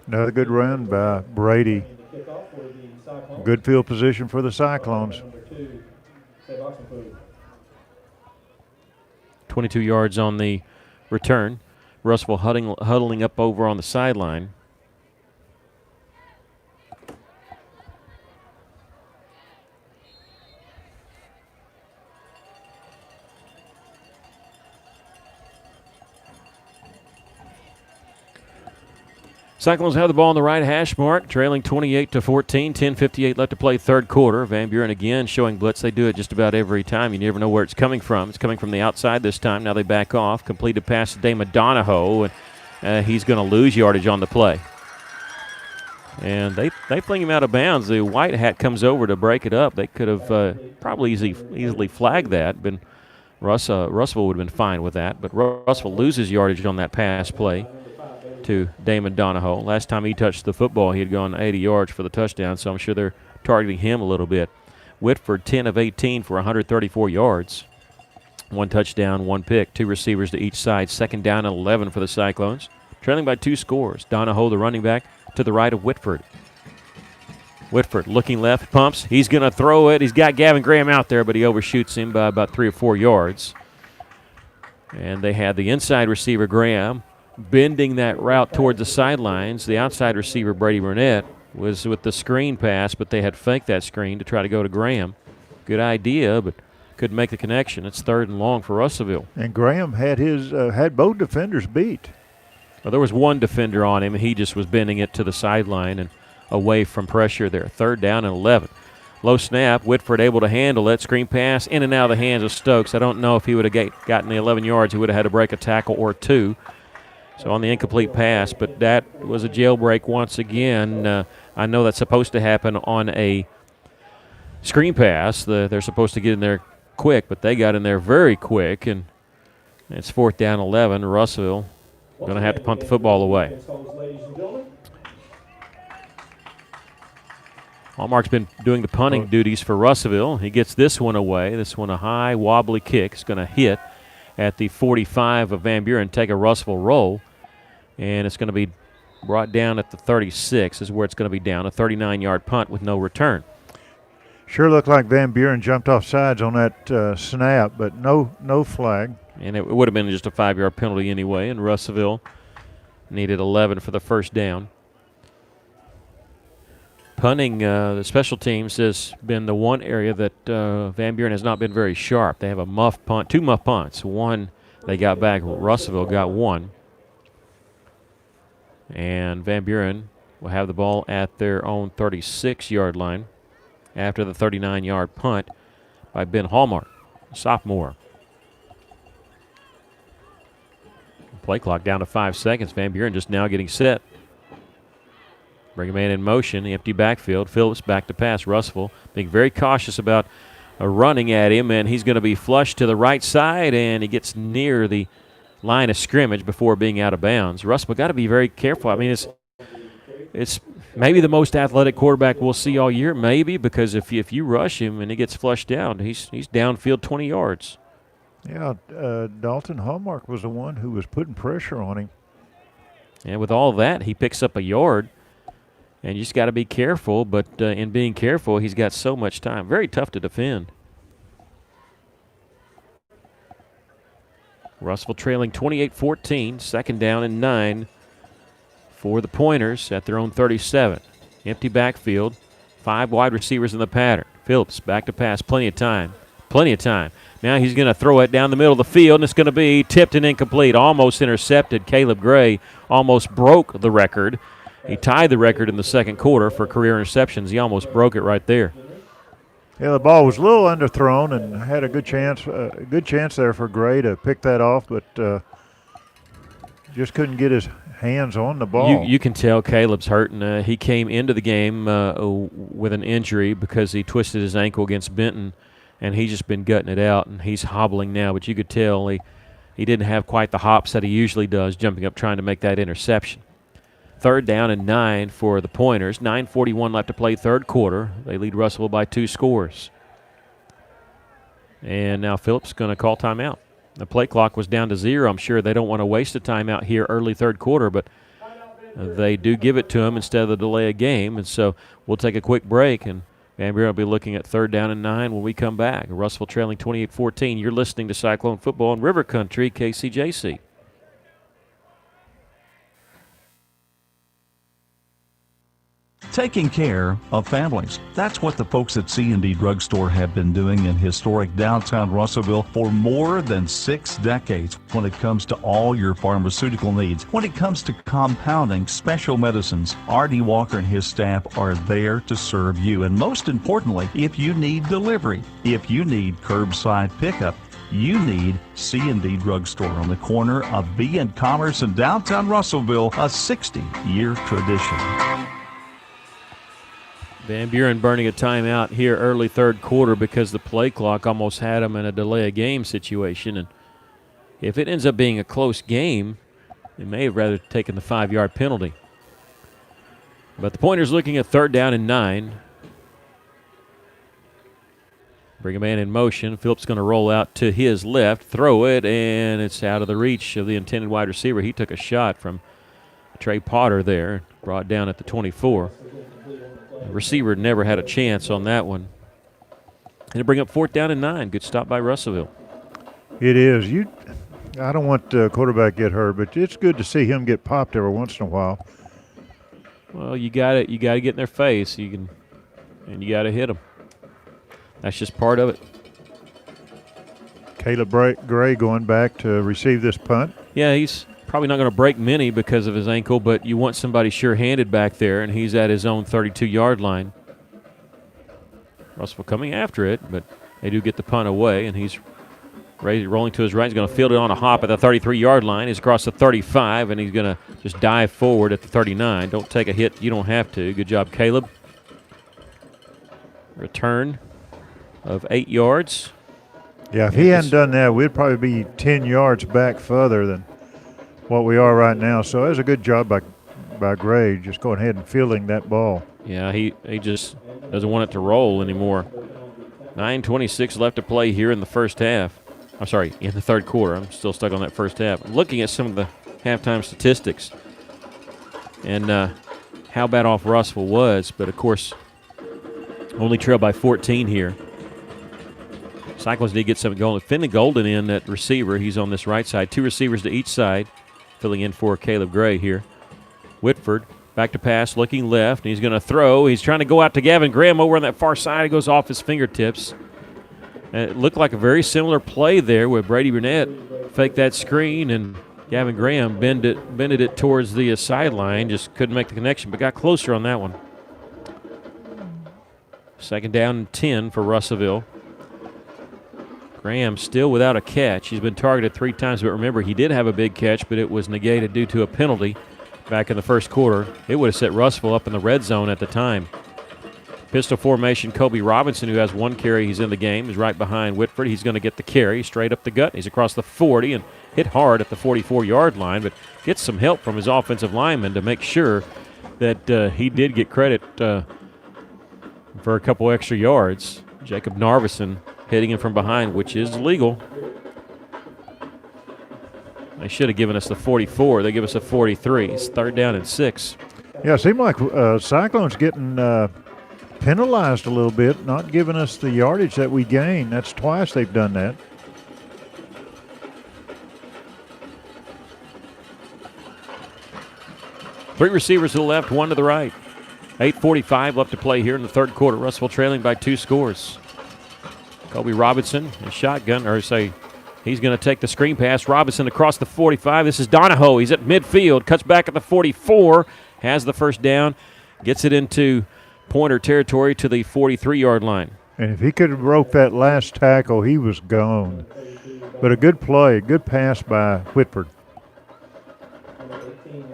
Speaker 2: Another good run by Brady. Good field position for the Cyclones.
Speaker 1: 22 yards on the return. Russellville huddling up over on the sideline. Cyclones have the ball on the right hash mark, trailing 28-14, 10:58 left to play third quarter. Van Buren again showing blitz. They do it just about every time. You never know where it's coming from. It's coming from the outside this time. Now they back off. Completed pass to Damon Donahoe, and he's going to lose yardage on the play. And they fling him out of bounds. The white hat comes over to break it up. They could have probably easily flagged that, but Russellville would have been fine with that. But Russellville loses yardage on that pass play to Damon Donahoe. Last time he touched the football, he had gone 80 yards for the touchdown, so I'm sure they're targeting him a little bit. Whitford, 10 of 18 for 134 yards. 1 touchdown, 1 pick, 2 receivers to each side. 2nd down and 11 for the Cyclones. Trailing by 2 scores. Donahoe, the running back, to the right of Whitford. Whitford looking left, pumps. He's going to throw it. He's got Gavin Graham out there, but he overshoots him by about 3 or 4 yards. And they had the inside receiver, Graham, bending that route towards the sidelines. The outside receiver, Brady Burnett, was with the screen pass, but they had faked that screen to try to go to Graham. Good idea, but couldn't make the connection. It's 3rd and long for Russellville.
Speaker 2: And Graham had had both defenders beat.
Speaker 1: Well, there was one defender on him, and he just was bending it to the sideline and away from pressure there. 3rd down and 11. Low snap. Whitford able to handle it. Screen pass in and out of the hands of Stokes. I don't know if he would have gotten the 11 yards. He would have had to break a tackle or two. So on the incomplete pass, but that was a jailbreak once again. I know that's supposed to happen on a screen pass. They're supposed to get in there quick, but they got in there very quick, and it's 4th down 11. Russellville going to have to punt the football away. Hallmark's been doing the punting duties for Russellville. He gets this one away. This one a high, wobbly kick. It's going to hit at the 45 of Van Buren, take a Russellville roll, and it's going to be brought down at the 36 is where it's going to be down, a 39-yard punt with no return.
Speaker 2: Sure looked like Van Buren jumped off sides on that snap, but no flag.
Speaker 1: And it would have been just a 5-yard penalty anyway, and Russellville needed 11 for the first down. Punting, the special teams has been the one area that Van Buren has not been very sharp. They have a muff punt, 2 muff punts. One they got back, Russellville got one. And Van Buren will have the ball at their own 36-yard line after the 39-yard punt by Ben Hallmark, sophomore. Play clock down to 5 seconds. Van Buren just now getting set. Bring a man in motion, the empty backfield. Phillips back to pass. Russellville being very cautious about running at him, and he's going to be flushed to the right side, and he gets near the line of scrimmage before being out of bounds. Russellville got to be very careful. I mean, it's maybe the most athletic quarterback we'll see all year, maybe, because if you rush him and he gets flushed down, he's downfield 20 yards.
Speaker 2: Yeah, Dalton Hallmark was the one who was putting pressure on him.
Speaker 1: And with all that, he picks up a yard, and you just got to be careful. But in being careful, he's got so much time. Very tough to defend. Russellville trailing 28-14, 2nd down and 9 for the Pointers at their own 37. Empty backfield, 5 wide receivers in the pattern. Phillips back to pass, plenty of time. Now he's going to throw it down the middle of the field, and it's going to be tipped and incomplete. Almost intercepted. Caleb Gray almost broke the record. He tied the record in the second quarter for career interceptions. He almost broke it right there.
Speaker 2: Yeah, the ball was a little underthrown and had a good chance there for Gray to pick that off, but just couldn't get his hands on the ball.
Speaker 1: You can tell Caleb's hurting. He came into the game with an injury because he twisted his ankle against Benton, and he's just been gutting it out, and he's hobbling now. But you could tell he didn't have quite the hops that he usually does, jumping up trying to make that interception. 3rd down and 9 for the Pointers. 9:41 left to play, third quarter. They lead Russellville by 2 scores. And now Phillips going to call timeout. The play clock was down to 0. I'm sure they don't want to waste a timeout here early third quarter, but they do give it to him instead of the delay a game. And so we'll take a quick break, and Van Buren will be looking at 3rd down and 9 when we come back. Russellville trailing 28-14. You're listening to Cyclone Football in River Country, KCJC.
Speaker 6: Taking care of families. That's what the folks at C&D Drugstore have been doing in historic downtown Russellville for more than 6 decades when it comes to all your pharmaceutical needs. When it comes to compounding special medicines, R.D. Walker and his staff are there to serve you. And most importantly, if you need delivery, if you need curbside pickup, you need C&D Drugstore on the corner of B and Commerce in downtown Russellville, a 60-year tradition.
Speaker 1: Van Buren burning a timeout here early third quarter because the play clock almost had them in a delay a game situation. And if it ends up being a close game, they may have rather taken the 5-yard penalty. But the Pointers looking at 3rd down and 9. Bring a man in motion. Phillips going to roll out to his left, throw it, and it's out of the reach of the intended wide receiver. He took a shot from Trey Potter there, brought down at the 24. The receiver never had a chance on that one. And to bring up 4th down and 9. Good stop by Russellville.
Speaker 2: It is. I don't want the quarterback to get hurt, but it's good to see him get popped every once in a while.
Speaker 1: Well, you got to get in their face. You got to hit them. That's just part of it.
Speaker 2: Caleb Gray going back to receive this punt.
Speaker 1: Yeah, he's probably not going to break many because of his ankle, but you want somebody sure-handed back there, and he's at his own 32-yard line. Russell coming after it, but they do get the punt away, and he's rolling to his right. He's going to field it on a hop at the 33-yard line. He's across the 35, and he's going to just dive forward at the 39. Don't take a hit. You don't have to. Good job, Caleb. Return of 8 yards.
Speaker 2: Yeah, if he hadn't done that, we'd probably be 10 yards back further than what we are right now. So that was a good job by Gray, just going ahead and fielding that ball.
Speaker 1: Yeah, he just doesn't want it to roll anymore. 9:26 left to play here in the first half. I'm sorry, in the third quarter. I'm still stuck on that first half. I'm looking at some of the halftime statistics and how bad off Russell was, but of course, only trailed by 14 here. Cyclones did get something going. Finley Golden in at receiver. He's on this right side. 2 receivers to each side, filling in for Caleb Gray here. Whitford back to pass, looking left, and he's going to throw. He's trying to go out to Gavin Graham over on that far side. It goes off his fingertips. And it looked like a very similar play there with Brady Burnett faked that screen, and Gavin Graham bended it towards the sideline. Just couldn't make the connection, but got closer on that one. 2nd down and 10 for Russellville. Graham still without a catch. He's been targeted 3 times, but remember, he did have a big catch, but it was negated due to a penalty back in the first quarter. It would have set Russellville up in the red zone at the time. Pistol formation, Kobe Robinson, who has 1 carry, he's in the game, is right behind Whitford. He's going to get the carry straight up the gut. He's across the 40 and hit hard at the 44-yard line, but gets some help from his offensive lineman to make sure that he did get credit for a couple extra yards. Jacob Narvison hitting him from behind, which is legal. They should have given us the 44. They give us a 43. It's 3rd down and 6.
Speaker 2: Yeah, it seemed like Cyclones getting penalized a little bit, not giving us the yardage that we gain. That's twice they've done that.
Speaker 1: Three receivers to the left, 1 to the right. 8:45 left to play here in the third quarter. Russellville trailing by 2 scores. Kobe Robinson, a shotgun, or say he's going to take the screen pass. Robinson across the 45. This is Donahoe. He's at midfield, cuts back at the 44, has the first down, gets it into Pointer territory to the 43-yard line.
Speaker 2: And if he could have broke that last tackle, he was gone. But a good play, good pass by Whitford.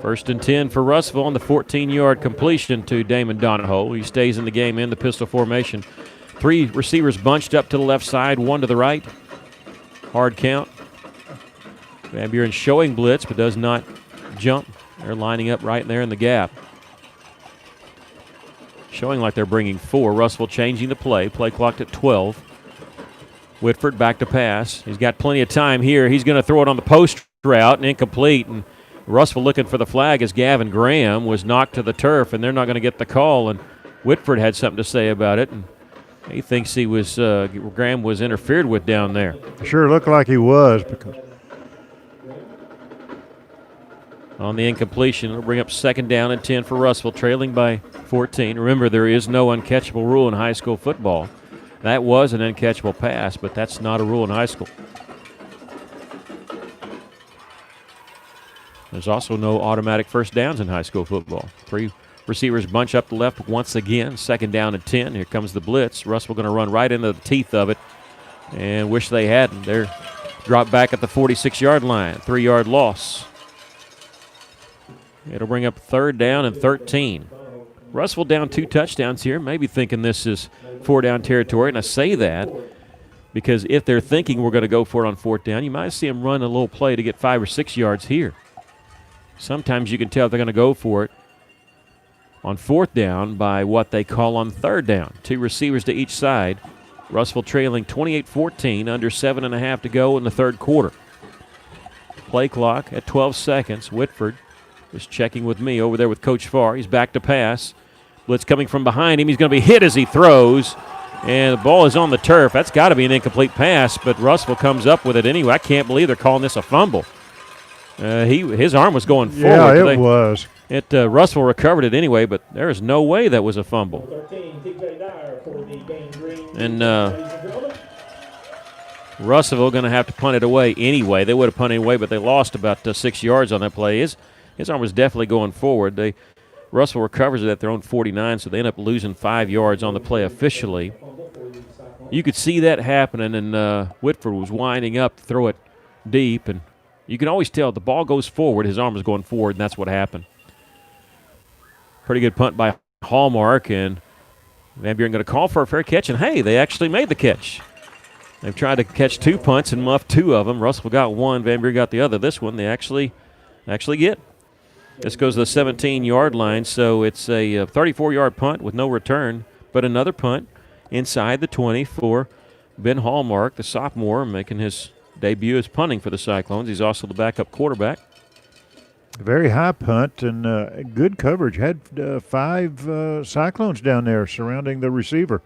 Speaker 1: 1st and 10 for Russellville on the 14-yard completion to Damon Donahoe. He stays in the game in the pistol formation. 3 receivers bunched up to the left side, 1 to the right. Hard count. Van Buren showing blitz, but does not jump. They're lining up right there in the gap. Showing like they're bringing 4. Russellville changing the play. Play clocked at 12. Whitford back to pass. He's got plenty of time here. He's going to throw it on the post route and incomplete. And Russellville looking for the flag as Gavin Graham was knocked to the turf, and they're not going to get the call. And Whitford had something to say about it. And he thinks he was Graham was interfered with down there.
Speaker 2: Sure looked like he was. Because
Speaker 1: on the incompletion, it'll bring up 2nd down and 10 for Russellville, trailing by 14. Remember, there is no uncatchable rule in high school football. That was an uncatchable pass, but that's not a rule in high school. There's also no automatic first downs in high school football. 3 receivers bunch up the left once again. 2nd down and 10. Here comes the blitz. Russellville going to run right into the teeth of it and wish they hadn't. They're dropped back at the 46-yard line. 3-yard loss. It'll bring up 3rd down and 13. Russellville down 2 touchdowns here, maybe thinking this is 4-down territory. And I say that because if they're thinking we're going to go for it on 4th down, you might see them run a little play to get 5 or 6 yards here. Sometimes you can tell they're going to go for it on 4th down by what they call on 3rd down. 2 receivers to each side. Russellville trailing 28-14, under 7.5 to go in the third quarter. Play clock at 12 seconds. Whitford is checking with me over there with Coach Farr. He's back to pass. Blitz coming from behind him. He's going to be hit as he throws, and the ball is on the turf. That's got to be an incomplete pass, but Russellville comes up with it anyway. I can't believe they're calling this a fumble. His arm was going forward.
Speaker 2: Yeah, it was.
Speaker 1: Russell recovered it anyway, but there is no way that was a fumble. 13, TJ Dyer for the Game Green. And Russellville going to have to punt it away anyway. They would have punted away, but they lost about 6 yards on that play. His arm was definitely going forward. Russell recovers it at their own 49, so they end up losing 5 yards on the play officially. You could see that happening, and Whitford was winding up to throw it deep, and you can always tell the ball goes forward, his arm is going forward, and that's what happened. Pretty good punt by Hallmark, and Van Buren going to call for a fair catch, and hey, they actually made the catch. They've tried to catch 2 punts and muffed 2 of them. Russell got 1, Van Buren got the other. This one they actually get. This goes to the 17-yard line, so it's a 34-yard punt with no return, but another punt inside the 20 for Ben Hallmark, the sophomore, making his debut as punting for the Cyclones. He's also the backup quarterback.
Speaker 2: Very high punt and good coverage. Had 5 Cyclones down there surrounding the receiver.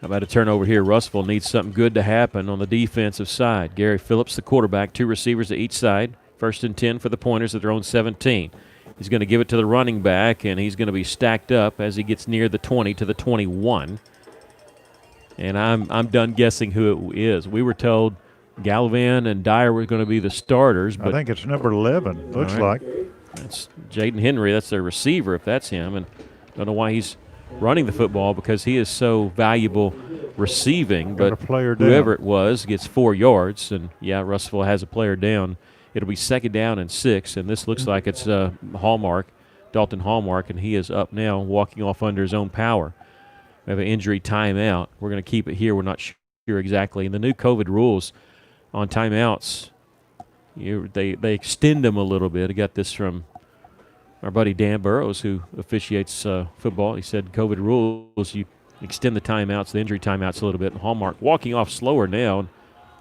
Speaker 1: How about a turnover here? Russellville needs something good to happen on the defensive side. Gary Phillips, the quarterback, 2 receivers to each side. 1st and 10 for the Pointers at their own 17. He's going to give it to the running back, and he's going to be stacked up as he gets near the 20 to the 21. And I'm done guessing who it is. We were told Gallivan and Dyer were going to be the starters. But
Speaker 2: I think it's number 11, looks like.
Speaker 1: That's Jaden Henry. That's their receiver, if that's him. And I don't know why he's running the football, because he is so valuable receiving. But whoever it was gets 4 yards. And, yeah, Russellville has a player down. It'll be 2nd down and 6, and this looks like it's Hallmark, Dalton Hallmark, and he is up now walking off under his own power. We have an injury timeout. We're going to keep it here. We're not sure exactly. And the new COVID rules on timeouts, they extend them a little bit. I got this from our buddy Dan Burrows, who officiates football. He said COVID rules, you extend the timeouts, the injury timeouts a little bit. And Hallmark walking off slower now. And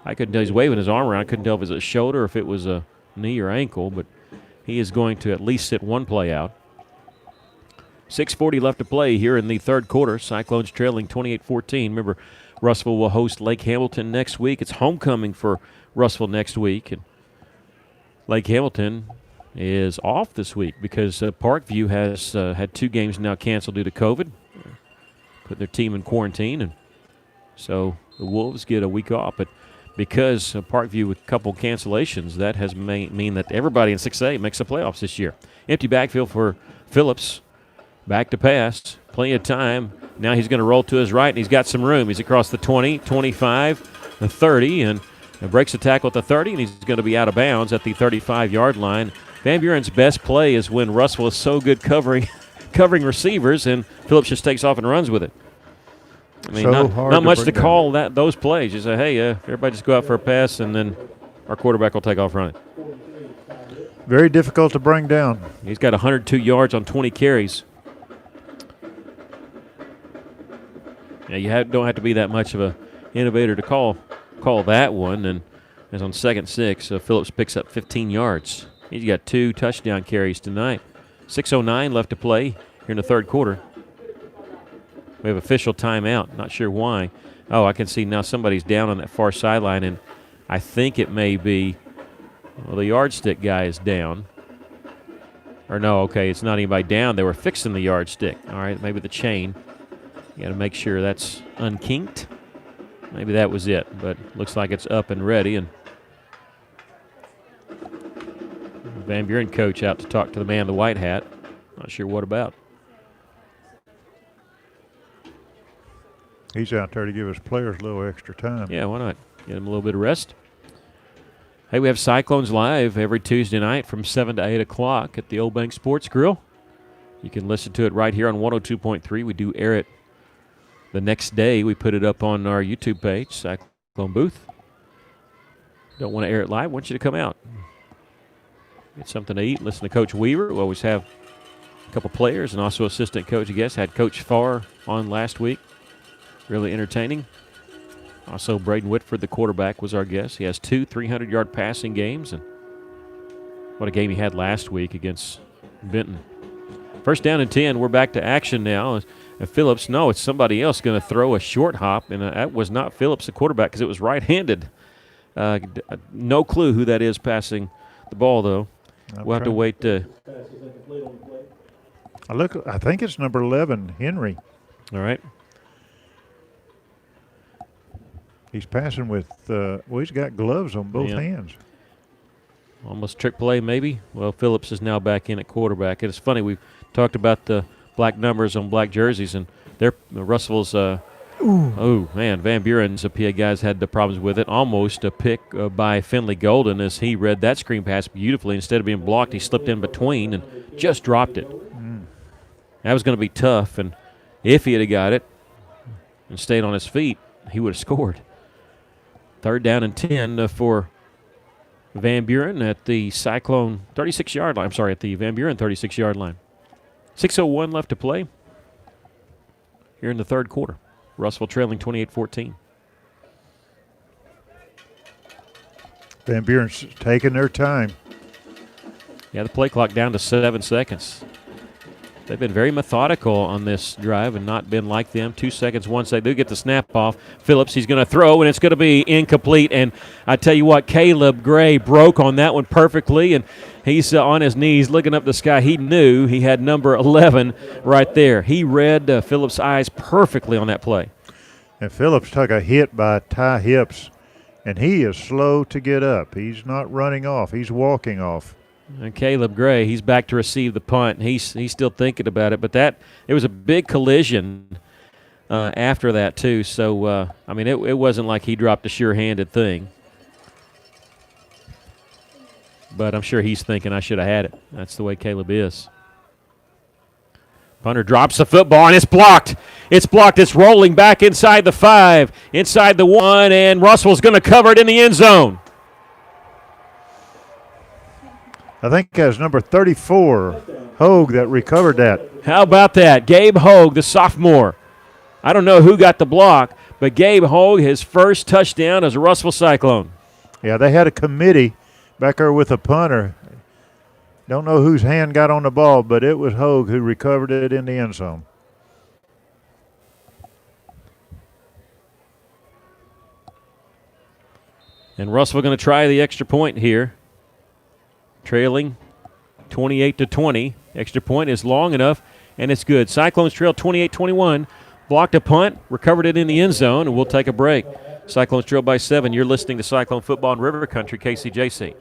Speaker 1: I couldn't tell. He's waving his arm around. I couldn't tell if it was a shoulder or if it was a knee or ankle, but he is going to at least sit 1 play out. 6:40 left to play here in the 3rd quarter. Cyclones trailing 28-14. Remember, Russellville will host Lake Hamilton next week. It's homecoming for Russellville next week. And Lake Hamilton is off this week because Parkview has had 2 games now canceled due to COVID, putting their team in quarantine. And so the Wolves get a week off. But because Parkview with a couple cancellations, that has mean that everybody in 6A makes the playoffs this year. Empty backfield for Phillips. Back to pass. Plenty of time. Now he's going to roll to his right, and he's got some room. He's across the 20, 25, the 30, and breaks the tackle at the 30, and he's going to be out of bounds at the 35-yard line. Van Buren's best play is when Russell is so good covering receivers, and Phillips just takes off and runs with it. I mean, not much to call those plays. You say, hey, everybody just go out for a pass, and then our quarterback will take off running.
Speaker 2: Very difficult to bring down.
Speaker 1: He's got 102 yards on 20 carries. Yeah, you don't have to be that much of an innovator to call that one. And as on 2nd and 6, Phillips picks up 15 yards. He's got 2 touchdown carries tonight. 6:09 left to play here in the 3rd quarter. We have official timeout. Not sure why. Oh, I can see now somebody's down on that far sideline, and I think it may be, well, the yardstick guy is down. Or no, okay, it's not anybody down. They were fixing the yardstick. All right, maybe the chain. You got to make sure that's unkinked. Maybe that was it, but looks like it's up and ready. And Van Buren coach out to talk to the man in the white hat. Not sure what about.
Speaker 2: He's out there to give his players a little extra time.
Speaker 1: Yeah, why not? Get him a little bit of rest. Hey, we have Cyclones Live every Tuesday night from 7 to 8 o'clock at the Old Bank Sports Grill. You can listen to it right here on 102.3. We do air it the next day. We put it up on our YouTube page, Cyclone Booth. Don't want to air it live. Want you to come out. Get something to eat. Listen to Coach Weaver. We always have a couple players and also assistant coach guests. Had Coach Farr on last week. Really entertaining. Also, Braden Whitford, the quarterback, was our guest. He has 2 300-yard passing games, and what a game he had last week against Benton. 1st down and 10. We're back to action now. And Phillips, no, it's somebody else going to throw a short hop, and that was not Phillips, the quarterback, because it was right-handed. No clue who that is passing the ball, though. We'll have to wait.
Speaker 2: I think it's number 11, Henry.
Speaker 1: All right.
Speaker 2: He's passing with, he's got gloves on both hands.
Speaker 1: Almost trick play, maybe. Well, Phillips is now back in at quarterback. And it's funny, we've talked about the black numbers on black jerseys, and Russell's, oh, man, Van Buren's PA guys had the problems with it. Almost a pick by Finley Golden as he read that screen pass beautifully. Instead of being blocked, he slipped in between and just dropped it. That was going to be tough, and if he had got it and stayed on his feet, he would have scored. 3rd down and 10 for Van Buren at the Cyclone 36-yard line. I'm sorry, at the Van Buren 36-yard line. 6:01 left to play here in the 3rd quarter. Russell trailing 28-14.
Speaker 2: Van Buren's taking their time.
Speaker 1: Yeah, the play clock down to 7 seconds. They've been very methodical on this drive and not been like them. 2 seconds once they do get the snap off. Phillips, he's going to throw, and it's going to be incomplete. And I tell you what, Caleb Gray broke on that one perfectly, and he's on his knees looking up the sky. He knew he had number 11 right there. He read Phillips' eyes perfectly on that play.
Speaker 2: And Phillips took a hit by Ty Hips, and he is slow to get up. He's not running off. He's walking off.
Speaker 1: And Caleb Gray, he's back to receive the punt. He's still thinking about it, but it was a big collision after that too. So I mean, it wasn't like he dropped a sure-handed thing. But I'm sure he's thinking I should have had it. That's the way Caleb is. Punter drops the football, and it's blocked. It's blocked. It's rolling back inside the 5, inside the 1, and Russell's going to cover it in the end zone.
Speaker 2: I think it was number 34, Hogue, that recovered that.
Speaker 1: How about that? Gabe Hogue, the sophomore. I don't know who got the block, but Gabe Hogue, his first touchdown as a Russell Cyclone.
Speaker 2: Yeah, they had a committee back there with a punter. Don't know whose hand got on the ball, but it was Hogue who recovered it in the end zone.
Speaker 1: And Russell going to try the extra point here. Trailing 28-20. Extra point is long enough, and it's good. Cyclones trail 28-21. Blocked a punt, recovered it in the end zone, and we'll take a break. Cyclones trail by 7. You're listening to Cyclone Football in River Country, KCJC.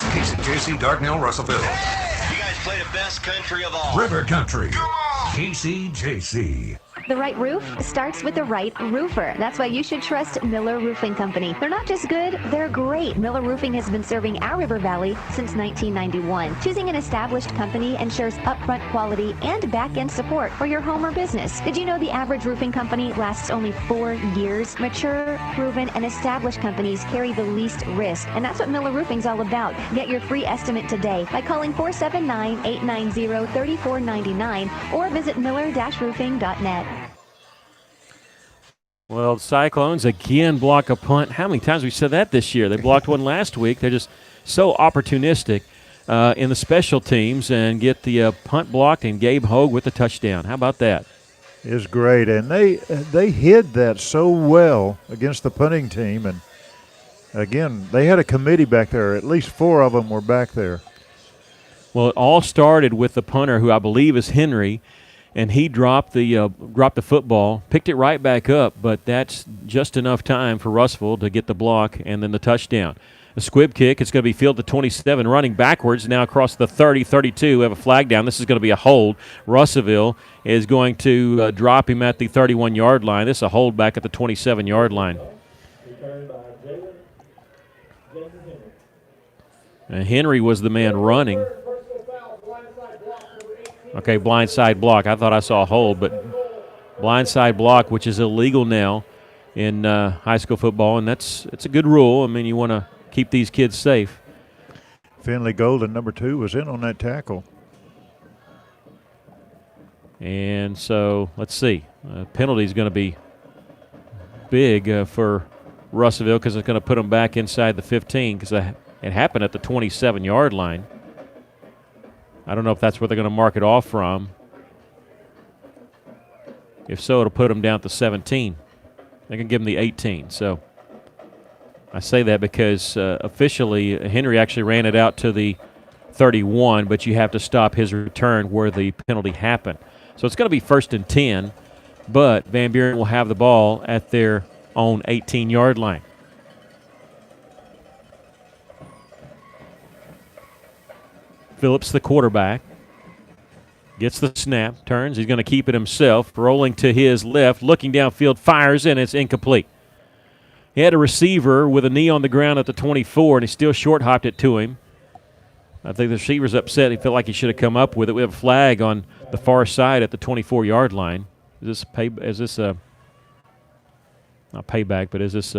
Speaker 8: KCJC, Darknell, Russellville.
Speaker 3: You guys play the best country of all.
Speaker 8: River Country, KCJC.
Speaker 12: The right roof starts with the right roofer. That's why you should trust Miller Roofing Company. They're not just good, they're great. Miller Roofing has been serving our River Valley since 1991. Choosing an established company ensures upfront quality and back-end support for your home or business. Did you know the average roofing company lasts only 4 years? Mature, proven, and established companies carry the least risk, and that's what Miller Roofing's all about. Get your free estimate today by calling 479-890-3499 or visit miller-roofing.net.
Speaker 1: Well, the Cyclones again block a punt. How many times have we said that this year? They blocked one last week. They're just so opportunistic in the special teams and get the punt blocked, and Gabe Hogue with the touchdown. How about that?
Speaker 2: It's great, and they hid that so well against the punting team. And again, they had a committee back there. At least 4 of them were back there.
Speaker 1: Well, it all started with the punter, who I believe is Henry, and he dropped the football, picked it right back up, but that's just enough time for Russell to get the block and then the touchdown. A squib kick. It's going to be field to 27, running backwards now across the 30, 32. We have a flag down. This is going to be a hold. Russellville is going to drop him at the 31-yard line. This is a hold back at the 27-yard line. And Henry was the man running. Okay, blindside block. I thought I saw a hold, but blindside block, which is illegal now in high school football, and it's a good rule. I mean, you want to keep these kids safe.
Speaker 2: Finley Golden, number 2, was in on that tackle.
Speaker 1: And so, let's see. Penalty is going to be big for Russellville because it's going to put them back inside the 15 because it happened at the 27-yard line. I don't know if that's where they're going to mark it off from. If so, it'll put them down to 17. They can give them the 18. So I say that because officially Henry actually ran it out to the 31, but you have to stop his return where the penalty happened. So it's going to be 1st and 10, but Van Buren will have the ball at their own 18-yard line. Phillips, the quarterback, gets the snap, turns. He's going to keep it himself, rolling to his left, looking downfield, fires, and it's incomplete. He had a receiver with a knee on the ground at the 24, and he still short-hopped it to him. I think the receiver's upset. He felt like he should have come up with it. We have a flag on the far side at the 24-yard line. Is this not payback, but is this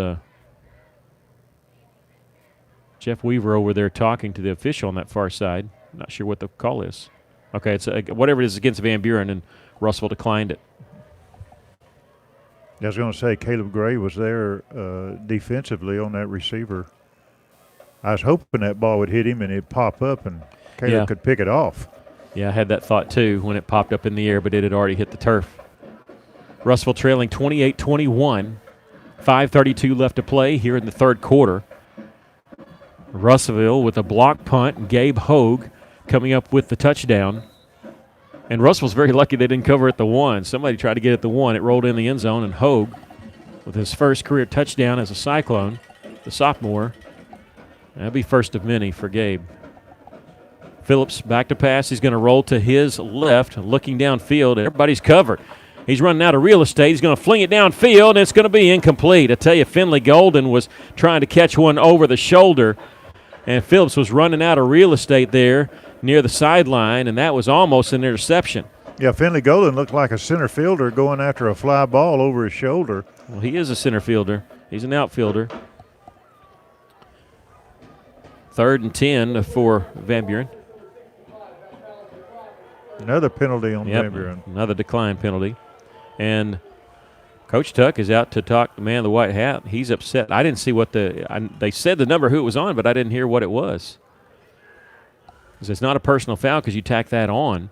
Speaker 1: Jeff Weaver over there talking to the official on that far side? Not sure what the call is. Okay, it's whatever it is against Van Buren, and Russell declined it.
Speaker 2: I was going to say Caleb Gray was there defensively on that receiver. I was hoping that ball would hit him and it'd pop up and Caleb could pick it off.
Speaker 1: Yeah, I had that thought too when it popped up in the air, but it had already hit the turf. Russell trailing 28-21. 5:32 left to play here in the third quarter. Russellville with a block punt. Gabe Hogue coming up with the touchdown. And Russell's very lucky they didn't cover at the 1. Somebody tried to get at the 1. It rolled in the end zone, and Hogue, with his first career touchdown as a Cyclone, the sophomore, that'll be first of many for Gabe. Phillips back to pass. He's going to roll to his left, looking downfield. Everybody's covered. He's running out of real estate. He's going to fling it downfield, and it's going to be incomplete. I tell you, Finley Golden was trying to catch one over the shoulder, and Phillips was running out of real estate there near the sideline, and that was almost an interception.
Speaker 2: Yeah, Finley Golden looked like a center fielder going after a fly ball over his shoulder.
Speaker 1: Well, he is a center fielder. He's an outfielder. 3rd and 10 for Van Buren.
Speaker 2: Another penalty on Van Buren.
Speaker 1: Another decline penalty. And Coach Tuck is out to talk to the man in the white hat. He's upset. I didn't see what they said the number who it was on, but I didn't hear what it was. Because it's not a personal foul because you tack that on.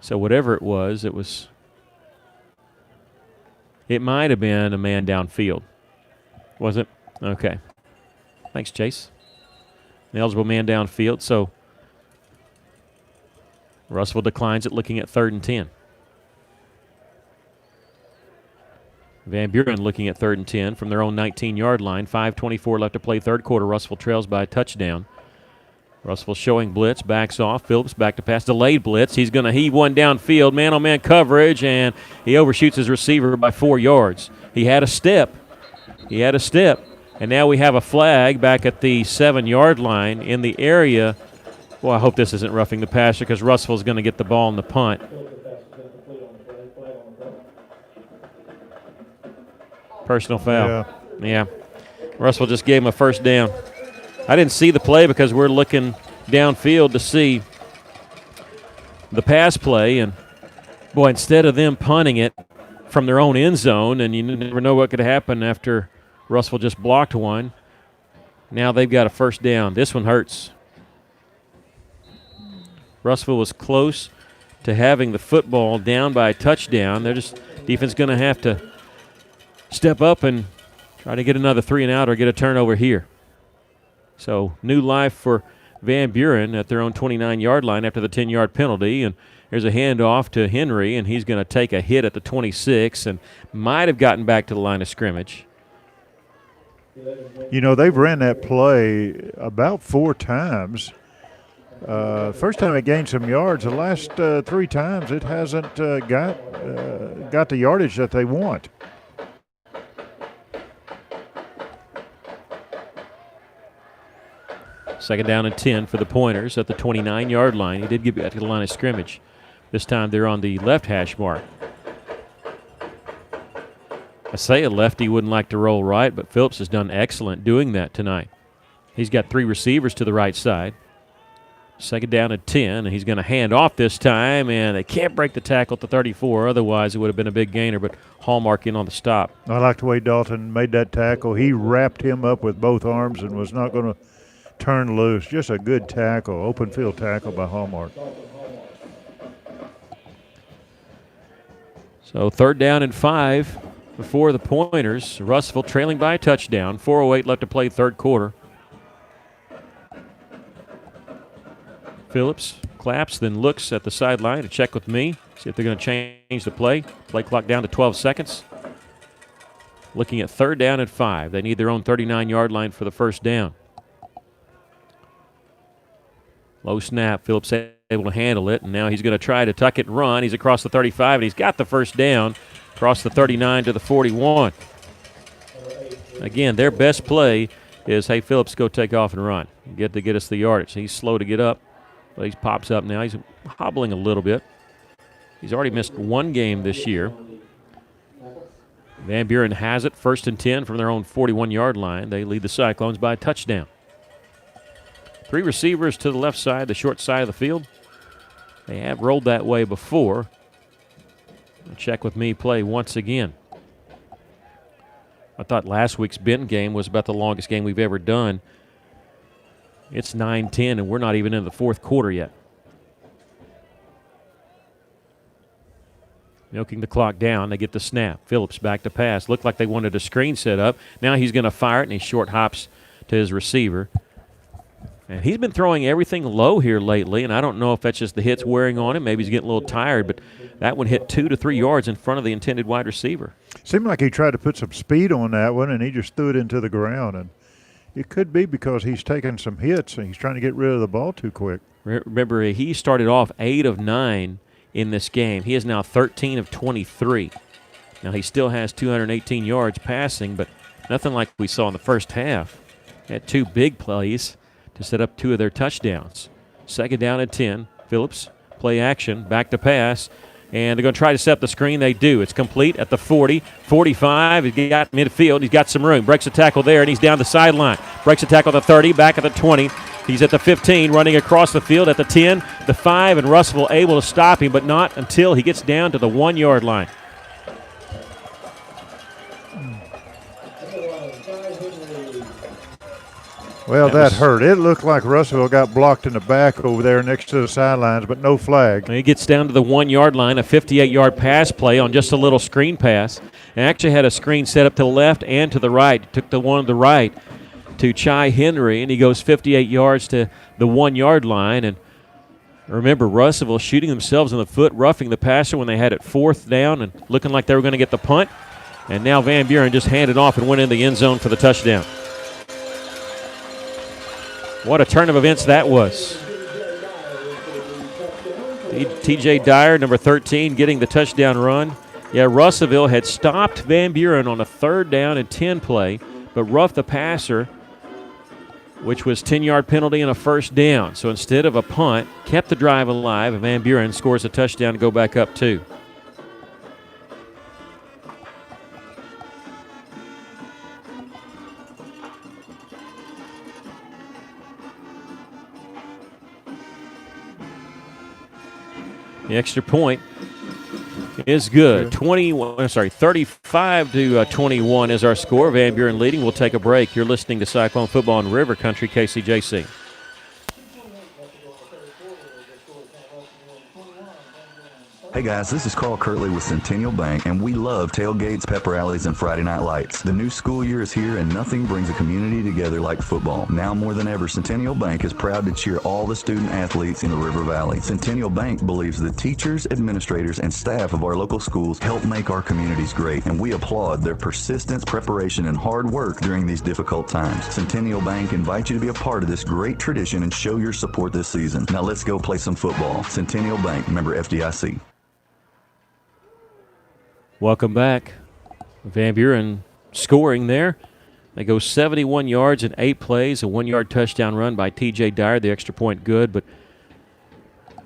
Speaker 1: So whatever it was, it might have been a man downfield. Was it? Okay. Thanks, Chase. An eligible man downfield. So Russell declines it, looking at 3rd and 10. Van Buren looking at 3rd and 10 from their own 19-yard line. 5:24 left to play, third quarter. Russell trails by a touchdown. Russell showing blitz, backs off. Phillips back to pass, delayed blitz. He's going to heave one downfield, man-on-man coverage, and he overshoots his receiver by 4 yards. He had a step. And now we have a flag back at the 7-yard line in the area. Well, I hope this isn't roughing the passer because Russell's going to get the ball in the punt. Personal foul. Yeah. Russell just gave him a first down. I didn't see the play because we're looking downfield to see the pass play. And, boy, instead of them punting it from their own end zone, and you never know what could happen after Russell just blocked one, now they've got a first down. This one hurts. Russellville was close to having the football down by a touchdown. They're just defense going to have to step up and try to get another 3 and out or get a turnover here. So new life for Van Buren at their own 29-yard line after the 10-yard penalty. And there's a handoff to Henry, and he's going to take a hit at the 26 and might have gotten back to the line of scrimmage.
Speaker 2: You know, they've ran that play about 4 times. First time it gained some yards. The last 3 times it hasn't got the yardage that they want.
Speaker 1: Second down and 10 for the Pointers at the 29-yard line. He did get back to the line of scrimmage. This time they're on the left hash mark. I say a lefty wouldn't like to roll right, but Phillips has done excellent doing that tonight. He's got 3 receivers to the right side. Second down and 10, and he's going to hand off this time, and they can't break the tackle at the 34. Otherwise, it would have been a big gainer, but Hallmark in on the stop.
Speaker 2: I like the way Dalton made that tackle. He wrapped him up with both arms and was not going to turn loose. Just a good tackle, open field tackle by Hallmark.
Speaker 1: So 3rd down and 5 before the Pointers. Russellville trailing by a touchdown. 4:08 left to play, third quarter. Phillips claps, then looks at the sideline to check with me. See if they're going to change the play. Play clock down to 12 seconds. Looking at 3rd down and 5. They need their own 39-yard line for the first down. Low snap. Phillips able to handle it, and now he's going to try to tuck it and run. He's across the 35, and he's got the first down across the 39 to the 41. Again, their best play is, hey, Phillips, go take off and run. Get us the yardage. He's slow to get up, but he pops up now. He's hobbling a little bit. He's already missed 1 game this year. Van Buren has it, 1st and 10 from their own 41-yard line. They lead the Cyclones by a touchdown. 3 receivers to the left side, the short side of the field. They have rolled that way before. Check with me play once again. I thought last week's Benton game was about the longest game we've ever done. It's 9-10, and we're not even in the 4th quarter yet. Milking the clock down. They get the snap. Phillips back to pass. Looked like they wanted a screen set up. Now he's going to fire it, and he short hops to his receiver. And he's been throwing everything low here lately, and I don't know if that's just the hits wearing on him. Maybe he's getting a little tired, but that one hit 2 to 3 yards in front of the intended wide receiver.
Speaker 2: Seemed like he tried to put some speed on that one, and he just threw it into the ground. And it could be because he's taking some hits, and he's trying to get rid of the ball too quick.
Speaker 1: Remember, he started off 8 of 9 in this game. He is now 13 of 23. Now, he still has 218 yards passing, but nothing like we saw in the first half. He had 2 big plays to set up 2 of their touchdowns. 2nd down and 10. Phillips, play action, back to pass, and they're going to try to set up the screen. They do. It's complete at the 40, 45. He's got midfield. He's got some room. Breaks a tackle there, and he's down the sideline. Breaks a tackle at the 30, back at the 20. He's at the 15, running across the field at the 10, the 5, and Russell able to stop him, but not until he gets down to the 1-yard line.
Speaker 2: Well, that hurt. It looked like Russell got blocked in the back over there next to the sidelines, but no flag.
Speaker 1: He gets down to the 1-yard line, a 58-yard pass play on just a little screen pass. And actually had a screen set up to the left and to the right. Took the one to the right to Chai Henry, and he goes 58 yards to the 1-yard line. And remember, Russellville shooting themselves in the foot, roughing the passer when they had it 4th down and looking like they were going to get the punt. And now Van Buren just handed off and went in the end zone for the touchdown. What a turn of events that was. T.J. Dyer, number 13, getting the touchdown run. Yeah, Russellville had stopped Van Buren on a 3rd down and 10 play, but roughed the passer, which was 10-yard penalty and a 1st down. So instead of a punt, kept the drive alive, and Van Buren scores a touchdown to go back up 2. The extra point is good. 35 to 21 is our score. Van Buren leading. We'll take a break. You're listening to Cyclone Football in River Country, KCJC.
Speaker 9: Hey guys, this is Carl Kirtley with Centennial Bank, and we love tailgates, pep rallies, and Friday night lights. The new school year is here, and nothing brings a community together like football. Now more than ever, Centennial Bank is proud to cheer all the student athletes in the River Valley. Centennial Bank believes the teachers, administrators, and staff of our local schools help make our communities great, and we applaud their persistence, preparation, and hard work during these difficult times. Centennial Bank invites you to be a part of this great tradition and show your support this season. Now let's go play some football. Centennial Bank, member FDIC.
Speaker 1: Welcome back. Van Buren scoring there. They go 71 yards in 8 plays, a 1-yard touchdown run by T.J. Dyer, the extra point good, but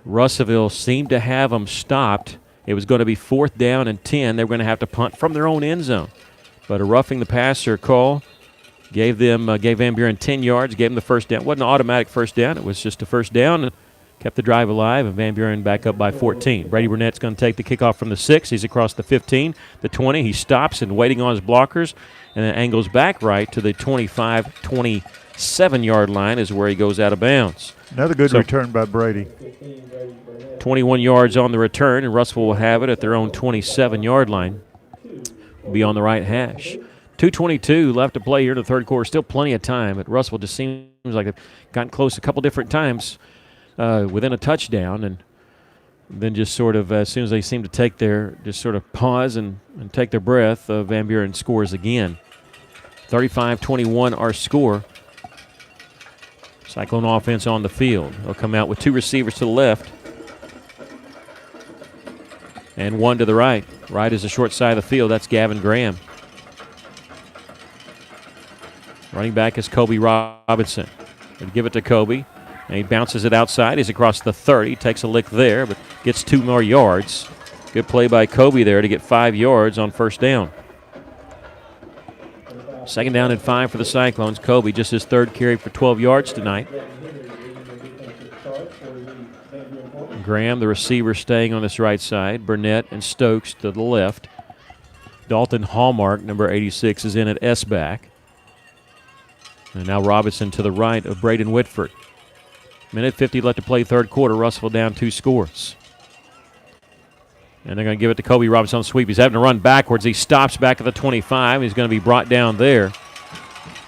Speaker 1: Russellville seemed to have them stopped. It was going to be 4th down and 10. They were going to have to punt from their own end zone. But a roughing the passer call gave Van Buren 10 yards, gave them the first down. It wasn't an automatic first down. It was just a first down. Kept the drive alive, and Van Buren back up by 14. Brady Burnett's going to take the kickoff from the 6. He's across the 15, the 20. He stops and waiting on his blockers, and then angles back right to the 25, 27-yard line is where he goes out of bounds.
Speaker 2: Another good return by Brady.
Speaker 1: 21 yards on the return, and Russellville will have it at their own 27-yard line. Will be on the right hash. 2:22 left to play here in the third quarter. Still plenty of time, but Russellville just seems like they've gotten close a couple different times within a touchdown, and Then just sort of, as soon as they seem to take just sort of pause and take their breath, Van Buren scores again. 35-21 our score. Cyclone offense on the field. They'll come out with two receivers to the left and one to the right. Right is the short side of the field. That's Gavin Graham. Running back is Kobe Robinson. They give it to Kobe, and he bounces it outside. He's across the 30, takes a lick there, but gets 2 more yards. Good play by Kobe there to get 5 yards on first down. Second down and 5 for the Cyclones. Kobe, just his third carry for 12 yards tonight. Graham, the receiver, staying on this right side. Burnett and Stokes to the left. Dalton Hallmark, number 86, is in at S-back. And now Robinson to the right of Braden Whitford. Minute 50 left to play third quarter. Russellville down 2 scores. And they're going to give it to Kobe Robinson on the sweep. He's having to run backwards. He stops back at the 25. He's going to be brought down there.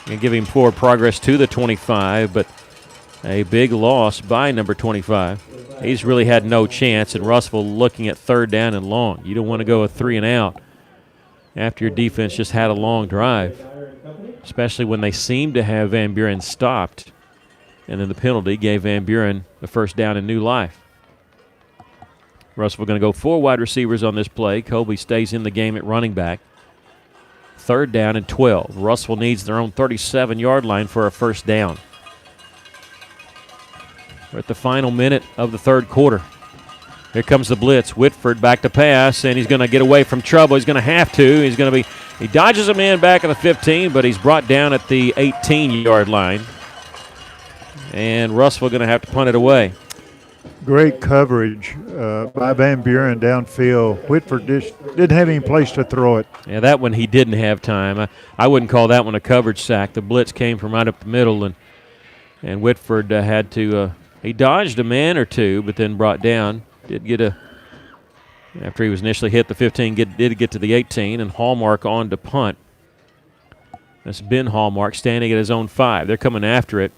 Speaker 1: Going to give him forward progress to the 25, but a big loss by number 25. He's really had no chance, and Russellville looking at third down and long. You don't want to go a 3 and out after your defense just had a long drive, especially when they seemed to have Van Buren stopped. And then the penalty gave Van Buren the first down in new life. Russellville going to go 4 wide receivers on this play. Kobe stays in the game at running back. Third down and 12. Russellville needs their own 37-yard line for a first down. We're at the final minute of the third quarter. Here comes the blitz. Whitford back to pass, and he's going to get away from trouble. He's going to have to. He dodges a man back at the 15, but he's brought down at the 18-yard line. And Russellville going to have to punt it away.
Speaker 2: Great coverage by Van Buren downfield. Whitford just didn't have any place to throw it.
Speaker 1: Yeah, that one he didn't have time. I wouldn't call that one a coverage sack. The blitz came from right up the middle, and Whitford had to he dodged a man or two, but then brought down. Did get after he was initially hit the 15, did get to the 18, and Hallmark on to punt. That's Ben Hallmark standing at his own 5. They're coming after it,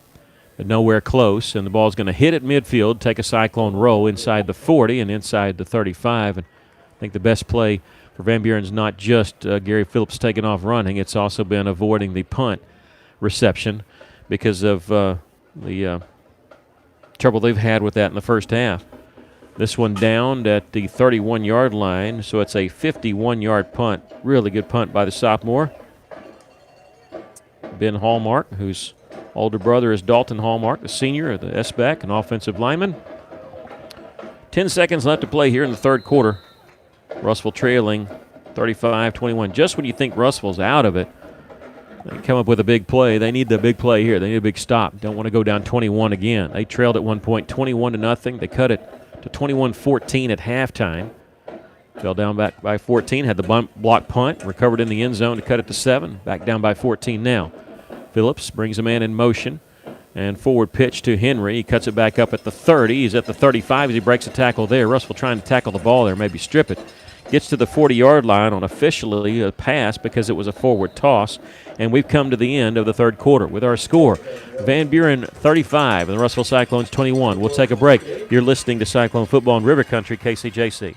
Speaker 1: but nowhere close, and the ball's going to hit at midfield, take a Cyclone roll inside the 40 and inside the 35. And I think the best play for Van Buren's not just Gary Phillips taking off running, it's also been avoiding the punt reception because of the trouble they've had with that in the first half. This one downed at the 31-yard line, so it's a 51-yard punt. Really good punt by the sophomore. Ben Hallmark, whose older brother is Dalton Hallmark, the senior, the S-back, an offensive lineman. 10 seconds left to play here in the third quarter. Russellville trailing 35-21. Just when you think Russellville's out of it, they come up with a big play. They need the big play here. They need a big stop. Don't want to go down 21 again. They trailed at one point 21-0. They cut it to 21-14 at halftime. Fell down back by 14, had the block punt, recovered in the end zone to cut it to 7. Back down by 14 now. Phillips brings a man in motion and forward pitch to Henry. He cuts it back up at the 30. He's at the 35 as he breaks a tackle there. Russellville trying to tackle the ball there, maybe strip it. Gets to the 40-yard line on officially a pass because it was a forward toss. And we've come to the end of the third quarter with our score. Van Buren 35 and the Russellville Cyclones 21. We'll take a break. You're listening to Cyclone Football in River Country, KCJC.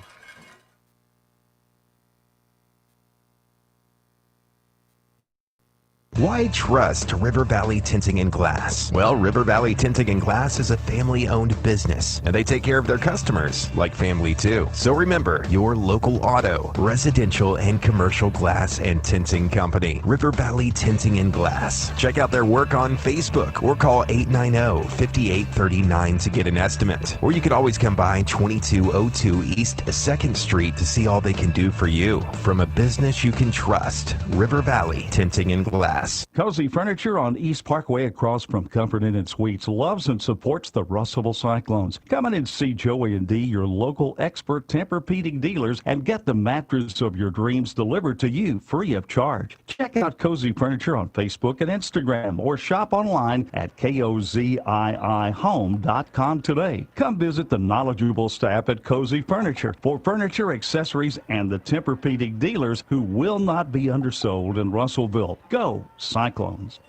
Speaker 11: Why trust River Valley Tinting and Glass? Well, River Valley Tinting and Glass is a family-owned business, and they take care of their customers like family too. So remember, your local auto, residential, and commercial glass and tinting company, River Valley Tinting and Glass. Check out their work on Facebook or call 890-5839 to get an estimate. Or you could always come by 2202 East 2nd Street to see all they can do for you. From a business you can trust, River Valley Tinting and Glass.
Speaker 6: Cozy Furniture on East Parkway across from Comfort Inn and Suites loves and supports the Russellville Cyclones. Come in and see Joey and Dee, your local expert Tempur-Pedic dealers, and get the mattress of your dreams delivered to you free of charge. Check out Cozy Furniture on Facebook and Instagram or shop online at koziihome.com today. Come visit the knowledgeable staff at Cozy Furniture for furniture, accessories, and the Tempur-Pedic dealers who will not be undersold in Russellville. Go Cyclones.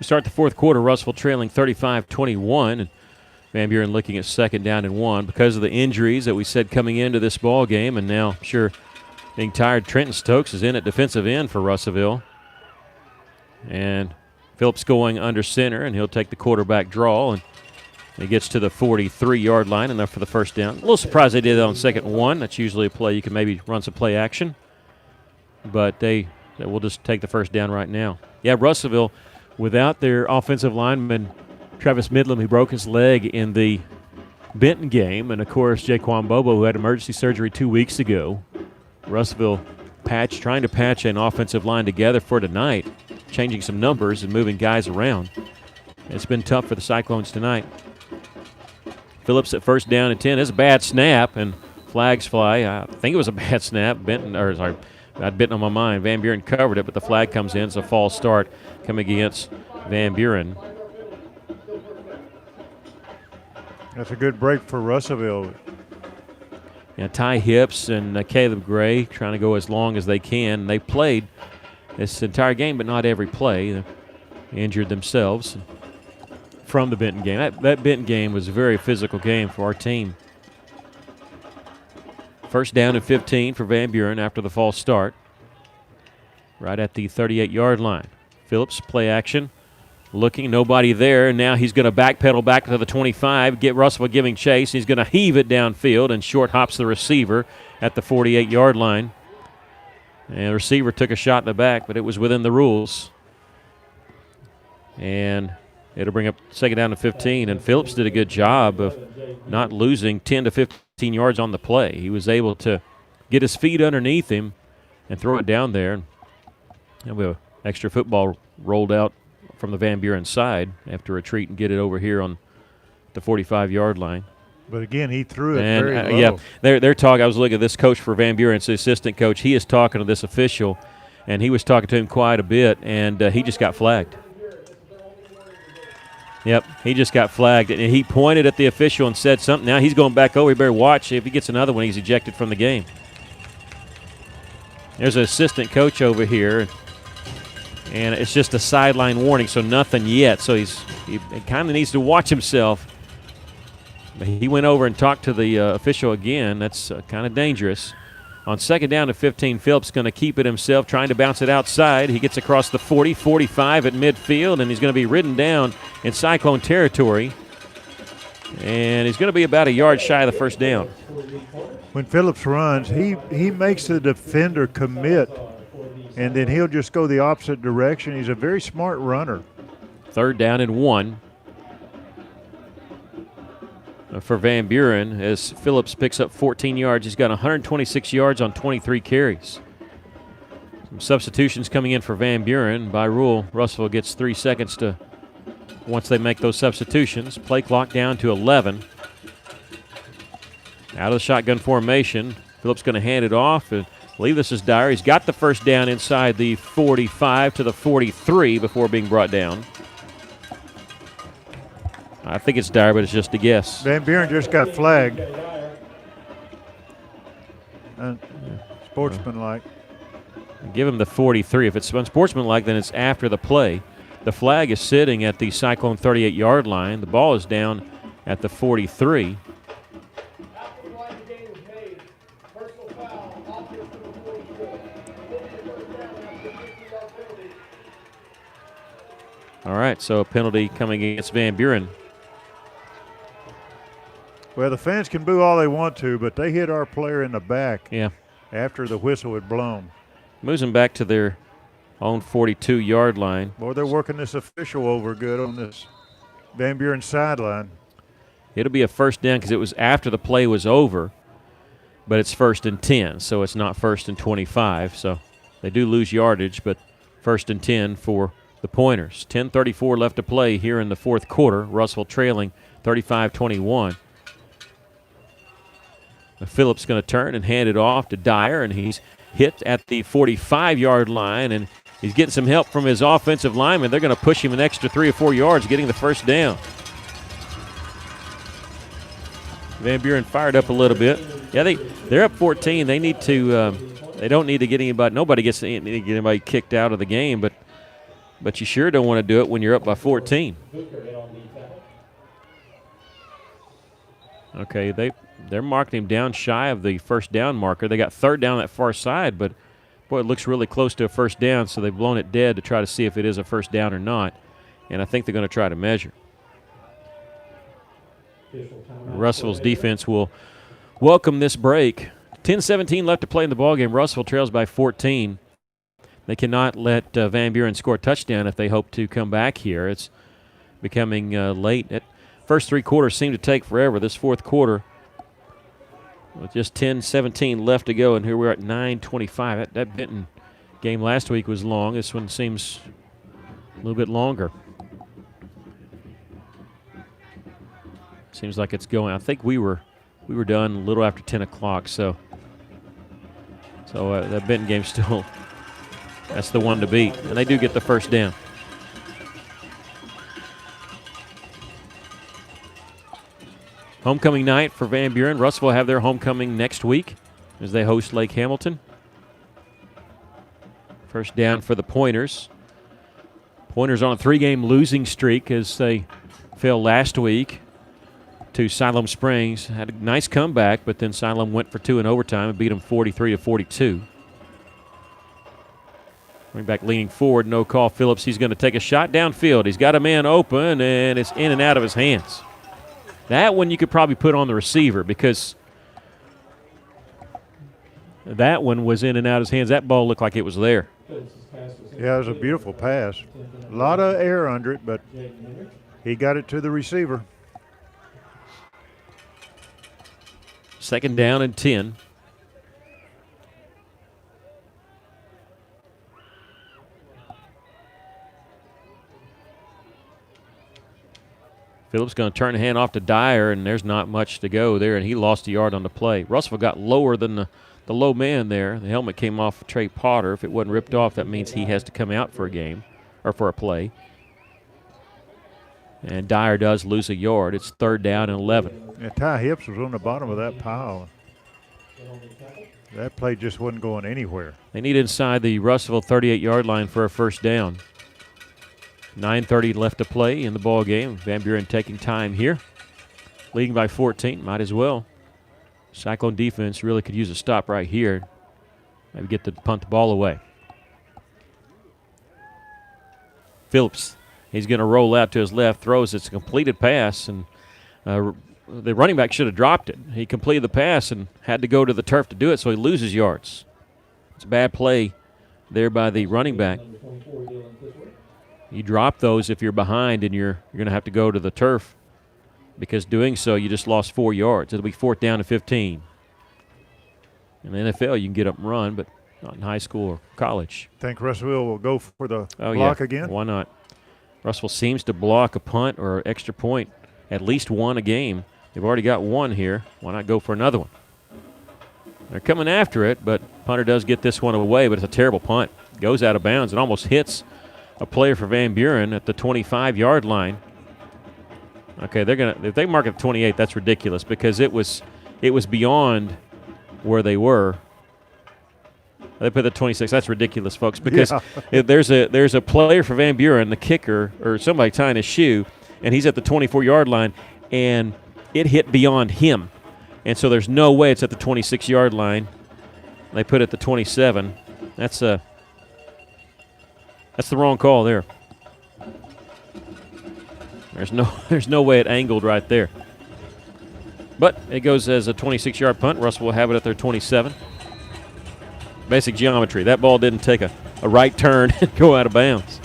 Speaker 1: We start the fourth quarter, Russellville trailing 35-21. And Van Buren looking at 2nd down and 1 because of the injuries that we said coming into this ball game, and now I'm sure being tired, Trenton Stokes is in at defensive end for Russellville. And Phillips going under center, and he'll take the quarterback draw, and he gets to the 43-yard line, enough for the first down. A little surprised they did that on 2nd and 1. That's usually a play you can maybe run some play action. But they will just take the first down right now. Yeah, Russellville, without their offensive lineman, Travis Midlam, who broke his leg in the Benton game, and, of course, Jaquan Bobo, who had emergency surgery 2 weeks ago. Russellville trying to patch an offensive line together for tonight, changing some numbers and moving guys around. It's been tough for the Cyclones tonight. Phillips at 1st down and 10. It's a bad snap, and flags fly. I think it was a bad snap. I'd Benton on my mind. Van Buren covered it, but the flag comes in. It's a false start coming against Van Buren.
Speaker 2: That's a good break for Russellville.
Speaker 1: Yeah, Ty Hips and Caleb Gray trying to go as long as they can. They played this entire game, but not every play. They injured themselves from the Benton game. That Benton game was a very physical game for our team. 1st down and 15 for Van Buren after the false start. Right at the 38-yard line. Phillips, play action. Looking, nobody there. Now he's going to backpedal back to the 25, get Russellville giving chase. He's going to heave it downfield and short hops the receiver at the 48-yard line. And the receiver took a shot in the back, but it was within the rules. And it'll bring up 2nd down to 15. And Phillips did a good job of not losing 10 to 15 yards on the play. He was able to get his feet underneath him and throw it down there. And we have an extra football rolled out from the Van Buren side after a retreat and get it over here on the 45-yard line.
Speaker 2: But again, he threw it very low.
Speaker 1: Yeah, they're talking. I was looking at this coach for Van Buren, it's the assistant coach. He is talking to this official, and he was talking to him quite a bit, and he just got flagged. Yep, he just got flagged, and he pointed at the official and said something. Now he's going back over. He better watch. If he gets another one, he's ejected from the game. There's an assistant coach over here, and it's just a sideline warning, so nothing yet. So he kind of needs to watch himself. He went over and talked to the official again. That's kind of dangerous. On 2nd down to 15, Phillips going to keep it himself, trying to bounce it outside. He gets across the 40, 45 at midfield, and he's going to be ridden down in Cyclone territory. And he's going to be about a yard shy of the first down.
Speaker 2: When Phillips runs, he makes the defender commit, and then he'll just go the opposite direction. He's a very smart runner.
Speaker 1: 3rd down and 1 for Van Buren as Phillips picks up 14 yards. He's got 126 yards on 23 carries. Some substitutions coming in for Van Buren. By rule, Russellville gets 3 seconds to once they make those substitutions. Play clock down to 11. Out of the shotgun formation. Phillips going to hand it off. I believe this is Dyer. He's got the first down inside the 45 to the 43 before being brought down. I think it's Dyer, but it's just a guess.
Speaker 2: Van Buren just got flagged. Sportsmanlike.
Speaker 1: Give him the 43. If it's unsportsmanlike, then it's after the play. The flag is sitting at the Cyclone 38-yard line. The ball is down at the 43. All right, so a penalty coming against Van Buren.
Speaker 2: Well, the fans can boo all they want to, but they hit our player in the back after the whistle had blown.
Speaker 1: Moves them back to their own 42-yard line.
Speaker 2: Boy, they're working this official over good on this Van Buren sideline.
Speaker 1: It'll be a first down because it was after the play was over, but it's 1st and 10, so it's not 1st and 25. So they do lose yardage, but 1st and 10 for the Pointers. 10:34 left to play here in the fourth quarter. Russellville trailing 35-21. Phillips going to turn and hand it off to Dyer, and he's hit at the 45-yard line, and he's getting some help from his offensive lineman. They're going to push him an extra 3 or 4 yards, getting the first down. Van Buren fired up a little bit. Yeah, they're up 14. They need to. They don't need to get anybody. Nobody gets to get anybody kicked out of the game, but you sure don't want to do it when you're up by 14. Okay, they're marking him down shy of the first down marker. They got third down that far side, but boy, it looks really close to a first down, so they've blown it dead to try to see if it is a first down or not. And I think they're going to try to measure. Russell's defense will welcome this break. 10-17 left to play in the ballgame. Russell trails by 14. They cannot let Van Buren score a touchdown if they hope to come back here. It's becoming late. First three quarters seem to take forever. This fourth quarter, with just 10-17 left to go, and here we're at 9:25. That Benton game last week was long. This one seems a little bit longer. Seems like it's going. I think we were done a little after 10 o'clock. So that Benton game still, that's the one to beat, and they do get the first down. Homecoming night for Van Buren. Russell will have their homecoming next week as they host Lake Hamilton. First down for the Pointers. Pointers on a 3-game losing streak as they fell last week to Siloam Springs. Had a nice comeback, but then Siloam went for 2 in overtime and beat them 43-42. Running back leaning forward, no call. Phillips, he's going to take a shot downfield. He's got a man open, and it's in and out of his hands. That one you could probably put on the receiver because that one was in and out of his hands. That ball looked like it was there.
Speaker 2: Yeah, it was a beautiful pass. A lot of air under it, but he got it to the receiver.
Speaker 1: Second down and 10. Phillips going to turn the hand off to Dyer, and there's not much to go there, and he lost a yard on the play. Russell got lower than the low man there. The helmet came off of Trey Potter. If it wasn't ripped off, that means he has to come out for a game or for a play. And Dyer does lose a yard. It's third down and 11.
Speaker 2: Yeah, Ty Hips was on the bottom of that pile. That play just wasn't going anywhere.
Speaker 1: They need inside the Russellville 38-yard line for a first down. 9:30 left to play in the ball game. Van Buren taking time here. Leading by 14, might as well. Cyclone defense really could use a stop right here. Maybe get to punt the ball away. Phillips, he's going to roll out to his left, throws. It's a completed pass, and the running back should have dropped it. He completed the pass and had to go to the turf to do it, so he loses yards. It's a bad play there by the running back. You drop those if you're behind, and you're going to have to go to the turf, because doing so, you just lost 4 yards. It'll be fourth down and 15. In the NFL, you can get up and run, but not in high school or college.
Speaker 2: Think Russellville will go for the block again?
Speaker 1: Why not? Russell seems to block a punt or extra point at least one a game. They've already got one here. Why not go for another one? They're coming after it, but punter does get this one away, but it's a terrible punt. Goes out of bounds and almost hits a player for Van Buren at the 25-yard line. Okay, if they mark it at 28, that's ridiculous because it was beyond where they were. They put the 26. That's ridiculous, folks, because there's a player for Van Buren, the kicker, or somebody tying his shoe, and he's at the 24-yard line, and it hit beyond him. And so there's no way it's at the 26-yard line. They put it at the 27. That's the wrong call there. There's no way it angled right there. But it goes as a 26-yard punt. Russell will have it at their 27. Basic geometry. That ball didn't take a right turn and go out of bounds.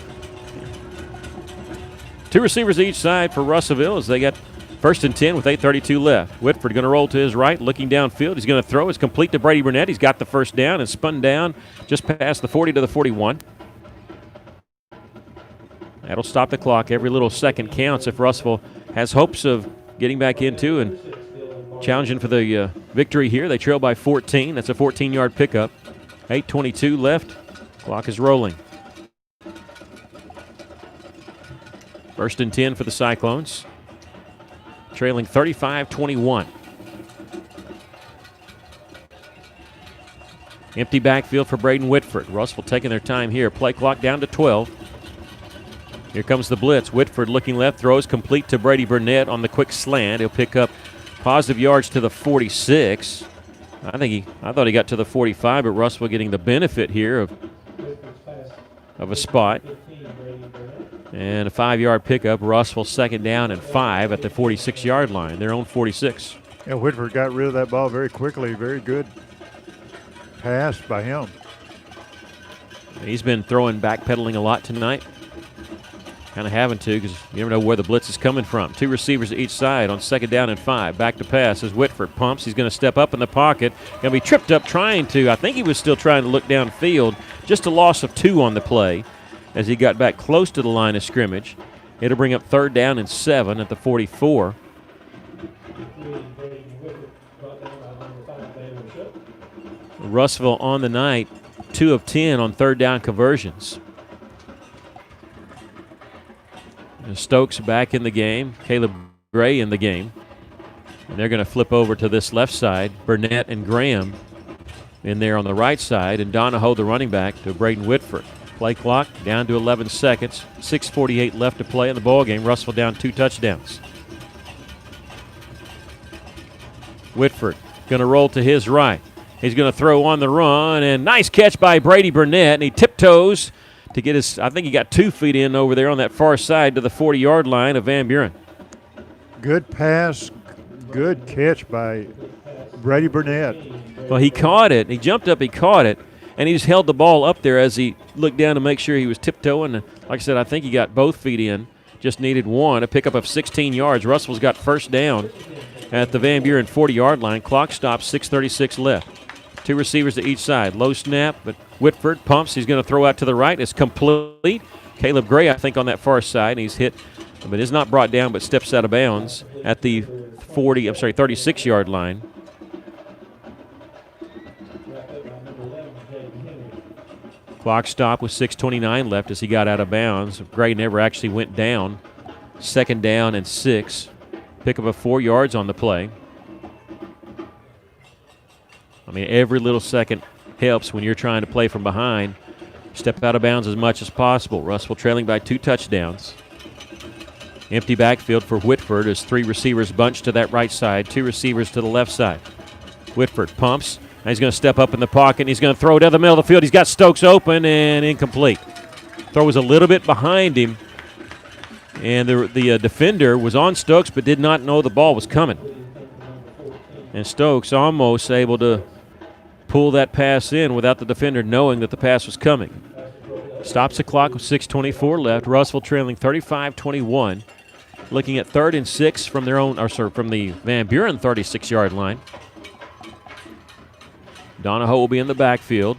Speaker 1: 2 receivers each side for Russellville as they got first and 10 with 8:32 left. Whitford going to roll to his right, looking downfield. He's going to throw. It's complete to Brady Burnett. He's got the first down and spun down just past the 40 to the 41. That'll stop the clock. Every little second counts if Russellville has hopes of getting back into and challenging for the victory here. They trail by 14. That's a 14-yard pickup. 8:22 left. Clock is rolling. First and 10 for the Cyclones. Trailing 35-21. Empty backfield for Braden Whitford. Russellville taking their time here. Play clock down to 12. Here comes the blitz. Whitford looking left, throws complete to Brady Burnett on the quick slant. He'll pick up Positive yards to the 46. I thought he got to the 45, but Russell getting the benefit here of a spot. And a 5-yard pickup. Russell 2nd down and 5 at the 46-yard line, their own 46.
Speaker 2: Yeah, Whitford got rid of that ball very quickly. Very good pass by him.
Speaker 1: He's been throwing backpedaling a lot tonight. Kind of having to, because you never know where the blitz is coming from. 2 receivers to each side on 2nd down and 5. Back to pass as Whitford pumps. He's going to step up in the pocket. Going to be tripped up trying to. I think he was still trying to look downfield. Just a loss of 2 on the play as he got back close to the line of scrimmage. It'll bring up 3rd down and 7 at the 44. Russellville on the night, 2 of 10 on 3rd down conversions. And Stokes back in the game, Caleb Gray in the game. And they're going to flip over to this left side. Burnett and Graham in there on the right side, and Donahoe, the running back, to Braden Whitford. Play clock down to 11 seconds. 6:48 left to play in the ballgame. Russellville down 2 touchdowns. Whitford going to roll to his right. He's going to throw on the run, and nice catch by Brady Burnett, and he tiptoes to get his, I think he got 2 feet in over there on that far side to the 40-yard line of Van Buren.
Speaker 2: Good pass, good catch by Brady Burnett.
Speaker 1: Well, he caught it. He jumped up, he caught it, and he just held the ball up there as he looked down to make sure he was tiptoeing. And like I said, I think he got both feet in, just needed 1, a pickup of 16 yards. Russell's got 1st down at the Van Buren 40-yard line. Clock stops, 6:36 left. 2 receivers to each side. Low snap, but Whitford pumps. He's going to throw out to the right. It's complete. Caleb Gray, I think, on that far side. And he's hit, but is not brought down, but steps out of bounds at the 36-yard line. Clock stop with 6:29 left as he got out of bounds. Gray never actually went down. 2nd down and 6. Pickup of 4 yards on the play. I mean, every little second helps when you're trying to play from behind. Step out of bounds as much as possible. Russellville trailing by 2 touchdowns. Empty backfield for Whitford as 3 receivers bunched to that right side, 2 receivers to the left side. Whitford pumps. Now he's going to step up in the pocket, and he's going to throw down the middle of the field. He's got Stokes open and incomplete. Throw was a little bit behind him, and the defender was on Stokes but did not know the ball was coming. And Stokes almost able to pull that pass in without the defender knowing that the pass was coming. Stops the clock with 6:24 left. Russellville trailing 35-21. Looking at 3rd and 6 from from the Van Buren 36-yard line. Donahoe will be in the backfield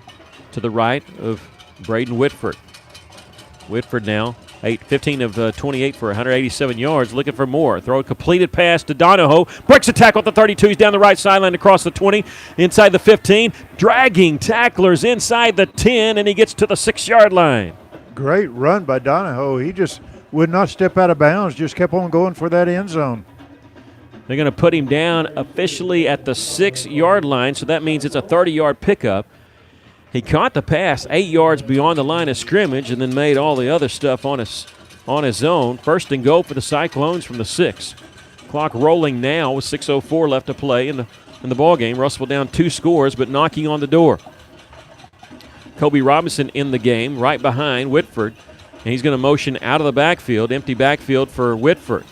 Speaker 1: to the right of Braden Whitford. Whitford now 15 of 28 for 187 yards, looking for more. Throw a completed pass to Donahoe. Breaks a tackle at the 32. He's down the right sideline across the 20, inside the 15. Dragging tacklers inside the 10, and he gets to the 6-yard line.
Speaker 2: Great run by Donahoe. He just would not step out of bounds, just kept on going for that end zone.
Speaker 1: They're going to put him down officially at the 6-yard line, so that means it's a 30-yard pickup. He caught the pass 8 yards beyond the line of scrimmage and then made all the other stuff on his own. 1st and goal for the Cyclones from the 6. Clock rolling now with 6:04 left to play in the ballgame. Russellville down 2 scores, but knocking on the door. Kobe Robinson in the game, right behind Whitford. And he's going to motion out of the backfield, empty backfield for Whitford.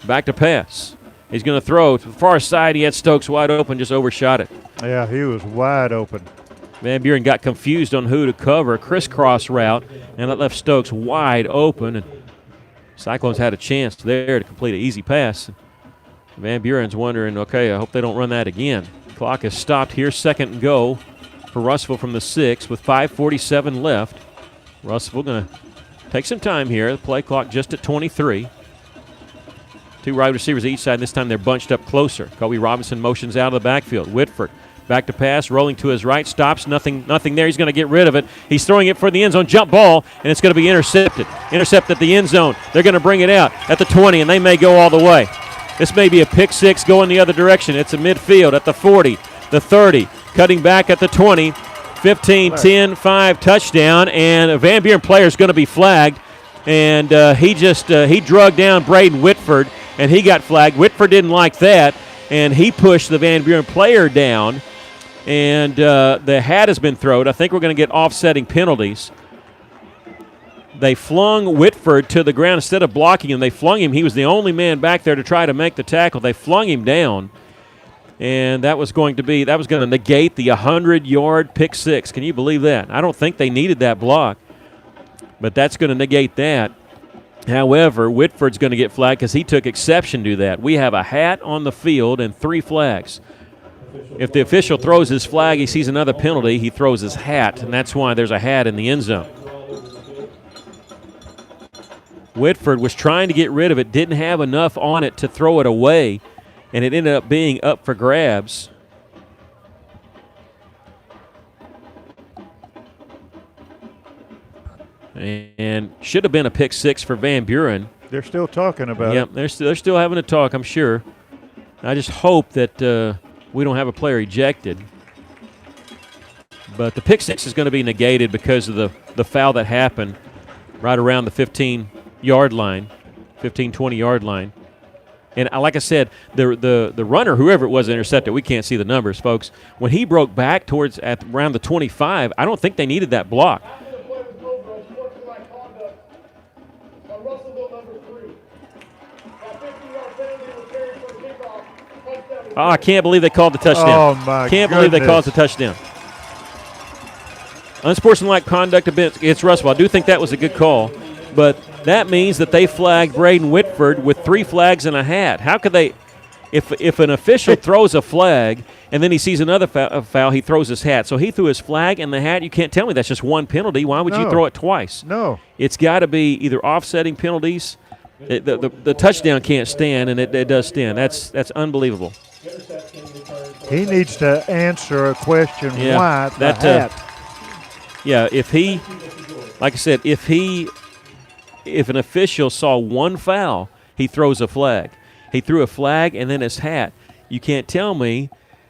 Speaker 1: Back to pass. He's going to throw to the far side. He had Stokes wide open, just overshot it.
Speaker 2: Yeah, he was wide open.
Speaker 1: Van Buren got confused on who to cover, crisscross route, and that left Stokes wide open. And Cyclones had a chance there to complete an easy pass. Van Buren's wondering, okay, I hope they don't run that again. Clock is stopped here, 2nd and goal for Russellville from the 6 with 5:47 left. Russellville going to take some time here. The play clock just at 23. 2 wide receivers each side. This time they're bunched up closer. Kobe Robinson motions out of the backfield. Whitford back to pass, rolling to his right, stops, nothing there. He's going to get rid of it. He's throwing it for the end zone, jump ball, and it's going to be intercepted. Intercepted at the end zone. They're going to bring it out at the 20, and they may go all the way. This may be a pick 6 going the other direction. It's a midfield at the 40, the 30, cutting back at the 20, 15, 10, 5, touchdown, and a Van Buren player is going to be flagged, and he drug down Braden Whitford, and he got flagged. Whitford didn't like that. and he pushed the Van Buren player down, and the hat has been thrown. I think we're going to get offsetting penalties. They flung Whitford to the ground. Instead of blocking him, they flung him. He was the only man back there to try to make the tackle. They flung him down, and that was going to negate the 100-yard pick six. Can you believe that? I don't think they needed that block, but that's going to negate that. However, Whitford's going to get flagged because he took exception to that. We have a hat on the field and 3 flags. If the official throws his flag, he sees another penalty, he throws his hat, and that's why there's a hat in the end zone. Whitford was trying to get rid of it, didn't have enough on it to throw it away, and it ended up being up for grabs. And should have been a pick six for Van Buren.
Speaker 2: They're still talking about
Speaker 1: it. Yep, they're still having a talk, I'm sure. I just hope that we don't have a player ejected. But the pick six is going to be negated because of the foul that happened right around the 15-yard line, 15, 20-yard line. And like I said, the runner, whoever it was that intercepted, we can't see the numbers, folks. When he broke back towards around the 25, I don't think they needed that block. Oh, I can't believe they called the touchdown.
Speaker 2: Oh, my
Speaker 1: Can't believe they called the touchdown. Unsportsmanlike conduct against Russell. I do think that was a good call, but that means that they flagged Braden Whitford with 3 flags and a hat. How could they – if an official throws a flag and then he sees another foul, he throws his hat. So he threw his flag and the hat. You can't tell me that's just one penalty. Why would you throw it twice?
Speaker 2: No.
Speaker 1: It's got to be either offsetting penalties. The touchdown can't stand, and it does stand. That's unbelievable.
Speaker 2: He needs to answer a question why the hat.
Speaker 1: If he, like I said, if an official saw one foul, he throws a flag. He threw a flag and then his hat. You can't tell me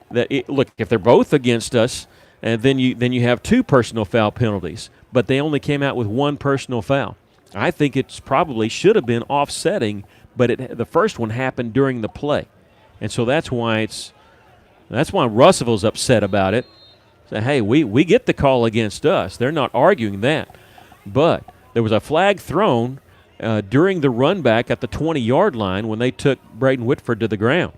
Speaker 1: that. Look, if they're both against us, and then you have 2 personal foul penalties, but they only came out with 1 personal foul. I think it's probably should have been offsetting, but the first one happened during the play, and so that's why Russellville's upset about it. Say, hey, we get the call against us. They're not arguing that, but there was a flag thrown during the run back at the 20-yard line when they took Braden Whitford to the ground.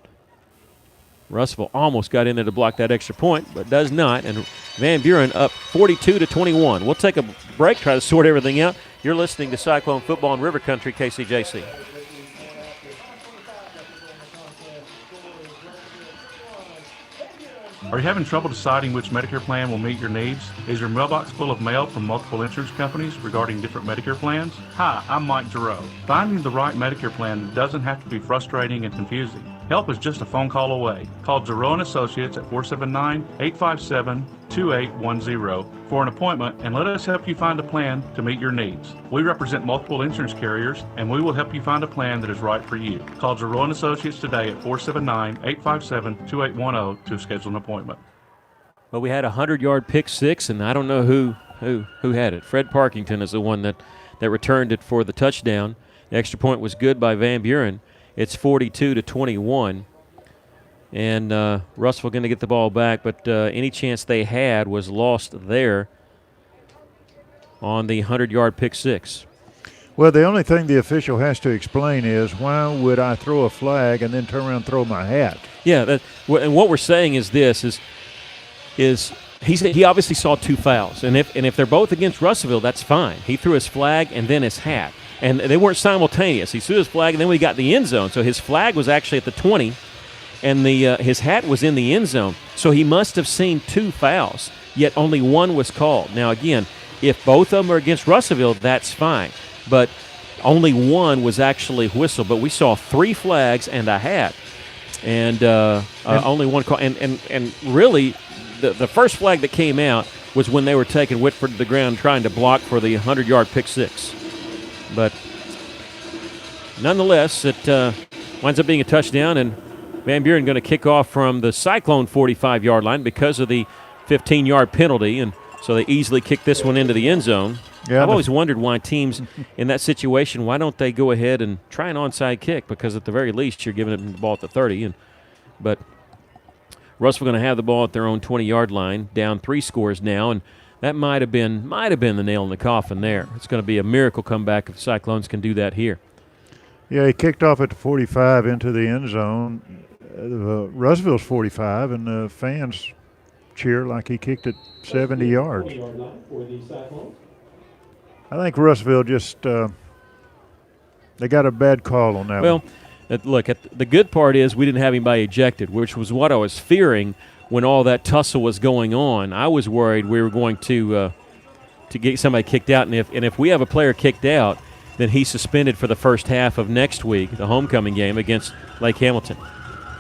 Speaker 1: Russellville almost got in there to block that extra point, but does not, and Van Buren up 42-21. We'll take a break, try to sort everything out. You're listening to Cyclone Football in River Country, KCJC.
Speaker 4: Are you having trouble deciding which Medicare plan will meet your needs? Is your mailbox full of mail from multiple insurance companies regarding different Medicare plans? Hi, I'm Mike Giroux. Finding the right Medicare plan doesn't have to be frustrating and confusing. Help is just a phone call away. Call Giroux & Associates at 479-857-2810 for an appointment and let us help you find a plan to meet your needs. We represent multiple insurance carriers and we will help you find a plan that is right for you. Call Giroux & Associates today at 479-857-2810 to schedule an appointment.
Speaker 1: Well, we had a 100-yard pick six, and I don't know who had it. Fred Parkington is the one that returned it for the touchdown. The extra point was good by Van Buren. It's 42-21, and Russellville going to get the ball back, but any chance they had was lost there on the 100-yard pick six.
Speaker 2: Well, the only thing the official has to explain is why would I throw a flag and then turn around and throw my hat?
Speaker 1: Yeah, and what we're saying is this: he obviously saw 2 fouls, and if they're both against Russellville, that's fine. He threw his flag and then his hat. And they weren't simultaneous. He threw his flag, and then we got the end zone. So his flag was actually at the 20, and his hat was in the end zone. So he must have seen 2 fouls, yet only 1 was called. Now, again, if both of them are against Russellville, that's fine. But only 1 was actually whistled. But we saw 3 flags and a hat, and only 1 call. And really, the first flag that came out was when they were taking Whitford to the ground trying to block for the 100-yard pick six. But nonetheless, it winds up being a touchdown, and Van Buren going to kick off from the Cyclone 45-yard line because of the 15-yard penalty, and so they easily kick this one into the end zone. Yeah, I've always wondered why teams in that situation, why don't they go ahead and try an onside kick? Because at the very least, you're giving them the ball at the 30, and But Russell going to have the ball at their own 20-yard line, down 3 scores now, and that might have been the nail in the coffin there. It's going to be a miracle comeback if the Cyclones can do that here.
Speaker 2: Yeah, he kicked off at the 45 into the end zone. Russellville's 45, and the fans cheer like he kicked it 70 yards. I think Russellville just they got a bad call on that one.
Speaker 1: Look, the good part is we didn't have anybody ejected, which was what I was fearing when all that tussle was going on. I was worried we were going to get somebody kicked out, and if we have a player kicked out, then he's suspended for the first half of next week, the homecoming game against Lake Hamilton.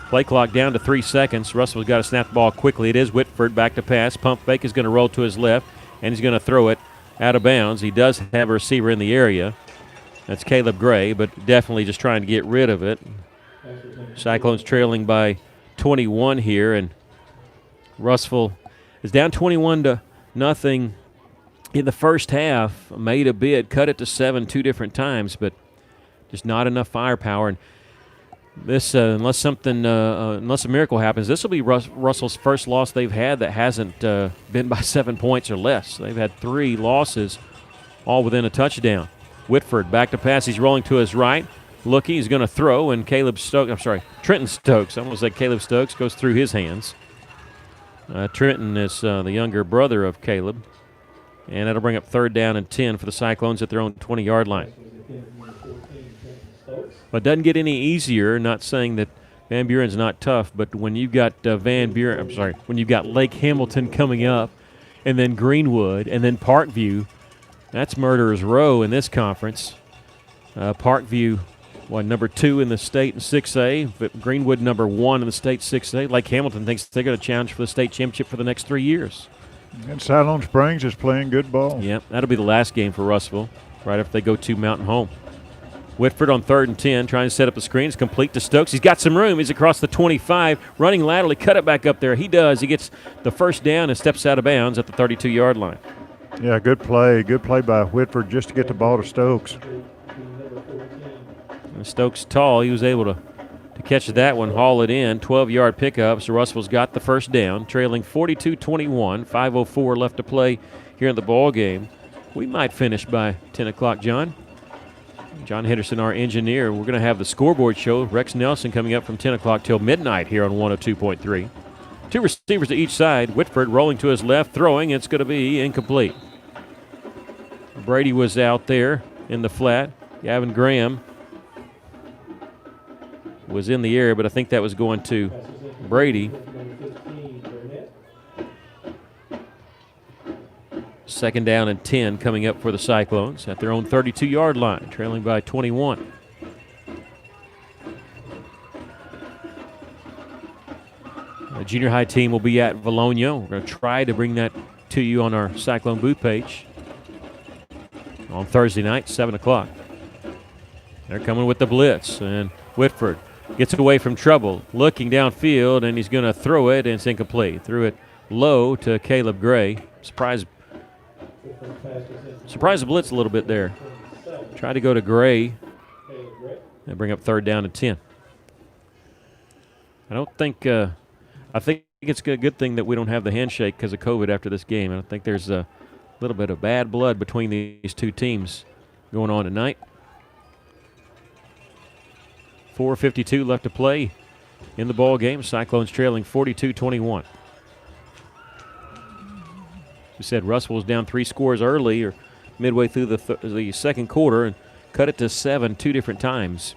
Speaker 1: Play clock down to 3 seconds. Russell's got to snap the ball quickly. It is Whitford back to pass. Pump fake is going to roll to his left, and he's going to throw it out of bounds. He does have a receiver in the area. That's Caleb Gray, but definitely just trying to get rid of it. Cyclones trailing by 21 here, and Russellville is down 21-0 in the first half. Made a bid, cut it to 7 2 different times, but just not enough firepower. And this, unless a miracle happens, this will be Russell's first loss they've had that hasn't been by 7 points or less. They've had 3 losses, all within a touchdown. Whitford back to pass. He's rolling to his right. Looking, he's going to throw, and Trenton Stokes. I almost said Caleb Stokes goes through his hands. Trenton is the younger brother of Caleb, and that'll bring up 3rd down and 10 for the Cyclones at their own 20-yard line. But it doesn't get any easier. Not saying that Van Buren's not tough, but when you've got when you've got Lake Hamilton coming up, and then Greenwood, and then Parkview, that's murderer's row in this conference. Parkview, number 2 in the state in 6A, but Greenwood number 1 in the state 6A. Lake Hamilton thinks they're going to challenge for the state championship for the next 3 years.
Speaker 2: And Siloam Springs is playing good ball.
Speaker 1: Yep, that'll be the last game for Russellville, right after they go to Mountain Home. Whitford on 3rd and 10, trying to set up a screen. It's complete to Stokes. He's got some room. He's across the 25, running laterally, cut it back up there. He does. He gets the first down and steps out of bounds at the 32-yard line.
Speaker 2: Yeah, good play. Good play by Whitford just to get the ball to Stokes.
Speaker 1: And Stokes tall. He was able to catch that one, haul it in. 12-yard pickup. So Russellville's got the first down, trailing 42-21. 5:04 left to play here in the ball game. We might finish by 10 o'clock, John. John Henderson, our engineer. We're going to have the scoreboard show. Rex Nelson coming up from 10 o'clock till midnight here on 102.3. 2 receivers to each side. Whitford rolling to his left, throwing. It's going to be incomplete. Brady was out there in the flat. Gavin Graham was in the air, but I think that was going to Brady. 2nd down and 10 coming up for the Cyclones at their own 32-yard line, trailing by 21. The junior high team will be at Valonia. We're going to try to bring that to you on our Cyclone booth page on Thursday night, 7 o'clock. They're coming with the blitz, and Whitford gets away from trouble, looking downfield, and he's going to throw it, and it's incomplete. Threw it low to Caleb Gray. Surprise the blitz a little bit there. Tried to go to Gray and bring up 3rd down and 10. I think it's a good thing that we don't have the handshake because of COVID after this game. I don't think there's a little bit of bad blood between these two teams going on tonight. 4:52 left to play in the ball game. Cyclones trailing 42-21. We said Russell was down 3 scores early or midway through the second quarter and cut it to 7 2 different times.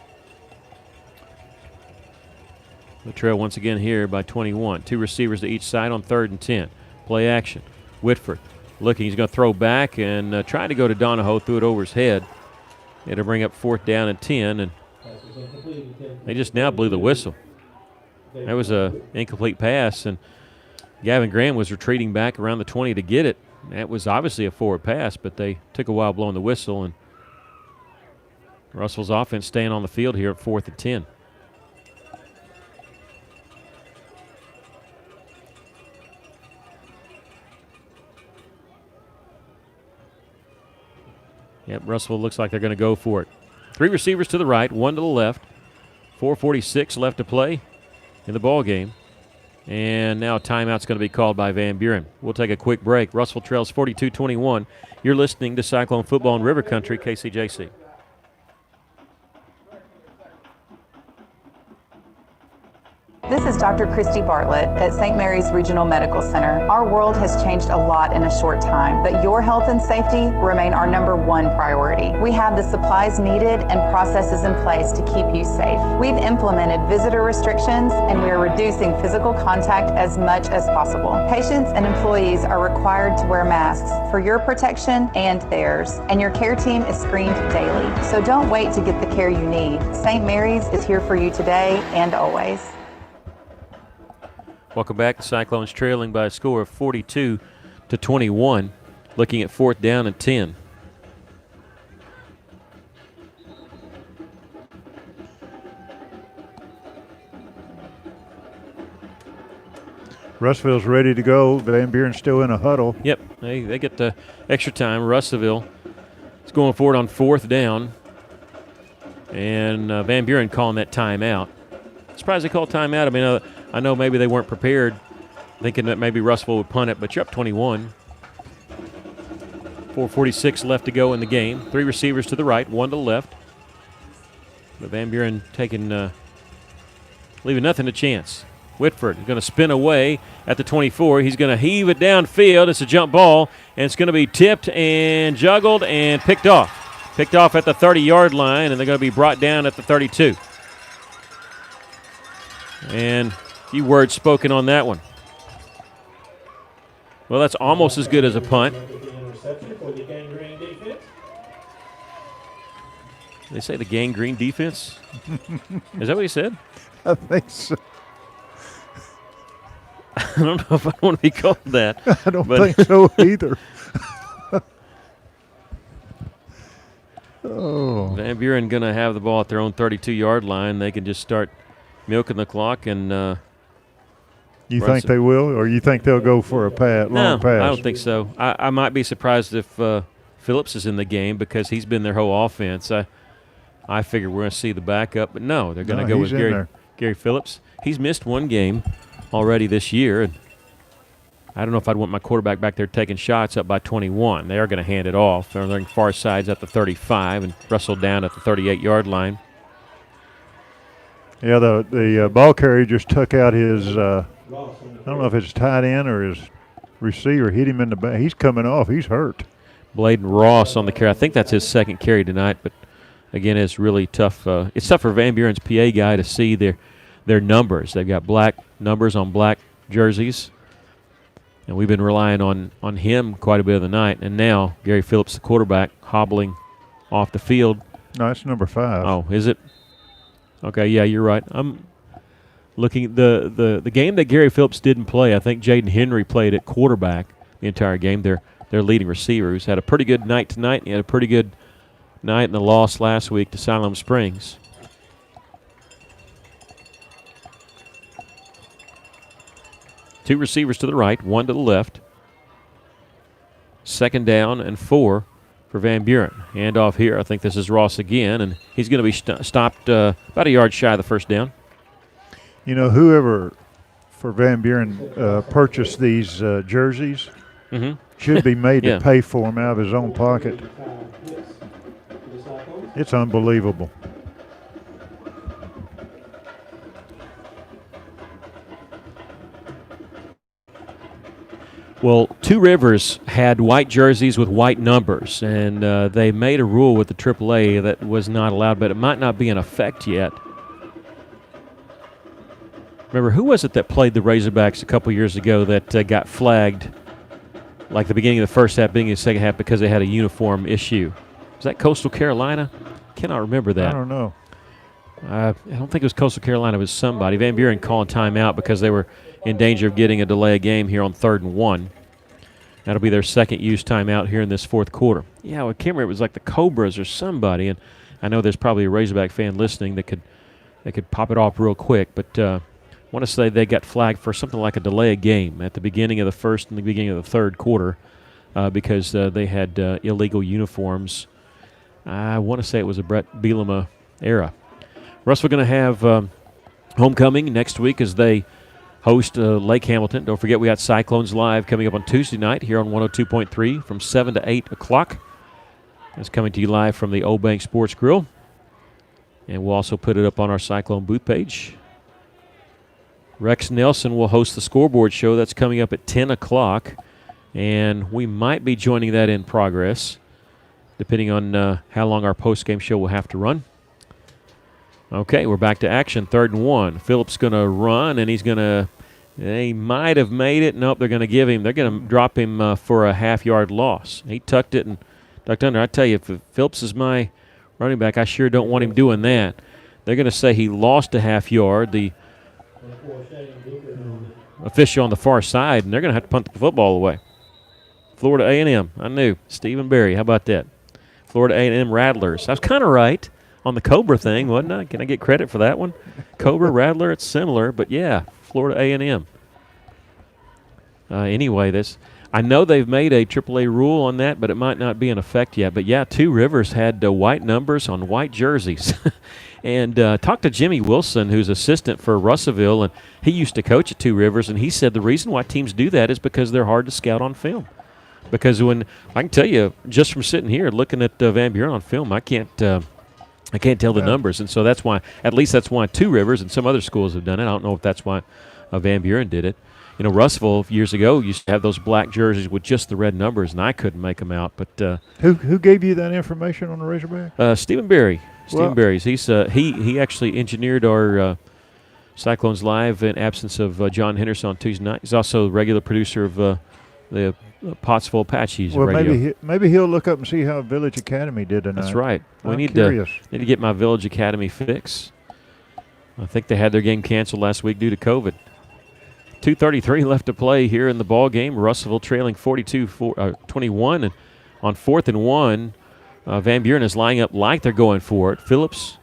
Speaker 1: The trail once again here by 21. 2 receivers to each side on 3rd and 10. Play action. Whitford looking. He's going to throw back and trying to go to Donahoe. Threw it over his head. It'll bring up 4th down and 10. And they just now blew the whistle. That was an incomplete pass. And Gavin Graham was retreating back around the 20 to get it. That was obviously a forward pass, but they took a while blowing the whistle. And Russell's offense staying on the field here at 4th and 10. Yep, Russell looks like they're going to go for it. 3 receivers to the right, 1 to the left. 4:46 left to play in the ball game. And now a timeout's going to be called by Van Buren. We'll take a quick break. Russell trails 42-21. You're listening to Cyclone Football in River Country, KCJC.
Speaker 5: This is Dr. Christy Bartlett at St. Mary's Regional Medical Center. Our world has changed a lot in a short time, but your health and safety remain our #1 priority. We have the supplies needed and processes in place to keep you safe. We've implemented visitor restrictions and we are reducing physical contact as much as possible. Patients and employees are required to wear masks for your protection and theirs, and your care team is screened daily. So don't wait to get the care you need. St. Mary's is here for you today and always.
Speaker 1: Welcome back. The Cyclones trailing by a score of 42-21, looking at 4th down and 10.
Speaker 2: Russellville's ready to go. Van Buren's still in a huddle.
Speaker 1: Yep, they get the extra time. Russellville is going forward on 4th down, and Van Buren calling that timeout. Surprised they called timeout. I mean, I know maybe they weren't prepared, thinking that maybe Russellville would punt it, but you're up 21. 4:46 left to go in the game. 3 receivers to the right, 1 to the left. But Van Buren leaving nothing to chance. Whitford is going to spin away at the 24. He's going to heave it downfield. It's a jump ball, and it's going to be tipped and juggled and picked off. Picked off at the 30-yard line, and they're going to be brought down at the 32. And a few words spoken on that one. Well, that's almost as good as a punt. They say the gangrene defense? Is that what he said?
Speaker 2: I think so.
Speaker 1: I don't know if I want to be called that.
Speaker 2: I don't think so either.
Speaker 1: Van Buren going to have the ball at their own 32-yard line. They can just start milking the clock and
Speaker 2: you think they will, or you think they'll go for a long pass?
Speaker 1: I don't think so. I might be surprised if Phillips is in the game because he's been their whole offense. I figure we're going to see the backup, but no, they're going to go with Gary Phillips. He's missed one game already this year, and I don't know if I'd want my quarterback back there taking shots up by 21. They are going to hand it off. They're on far sides at the 35 and Russell down at the 38-yard line.
Speaker 2: Yeah, the ball carrier just took out his, I don't know if it's tight end or his receiver, hit him in the back. He's coming off. He's hurt.
Speaker 1: Bladen Ross on the carry. I think that's his second carry tonight, but again, it's really tough. It's tough for Van Buren's PA guy to see their numbers. They've got black numbers on black jerseys, and we've been relying on him quite a bit of the night. And now Gary Phillips, the quarterback, hobbling off the field.
Speaker 2: No, it's number 5.
Speaker 1: Oh, is it? Okay, yeah, you're right. I'm looking at the game that Gary Phillips didn't play. I think Jaden Henry played at quarterback the entire game. Their leading receiver, who's had a pretty good night tonight. He had a pretty good night in the loss last week to Siloam Springs. Two receivers to the right, 1 to the left. 2nd down and 4 for Van Buren. Handoff here. I think this is Ross again, and he's going to be stopped about a yard shy of the 1st down.
Speaker 2: You know, whoever for Van Buren purchased these jerseys should be made to pay for them out of his own pocket. It's unbelievable.
Speaker 1: Well, Two Rivers had white jerseys with white numbers, and they made a rule with the AAA that was not allowed, but it might not be in effect yet. Remember, who was it that played the Razorbacks a couple years ago that got flagged, like the beginning of the first half, beginning of the second half, because they had a uniform issue? Was that Coastal Carolina? Cannot remember that.
Speaker 2: I don't know.
Speaker 1: I don't think it was Coastal Carolina. It was somebody. Van Buren calling timeout because they were in danger of getting a delay of game here on 3rd and 1. That'll be their second use timeout here in this 4th quarter. Yeah, I can't remember. It was like the Cobras or somebody, and I know there's probably a Razorback fan listening that could pop it off real quick, but I want to say they got flagged for something like a delay of game at the beginning of the 1st and the beginning of the 3rd quarter because they had illegal uniforms. I want to say it was a Brett Bielema era. Russell going to have homecoming next week as they host Lake Hamilton. Don't forget we got Cyclones Live coming up on Tuesday night here on 102.3 from 7 to 8 o'clock. It's coming to you live from the Old Bank Sports Grill. And we'll also put it up on our Cyclone booth page. Rex Nelson will host the scoreboard show. That's coming up at 10 o'clock. And we might be joining that in progress, depending on how long our post-game show will have to run. Okay, we're back to action. 3rd and 1. Phillips going to run, and he's going to – they might have made it. Nope, they're going to drop him for a half-yard loss. He tucked it and ducked under. I tell you, if Phillips is my running back, I sure don't want him doing that. They're going to say he lost a half yard. The official on the far side, and they're going to have to punt the football away. Florida A&M, I knew. Stephen Berry, how about that? Florida A&M Rattlers. I was kind of right on the Cobra thing, wasn't I? Can I get credit for that one? Cobra, Rattler, it's similar, but yeah, Florida A&M. Anyway, I know they've made a AAA rule on that, but it might not be in effect yet. But yeah, Two Rivers had white numbers on white jerseys. And talked to Jimmy Wilson, who's assistant for Russellville, and he used to coach at Two Rivers, and he said the reason why teams do that is because they're hard to scout on film. Because when I can tell you, just from sitting here looking at Van Buren on film, I can't tell the numbers, and so that's why. At least that's why Two Rivers and some other schools have done it. I don't know if that's why Van Buren did it. You know, Russellville years ago used to have those black jerseys with just the red numbers, and I couldn't make them out. But
Speaker 2: who gave you that information on the Razorback?
Speaker 1: Stephen Berry. Stephen Berry's. He actually engineered our Cyclones Live in absence of John Henderson on Tuesday night. He's also a regular producer of the Pottsville Apaches radio.
Speaker 2: Maybe he'll look up and see how Village Academy did tonight.
Speaker 1: That's right.
Speaker 2: I'm curious.
Speaker 1: Need to get my Village Academy fix. I think they had their game canceled last week due to COVID. 2:33 left to play here in the ball game. Russellville trailing 42-21, and on 4th and 1, Van Buren is lining up like they're going for it. Phillips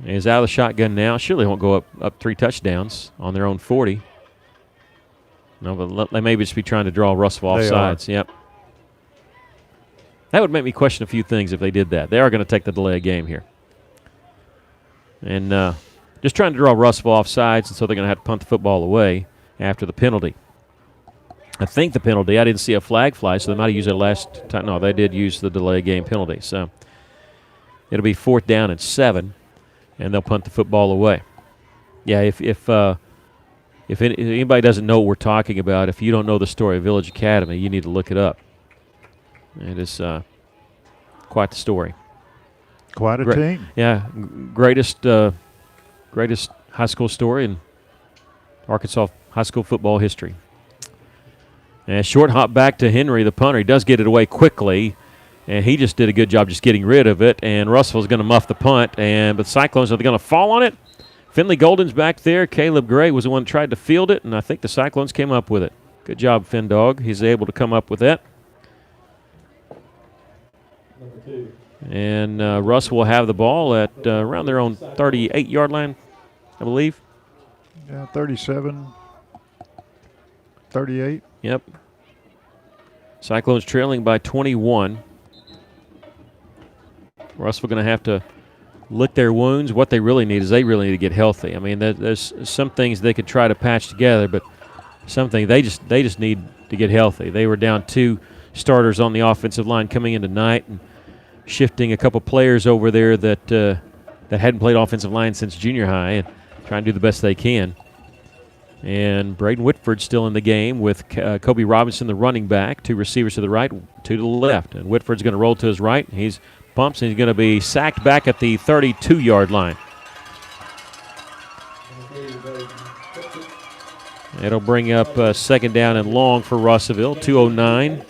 Speaker 1: is out of the shotgun now. Surely won't go up 3 touchdowns on their own 40. No, but they may just be trying to draw Russellville off sides. Yep. That would make me question a few things if they did that. They are going to take the delay of game here. And just trying to draw Russellville off sides, and so they're going to have to punt the football away after the penalty. I think the penalty, I didn't see a flag fly, so they might have used it last time. No, they did use the delay of game penalty. So it'll be 4th down and 7, and they'll punt the football away. Yeah, if anybody doesn't know what we're talking about, if you don't know the story of Village Academy, you need to look it up. It is quite the story.
Speaker 2: Quite a team.
Speaker 1: Yeah, greatest high school story in Arkansas high school football history. And short hop back to Henry, the punter. He does get it away quickly, and he just did a good job just getting rid of it. And Russell's going to muff the punt, but Cyclones, are they going to fall on it? Finley Golden's back there. Caleb Gray was the one that tried to field it, and I think the Cyclones came up with it. Good job, Finn Dog. He's able to come up with that. And Russell will have the ball at around their own 38-yard line, I believe.
Speaker 2: Yeah, 37, 38.
Speaker 1: Yep. Cyclones trailing by 21. Russell going to have to lick their wounds. What they really need is they really need to get healthy. I mean, there's some things they could try to patch together, but something they just need to get healthy. They were down 2 starters on the offensive line coming in tonight, and shifting a couple players over there that hadn't played offensive line since junior high, and trying to do the best they can. And Braden Whitford's still in the game with Kobe Robinson, the running back, 2 receivers to the right, 2 to the left. And Whitford's going to roll to his right. He's pumps, and he's going to be sacked back at the 32-yard line. It'll bring up 2nd down and long for Russellville. 2:09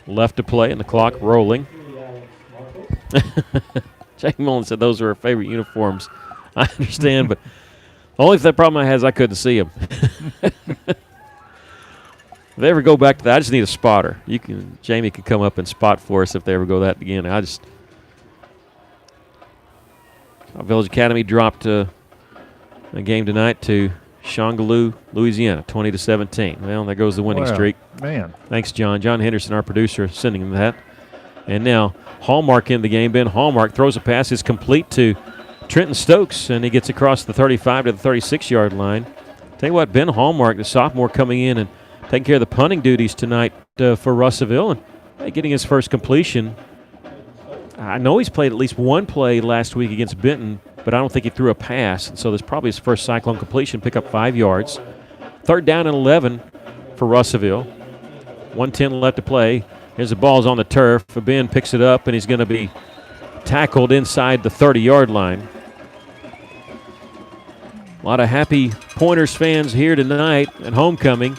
Speaker 1: left to play, and the clock rolling. Jake Mullen said those are her favorite uniforms. I understand, but only if that problem I had is I couldn't see them. If they ever go back to that, I just need a spotter. Jamie can come up and spot for us if they ever go that again. Village Academy dropped a game tonight to Shongaloo, Louisiana, 20-17. Well, there goes the winning streak.
Speaker 2: Man.
Speaker 1: Thanks, John. John Henderson, our producer, sending him that. And now Hallmark in the game. Ben Hallmark throws a pass. It's complete to Trenton Stokes, and he gets across the 35 to the 36-yard line. Tell you what, Ben Hallmark, the sophomore, coming in and taking care of the punting duties tonight for Russellville and getting his first completion. I know he's played at least one play last week against Benton, but I don't think he threw a pass, and so this is probably his first Cyclone completion, pick up 5 yards. 3rd down and 11 for Russellville. 1:10 left to play. Here's the ball's on the turf. Ben picks it up, and he's going to be tackled inside the 30-yard line. A lot of happy Pointers fans here tonight at homecoming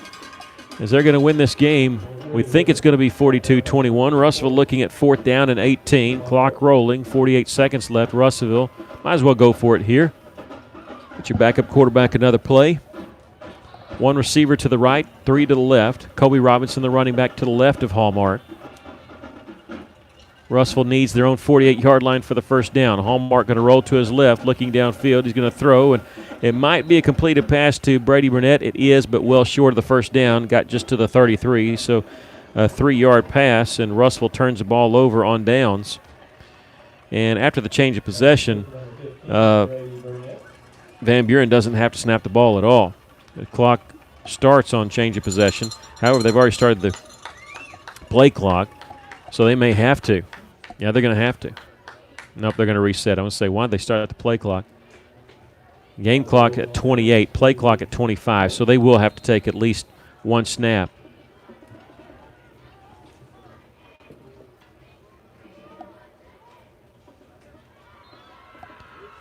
Speaker 1: as they're going to win this game. We think it's going to be 42-21. Russellville looking at 4th down and 18. Clock rolling, 48 seconds left. Russellville might as well go for it here. Get your backup quarterback another play. 1 receiver to the right, 3 to the left. Kobe Robinson, the running back, to the left of Hallmark. Russellville needs their own 48-yard line for the first down. Hallmark going to roll to his left, looking downfield. He's going to throw, and it might be a completed pass to Brady Burnett. It is, but well short of the first down. Got just to the 33, so a 3-yard pass, and Russellville turns the ball over on downs. And after the change of possession, Van Buren doesn't have to snap the ball at all. The clock starts on change of possession. However, they've already started the play clock, so they may have to. Yeah, they're going to have to. Nope, they're going to reset. I want to say, why did they start at the play clock? Game clock at 28, play clock at 25, so they will have to take at least one snap.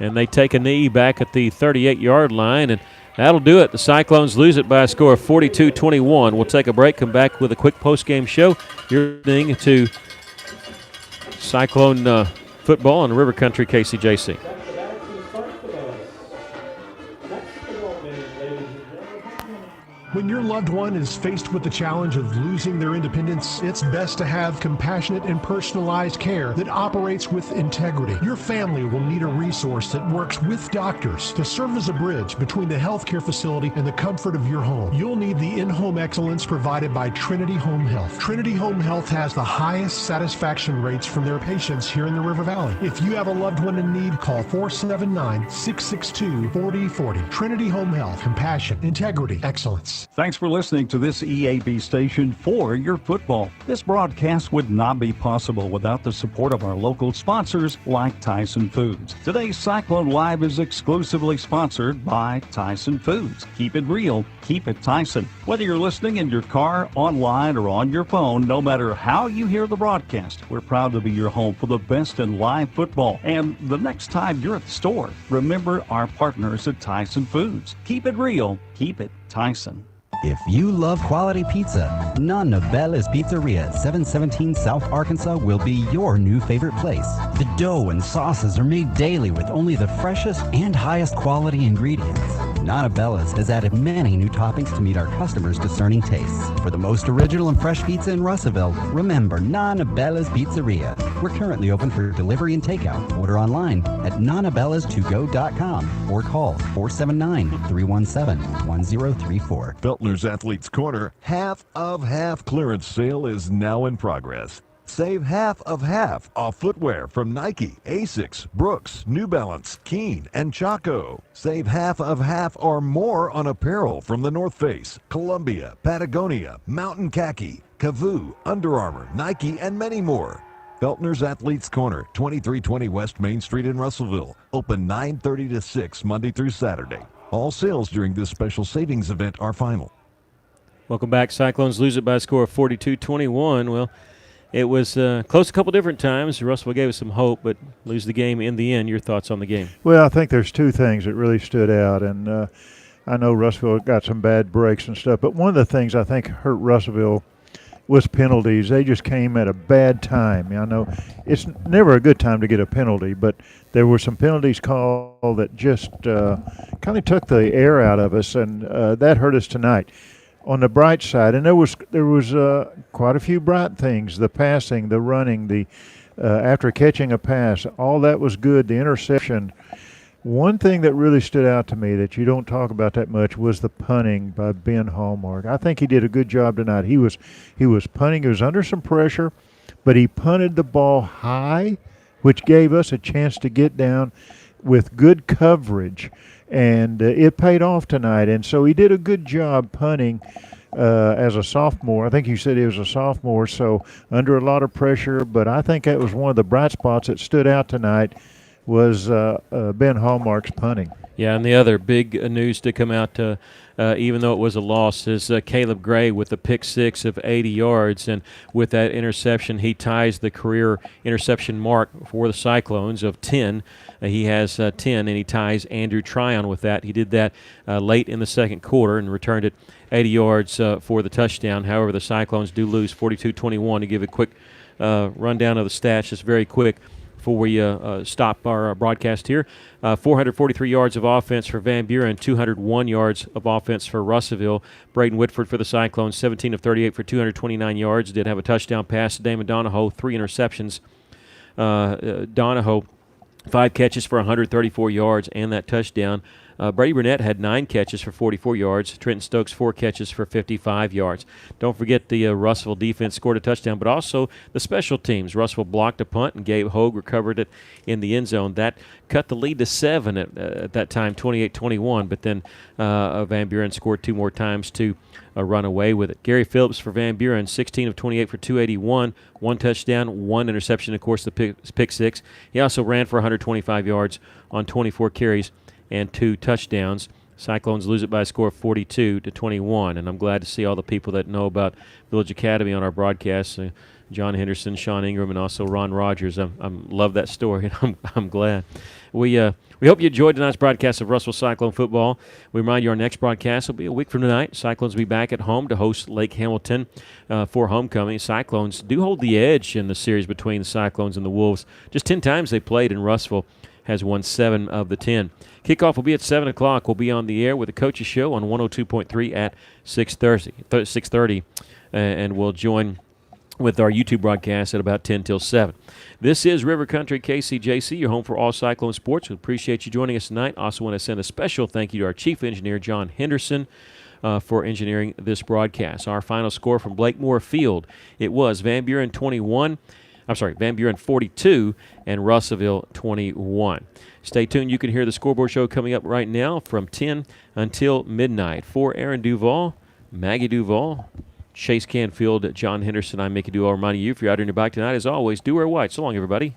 Speaker 1: And they take a knee back at the 38-yard line, and that'll do it. The Cyclones lose it by a score of 42-21. We'll take a break, come back with a quick post-game show. You're listening to Cyclone football on River Country KCJC.
Speaker 21: When your loved one is faced with the challenge of losing their independence, it's best to have compassionate and personalized care that operates with integrity. Your family will need a resource that works with doctors to serve as a bridge between the healthcare facility and the comfort of your home. You'll need the in-home excellence provided by Trinity Home Health. Trinity Home Health has the highest satisfaction rates from their patients here in the River Valley. If you have a loved one in need, call 479-662-4040. Trinity Home Health. Compassion, integrity, excellence.
Speaker 6: Thanks for listening to this EAB station for your football. This broadcast would not be possible without the support of our local sponsors like Tyson Foods. Today's Cyclone Live is exclusively sponsored by Tyson Foods. Keep it real, keep it Tyson. Whether you're listening in your car, online, or on your phone, no matter how you hear the broadcast, we're proud to be your home for the best in live football. And the next time you're at the store, remember our partners at Tyson Foods. Keep it real, keep it Tyson.
Speaker 7: If you love quality pizza, Nonna Bella's Pizzeria at 717 South Arkansas will be your new favorite place. The dough and sauces are made daily with only the freshest and highest quality ingredients. Nonna Bella's has added many new toppings to meet our customers' discerning tastes. For the most original and fresh pizza in Russellville, remember Nonna Bella's Pizzeria. We're currently open for delivery and takeout. Order online at nonnabellas2go.com or call 479-317-1034.
Speaker 10: Feltner's Athletes Corner half of half clearance sale is now in progress. Save half of half off footwear from Nike, Asics, Brooks, New Balance, Keen, and Chaco. Save half of half or more on apparel from the North Face, Columbia, Patagonia, Mountain Khaki, Kavoo, Under Armour, Nike, and many more. Feltner's Athletes Corner, 2320 West Main Street in Russellville. Open 9:30 to 6 Monday through Saturday. All sales during this special savings event are final.
Speaker 1: Welcome back. Cyclones lose it by a score of 42-21. Well, it was close a couple different times. Russellville gave us some hope, but lose the game in the end. Your thoughts on the game?
Speaker 2: Well, I think there's two things that really stood out, and I know Russellville got some bad breaks and stuff, but one of the things I think hurt Russellville was penalties. They just came at a bad time. I know it's never a good time to get a penalty, but there were some penalties called that just kind of took the air out of us, and that hurt us tonight. On the bright side, and there was quite a few bright things: the passing, the running, the after catching a pass, all that was good. The interception. One thing that really stood out to me that you don't talk about that much was the punting by Ben Hallmark. I think he did a good job tonight. He was punting. He was under some pressure, but he punted the ball high, which gave us a chance to get down. with good coverage, and it paid off tonight. And so he did a good job punting as a sophomore. I think you said he was a sophomore, so under a lot of pressure. But I think that was one of the bright spots that stood out tonight was Ben Hallmark's punting.
Speaker 1: Yeah, and the other big news to come out, even though it was a loss, is Caleb Gray with the pick six of 80 yards. And with that interception, he ties the career interception mark for the Cyclones of 10. He has 10, and he ties Andrew Tryon with that. He did that late in the second quarter and returned it 80 yards for the touchdown. However, the Cyclones do lose 42-21. To give a quick rundown of the stats, just very quick, before we stop our broadcast here. 443 yards of offense for Van Buren, 201 yards of offense for Russellville. Braden Whitford for the Cyclones, 17 of 38 for 229 yards. Did have a touchdown pass to Damon Donahoe, 3 interceptions. Donahoe, 5 catches for 134 yards and that touchdown. Brady Burnett had 9 catches for 44 yards. Trenton Stokes, 4 catches for 55 yards. Don't forget the Russellville defense scored a touchdown, but also the special teams. Russellville blocked a punt, and Gabe Hogue recovered it in the end zone. That cut the lead to 7 at that time, 28-21, but then Van Buren scored 2 more times to run away with it. Gary Phillips for Van Buren, 16 of 28 for 281, 1 touchdown, 1 interception, of course, the pick six. He also ran for 125 yards on 24 carries and 2 touchdowns. Cyclones lose it by a score of 42-21, and I'm glad to see all the people that know about Village Academy on our broadcast. John Henderson, Sean Ingram, and also Ron Rogers. I love that story, and I'm glad. We hope you enjoyed tonight's broadcast of Russell Cyclone football. We remind you our next broadcast will be a week from tonight. Cyclones will be back at home to host Lake Hamilton for homecoming. Cyclones do hold the edge in the series between the Cyclones and the Wolves. Just 10 times they played, and Russellville has won 7 of the 10. Kickoff will be at 7 o'clock. We'll be on the air with the Coaches Show on 102.3 at 6:30, and we'll join with our YouTube broadcast at about 10 till 7. This is River Country KCJC, your home for all Cyclone sports. We appreciate you joining us tonight. Also want to send a special thank you to our chief engineer, John Henderson, for engineering this broadcast. Our final score from Blakemore Field, it was Van Buren 42 and Russellville 21. Stay tuned. You can hear the scoreboard show coming up right now from 10 until midnight. For Aaron Duval, Maggie Duval, Chase Canfield, John Henderson, I'm Mickey Duval reminding you, if you're out on your bike tonight, as always, do wear white. So long, everybody.